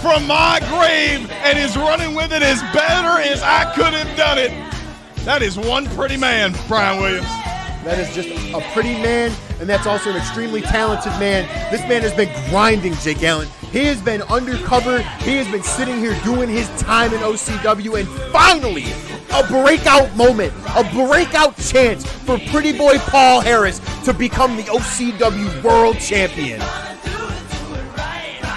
from my grave and is running with it as better as I could have done it. That is one pretty man, Brian Williams. That is just a pretty man, and that's also an extremely talented man. This man has been grinding, Jake Allen. He has been undercover. He has been sitting here doing his time in OCW, and finally, a breakout moment, a breakout chance for pretty boy Paul Harris to become the OCW World Champion.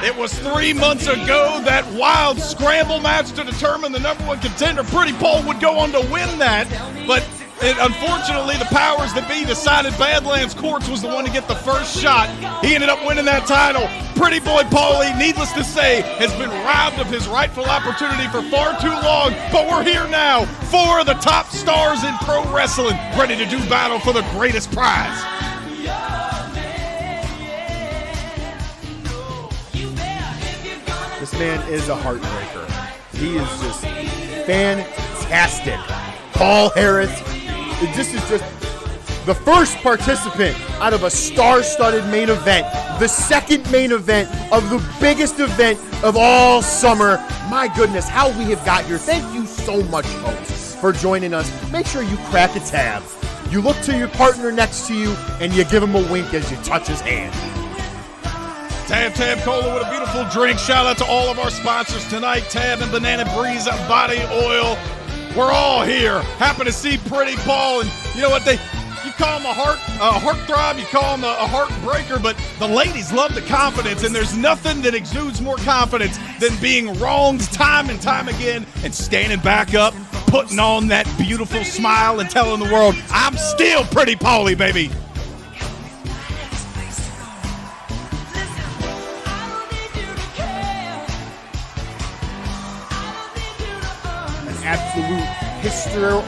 It was 3 months ago, that wild scramble match to determine the number one contender. Pretty Paul would go on to win that, but unfortunately, the powers that be decided Badlands Courts was the one to get the first shot. He ended up winning that title. Pretty boy Paulie, needless to say, has been robbed of his rightful opportunity for far too long, but we're here now, 4 of the top stars in pro wrestling, ready to do battle for the greatest prize. This man is a heartbreaker. He is just fantastic. Paul Harris, this is just the first participant out of a star-studded main event, the second main event of the biggest event of all summer. My goodness, how we have got here. Thank you so much, folks, for joining us. Make sure you crack a tab. You look to your partner next to you, and you give him a wink as you touch his hand. Tab Cola with a beautiful drink. Shout out to all of our sponsors tonight. Tab and Banana Breeze Body Oil. We're all here. Happy to see Pretty Paul. And you know what? You call him a heartthrob, you call him a heartbreaker, but the ladies love the confidence, and there's nothing that exudes more confidence than being wronged time and time again and standing back up, putting on that beautiful smile and telling the world, I'm still Pretty Paulie, baby. Absolute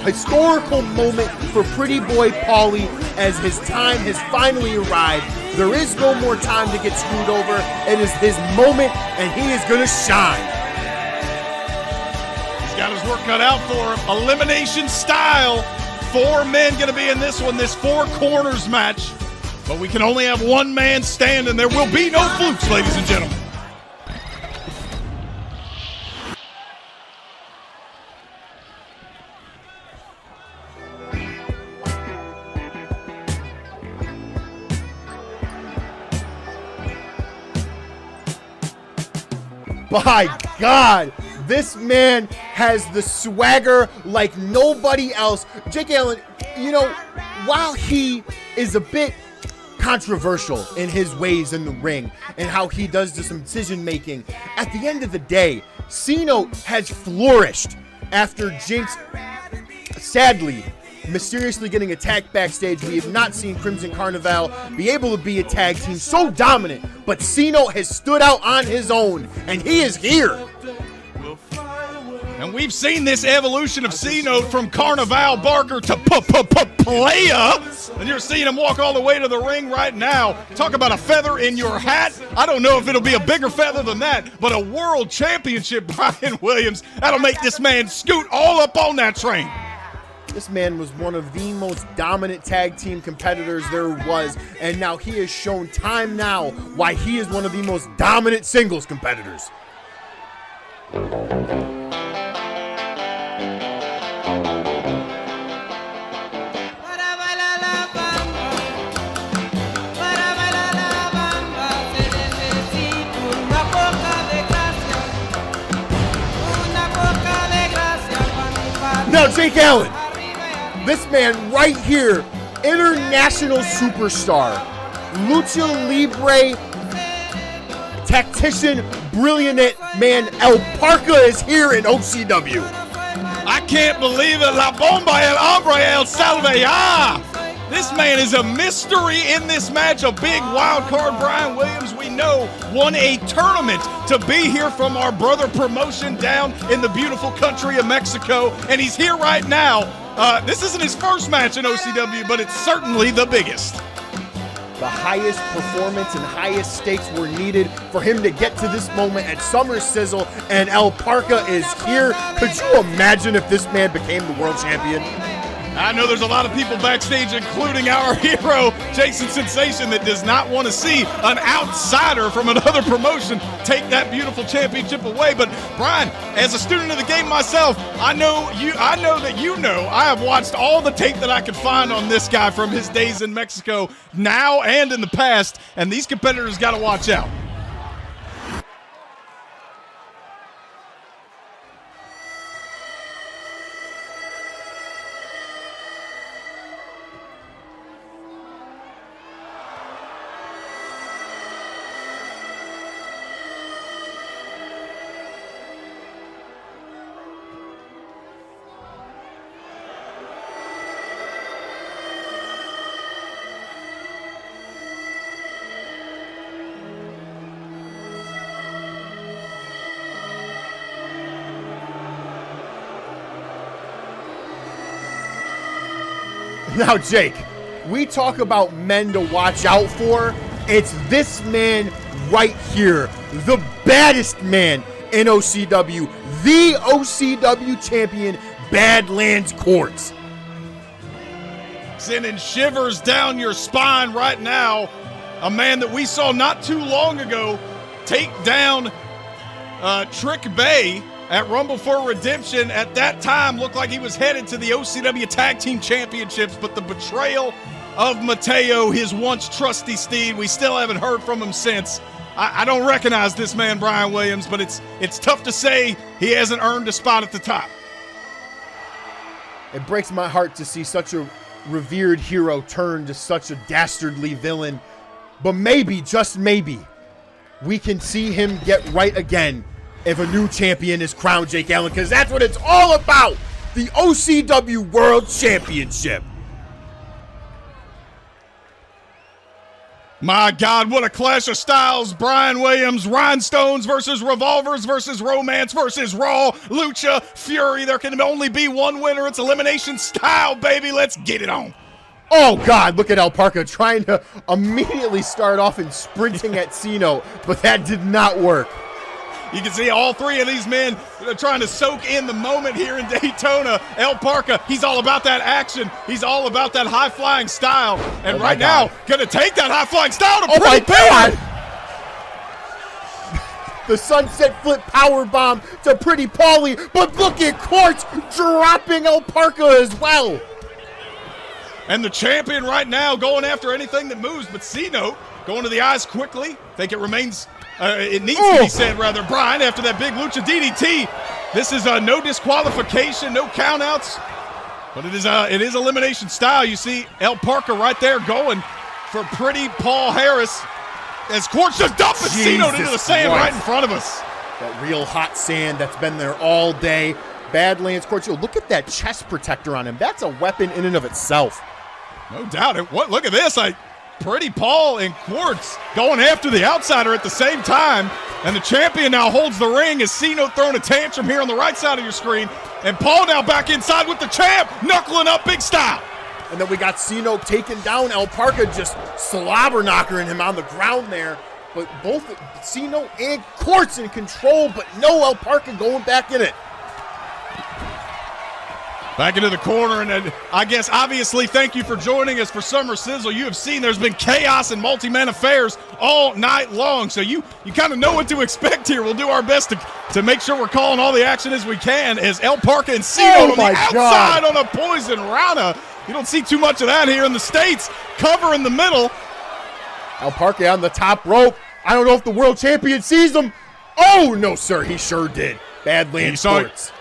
historical moment for pretty boy Paulie as his time has finally arrived. There is no more time to get screwed over. It is his moment, and he is going to shine. He's got his work cut out for him. Elimination style. 4 men going to be in this one, this 4 corners match. But we can only have 1 man standing. There will be no flukes, ladies and gentlemen. My God, this man has the swagger like nobody else. Jake Allen, you know, while he is a bit controversial in his ways in the ring and how he does some decision making, at the end of the day, Cena has flourished after Jinx, sadly, mysteriously getting attacked backstage. We have not seen Crimson Carnival be able to be a tag team so dominant, but Cena has stood out on his own, and he is here. And we've seen this evolution of C-Note from Carnival Barker to Playa. And you're seeing him walk all the way to the ring right now. Talk about a feather in your hat. I don't know if it'll be a bigger feather than that, but a world championship, Brian Williams. That'll make this man scoot all up on that train. This man was one of the most dominant tag team competitors there was, and now he has shown time now why he is one of the most dominant singles competitors. Now, Jake Allen, this man right here, international superstar, lucha libre tactician, brilliant man, El Parka is here in OCW. I can't believe it. La Bomba, El Hombre, El Salvador. This man is a mystery in this match. A big wild card. Brian Williams, we know, won a tournament to be here from our brother promotion down in the beautiful country of Mexico, and he's here right now. This isn't his first match in OCW, but it's certainly the biggest. The highest performance and highest stakes were needed for him to get to this moment at Summer Sizzle, and El Parka is here. Could you imagine if this man became the world champion? I know there's a lot of people backstage, including our hero, Jason Sensation, that does not want to see an outsider from another promotion take that beautiful championship away. But Brian, as a student of the game myself, I know that you know I have watched all the tape that I could find on this guy from his days in Mexico now and in the past, and these competitors got to watch out. Now, Jake, we talk about men to watch out for. It's this man right here, the baddest man in OCW, the OCW champion, Badlands Courts. Sending shivers down your spine right now. A man that we saw not too long ago take down Trick Bay at Rumble for Redemption. At that time, looked like he was headed to the OCW Tag Team Championships, but the betrayal of Mateo, his once trusty steed, we still haven't heard from him since. I don't recognize this man, Brian Williams, but it's tough to say he hasn't earned a spot at the top. It breaks my heart to see such a revered hero turn to such a dastardly villain, but maybe, just maybe, we can see him get right again if a new champion is crowned, Jake Allen, because that's what it's all about, the OCW World Championship. My God, what a clash of styles. Brian Williams, Rhinestones versus Revolvers versus Romance versus Raw, Lucha, Fury. There can only be one winner. It's elimination style, baby. Let's get it on. Oh, God, look at El Parka trying to immediately start off and sprinting at Cena, but that did not work. You can see all three of these men trying to soak in the moment here in Daytona. El Parka, he's all about that action. He's all about that high-flying style. And right now, going to take that high-flying style to Pretty God. The sunset flip power bomb to Pretty Paulie, but look at Courts dropping El Parka as well. And the champion right now going after anything that moves, but C-Note going to the eyes quickly. I think it remains, it needs to be said, rather, Brian, after that big lucha DDT. This is no disqualification, no countouts, but it is elimination style. You see El Parker right there going for Pretty Paul Harris as Quartz just dumping Cino into the sand right in front of us. That real hot sand that's been there all day. Badlands Quartz. Look at that chest protector on him. That's a weapon in and of itself. No doubt. Look at this. Pretty Paul and Quartz going after the outsider at the same time. And the champion now holds the ring as Cino throwing a tantrum here on the right side of your screen. And Paul now back inside with the champ, knuckling up big style. And then we got Cino taking down El Parca, just slobber knockering him on the ground there. But both Cino and Quartz in control, but no El Parca going back in it. Back into the corner, and I guess, obviously, thank you for joining us for Summer Sizzle. You have seen there's been chaos and multi-man affairs all night long, so you kind of know what to expect here. We'll do our best to make sure we're calling all the action as we can as El Parca and Cino on the outside on a poison Rana. You don't see too much of that here in the States. Cover in the middle. El Parca on the top rope. I don't know if the world champion sees him. Oh, no, sir, he sure did. Badlands Sports.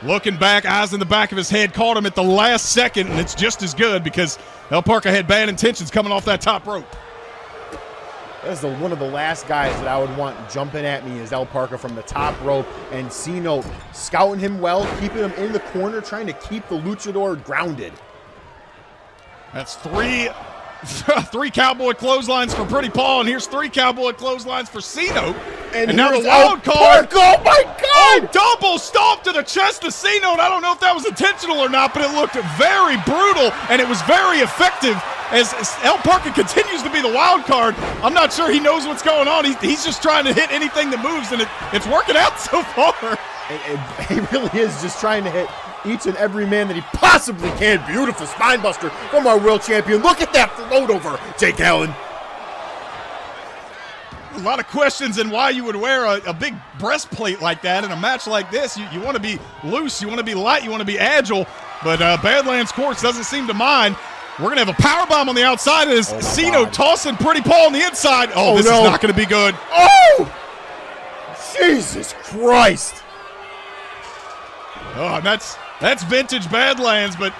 Looking back, eyes in the back of his head, caught him at the last second, and it's just as good because El Parca had bad intentions coming off that top rope. That's one of the last guys that I would want jumping at me is El Parca from the top rope, and Cino scouting him well, keeping him in the corner, trying to keep the luchador grounded. That's three cowboy clotheslines for Pretty Paul, and here's 3 cowboy clotheslines for Cino. And now the wild card. Oh my God! Oh, double stomp to the chest of Cino, and I don't know if that was intentional or not, but it looked very brutal, and it was very effective as El Parca continues to be the wild card. I'm not sure he knows what's going on. He's just trying to hit anything that moves, and it's working out so far. He really is just trying to hit each and every man that he possibly can. Beautiful spine buster from our world champion. Look at that float over, Jake Allen. A lot of questions in why you would wear a big breastplate like that in a match like this. You want to be loose, you want to be light, you want to be agile, but Badlands Quartz doesn't seem to mind. We're going to have a powerbomb on the outside as Cino tossing Pretty Paul on the inside. Oh, this is not going to be good. Oh! Jesus Christ. Oh, and that's vintage Badlands, but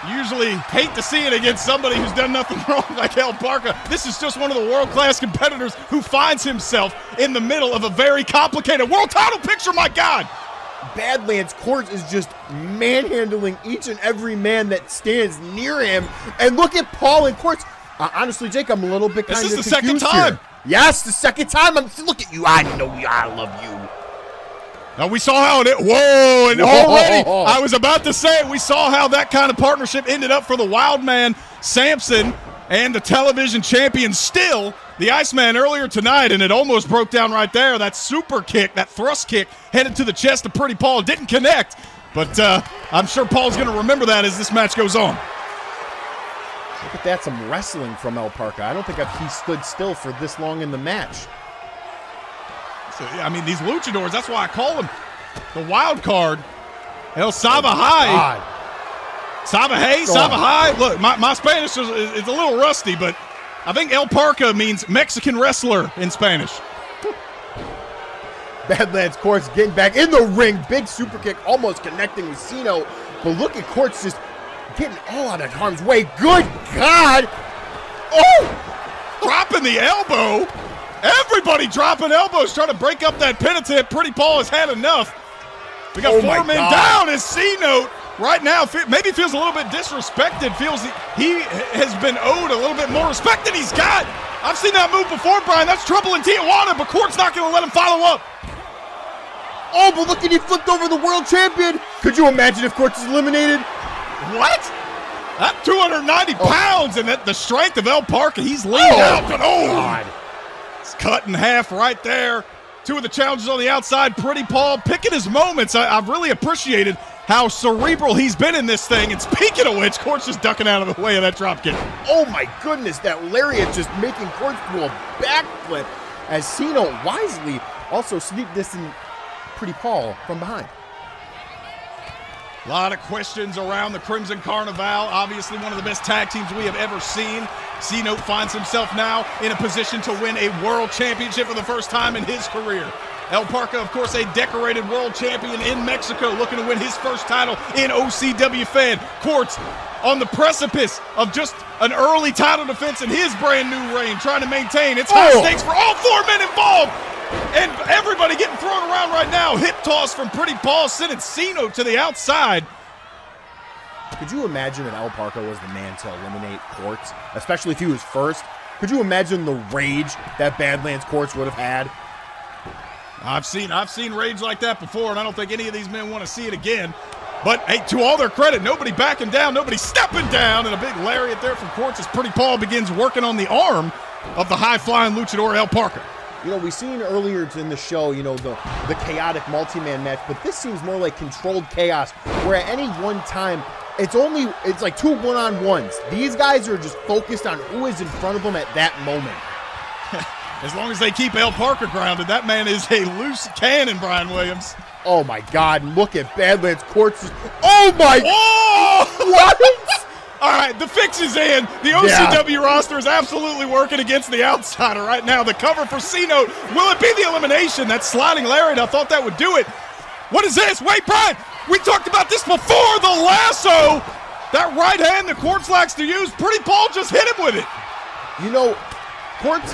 usually hate to see it against somebody who's done nothing wrong like El Parca. This is just one of the world-class competitors who finds himself in the middle of a very complicated world title picture, my God. Badlands Quartz is just manhandling each and every man that stands near him. And look at Paul and Quartz. Honestly, Jake, I'm a little bit kind of confused. This is the second time. Here. Yes, the second time. Look at you. I know you. I love you. Now, we saw how and already, I was about to say, we saw how that kind of partnership ended up for the Wild Man, Samson, and the television champion still, the Iceman, earlier tonight, and it almost broke down right there. That super kick, that thrust kick, headed to the chest of Pretty Paul. Didn't connect, but I'm sure Paul's going to remember that as this match goes on. Look at that, some wrestling from El Parca. I don't think he stood still for this long in the match. I mean, these luchadors, that's why I call them the wild card. El Sabahai. Sabahai. Look, my Spanish is a little rusty, but I think El Parca means Mexican wrestler in Spanish. Badlands Quartz getting back in the ring. Big super kick almost connecting with Cino. But look at Quartz just getting all out of harm's way. Good God. Oh! Dropping the elbow. Everybody dropping elbows, trying to break up that penitent. Pretty Paul has had enough. We got 4 men down as C-Note right now maybe feels a little bit disrespected, feels he has been owed a little bit more respect than he's got. I've seen that move before, Brian. That's trouble in Tijuana, but Quartz not going to let him follow up. Oh, but look at he flipped over the world champion. Could you imagine if Quartz is eliminated? What? That 290 pounds and the strength of El Parca. He's leaned out, but God. It's cut in half right there. 2 of the challenges on the outside. Pretty Paul picking his moments. I've really appreciated how cerebral he's been in this thing. And speaking of which, Quartz just ducking out of the way of that drop kick. Oh my goodness, that lariat just making Quartz do a backflip as Cino wisely also sneak dissing Pretty Paul from behind. A lot of questions around the Crimson Carnival. Obviously one of the best tag teams we have ever seen. C-Note finds himself now in a position to win a world championship for the first time in his career. El Parca, of course, a decorated world champion in Mexico, looking to win his first title in OCWFED. Quartz on the precipice of just an early title defense in his brand new reign, trying to maintain. It's high stakes for all 4 men involved. And everybody getting thrown around right now. Hip toss from Pretty Paul, sending C-Note to the outside. Could you imagine if El Parca was the man to eliminate Quartz, especially if he was first? Could you imagine the rage that Badlands Quartz would have had? I've seen rage like that before, and I don't think any of these men want to see it again. But, hey, to all their credit, nobody backing down, nobody stepping down, and a big lariat there from Quartz as Pretty Paul begins working on the arm of the high-flying luchador El Parca. You know, we've seen earlier in the show, you know, the chaotic multi-man match, but this seems more like controlled chaos, where at any one time, it's like 2 one-on-ones. These guys are just focused on who is in front of them at that moment. As long as they keep El Parca grounded, that man is a loose cannon, Brian Williams. Oh, my God. Look at Badlands Quartz. Oh, my. Oh! What? All right, the fix is in. The OCW roster is absolutely working against the outsider right now. The cover for C-Note. Will it be the elimination? That sliding lariat, I thought that would do it. What is this? Wait, Brian, we talked about this before. The lasso. That right hand that Quartz likes to use. Pretty Paul just hit him with it. You know, Quartz,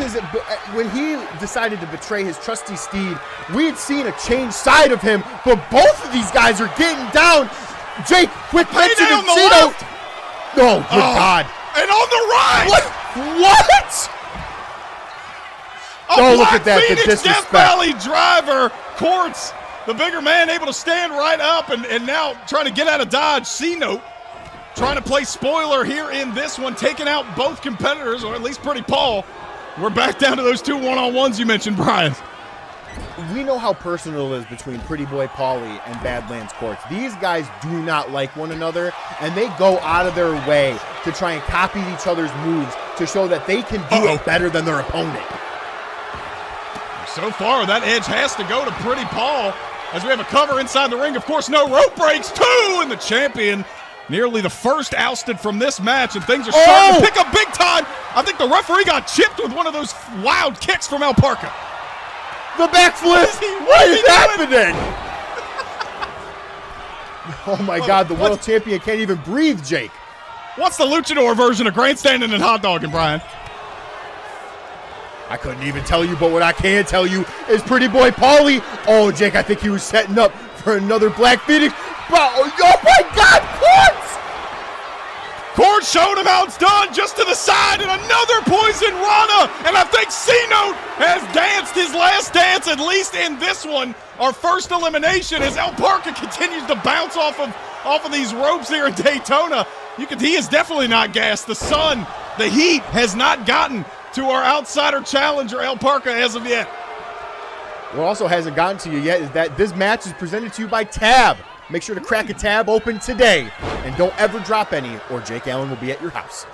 when he decided to betray his trusty steed, we had seen a changed side of him, but both of these guys are getting down. Jake, quick mention of C-Note. Oh, good God. And on the right. What? Oh, look at that, the Phoenix disrespect. Death Valley driver. Quartz, the bigger man, able to stand right up and now trying to get out of dodge. C-Note trying to play spoiler here in this one, taking out both competitors, or at least Pretty Paul. We're back down to those 2 one-on-ones you mentioned, Brian. We know how personal it is between Pretty Boy Paulie and Badlands Quartz. These guys do not like one another, and they go out of their way to try and copy each other's moves to show that they can do it better than their opponent. So far, that edge has to go to Pretty Paul as we have a cover inside the ring. Of course, no rope breaks. 2, and the champion nearly the first ousted from this match, and things are starting to pick up big time. I think the referee got chipped with one of those wild kicks from El Parca. The backflip! What is happening? Oh my God, the world champion can't even breathe, Jake. What's the luchador version of grandstanding and hot dogging, Brian? I couldn't even tell you, but what I can tell you is Pretty Boy Paulie. Oh, Jake, I think he was setting up for another Black Phoenix. Oh my God, Quartz! Quartz showed him how it's done, just to the side, and another poison Rana. And I think C-Note has danced his last dance, at least in this one. Our first elimination as El Parca continues to bounce off of these ropes here in Daytona. He is definitely not gassed. The sun, the heat has not gotten to our outsider challenger El Parca as of yet. What also hasn't gotten to you yet is that this match is presented to you by Tab. Make sure to crack a tab open today, and don't ever drop any, or Jake Allen will be at your house.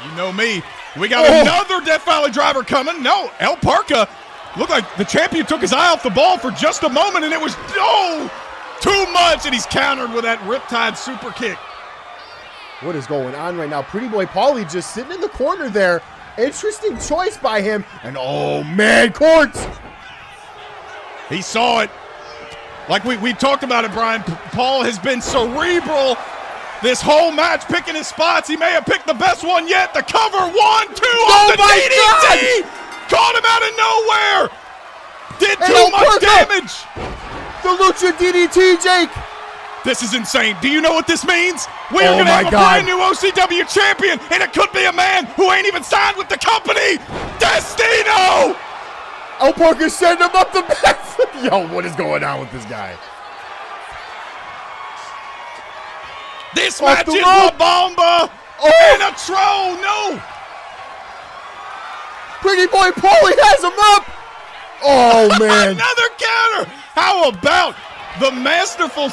You know me. We got another Death Valley driver coming. No, El Parca looked like the champion took his eye off the ball for just a moment, and it was, too much, and he's countered with that Riptide super kick. What is going on right now? Pretty Boy Paulie just sitting in the corner there. Interesting choice by him, and oh man, Quartz! He saw it. Like we talked about it, Brian. Paul has been cerebral this whole match, picking his spots. He may have picked the best one yet. The cover, 1, 2 on the DDT. Caught him out of nowhere. Did too much damage. The Lucha DDT, Jake. This is insane. Do you know what this means? We are going to have a brand new OCW champion, and it could be a man who ain't even signed with the company. Destino. El Parca sent him up the back. Yo, what is going on with this guy? This match is La Bomba and a Tro. No. Pretty Boy Paulie has him up. Oh, man. Another counter. How about the masterful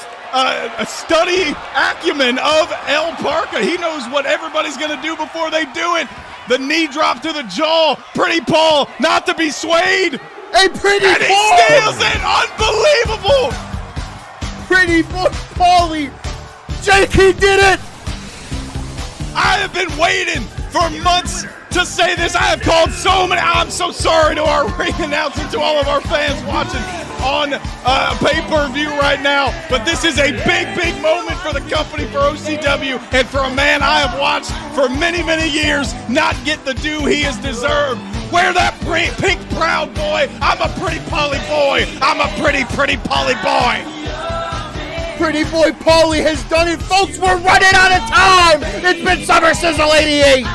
study acumen of El Parca? He knows what everybody's going to do before they do it. The knee drop to the jaw. Pretty Paul not to be swayed. Hey, Pretty Paul! And he steals it. Unbelievable. Pretty Boy Paulie Jake, he did it! I have been waiting for months to say this. I have called so many. I'm so sorry to our ring announcer, to all of our fans watching on pay-per-view right now. But this is a big, big moment for the company, for OCW, and for a man I have watched for many, many years not get the due he has deserved. Wear that pink proud boy. I'm a pretty Polly boy. I'm a pretty Polly boy. Pretty boy Paulie has done it, folks. We're running out of time. It's been Summer Sizzle 88.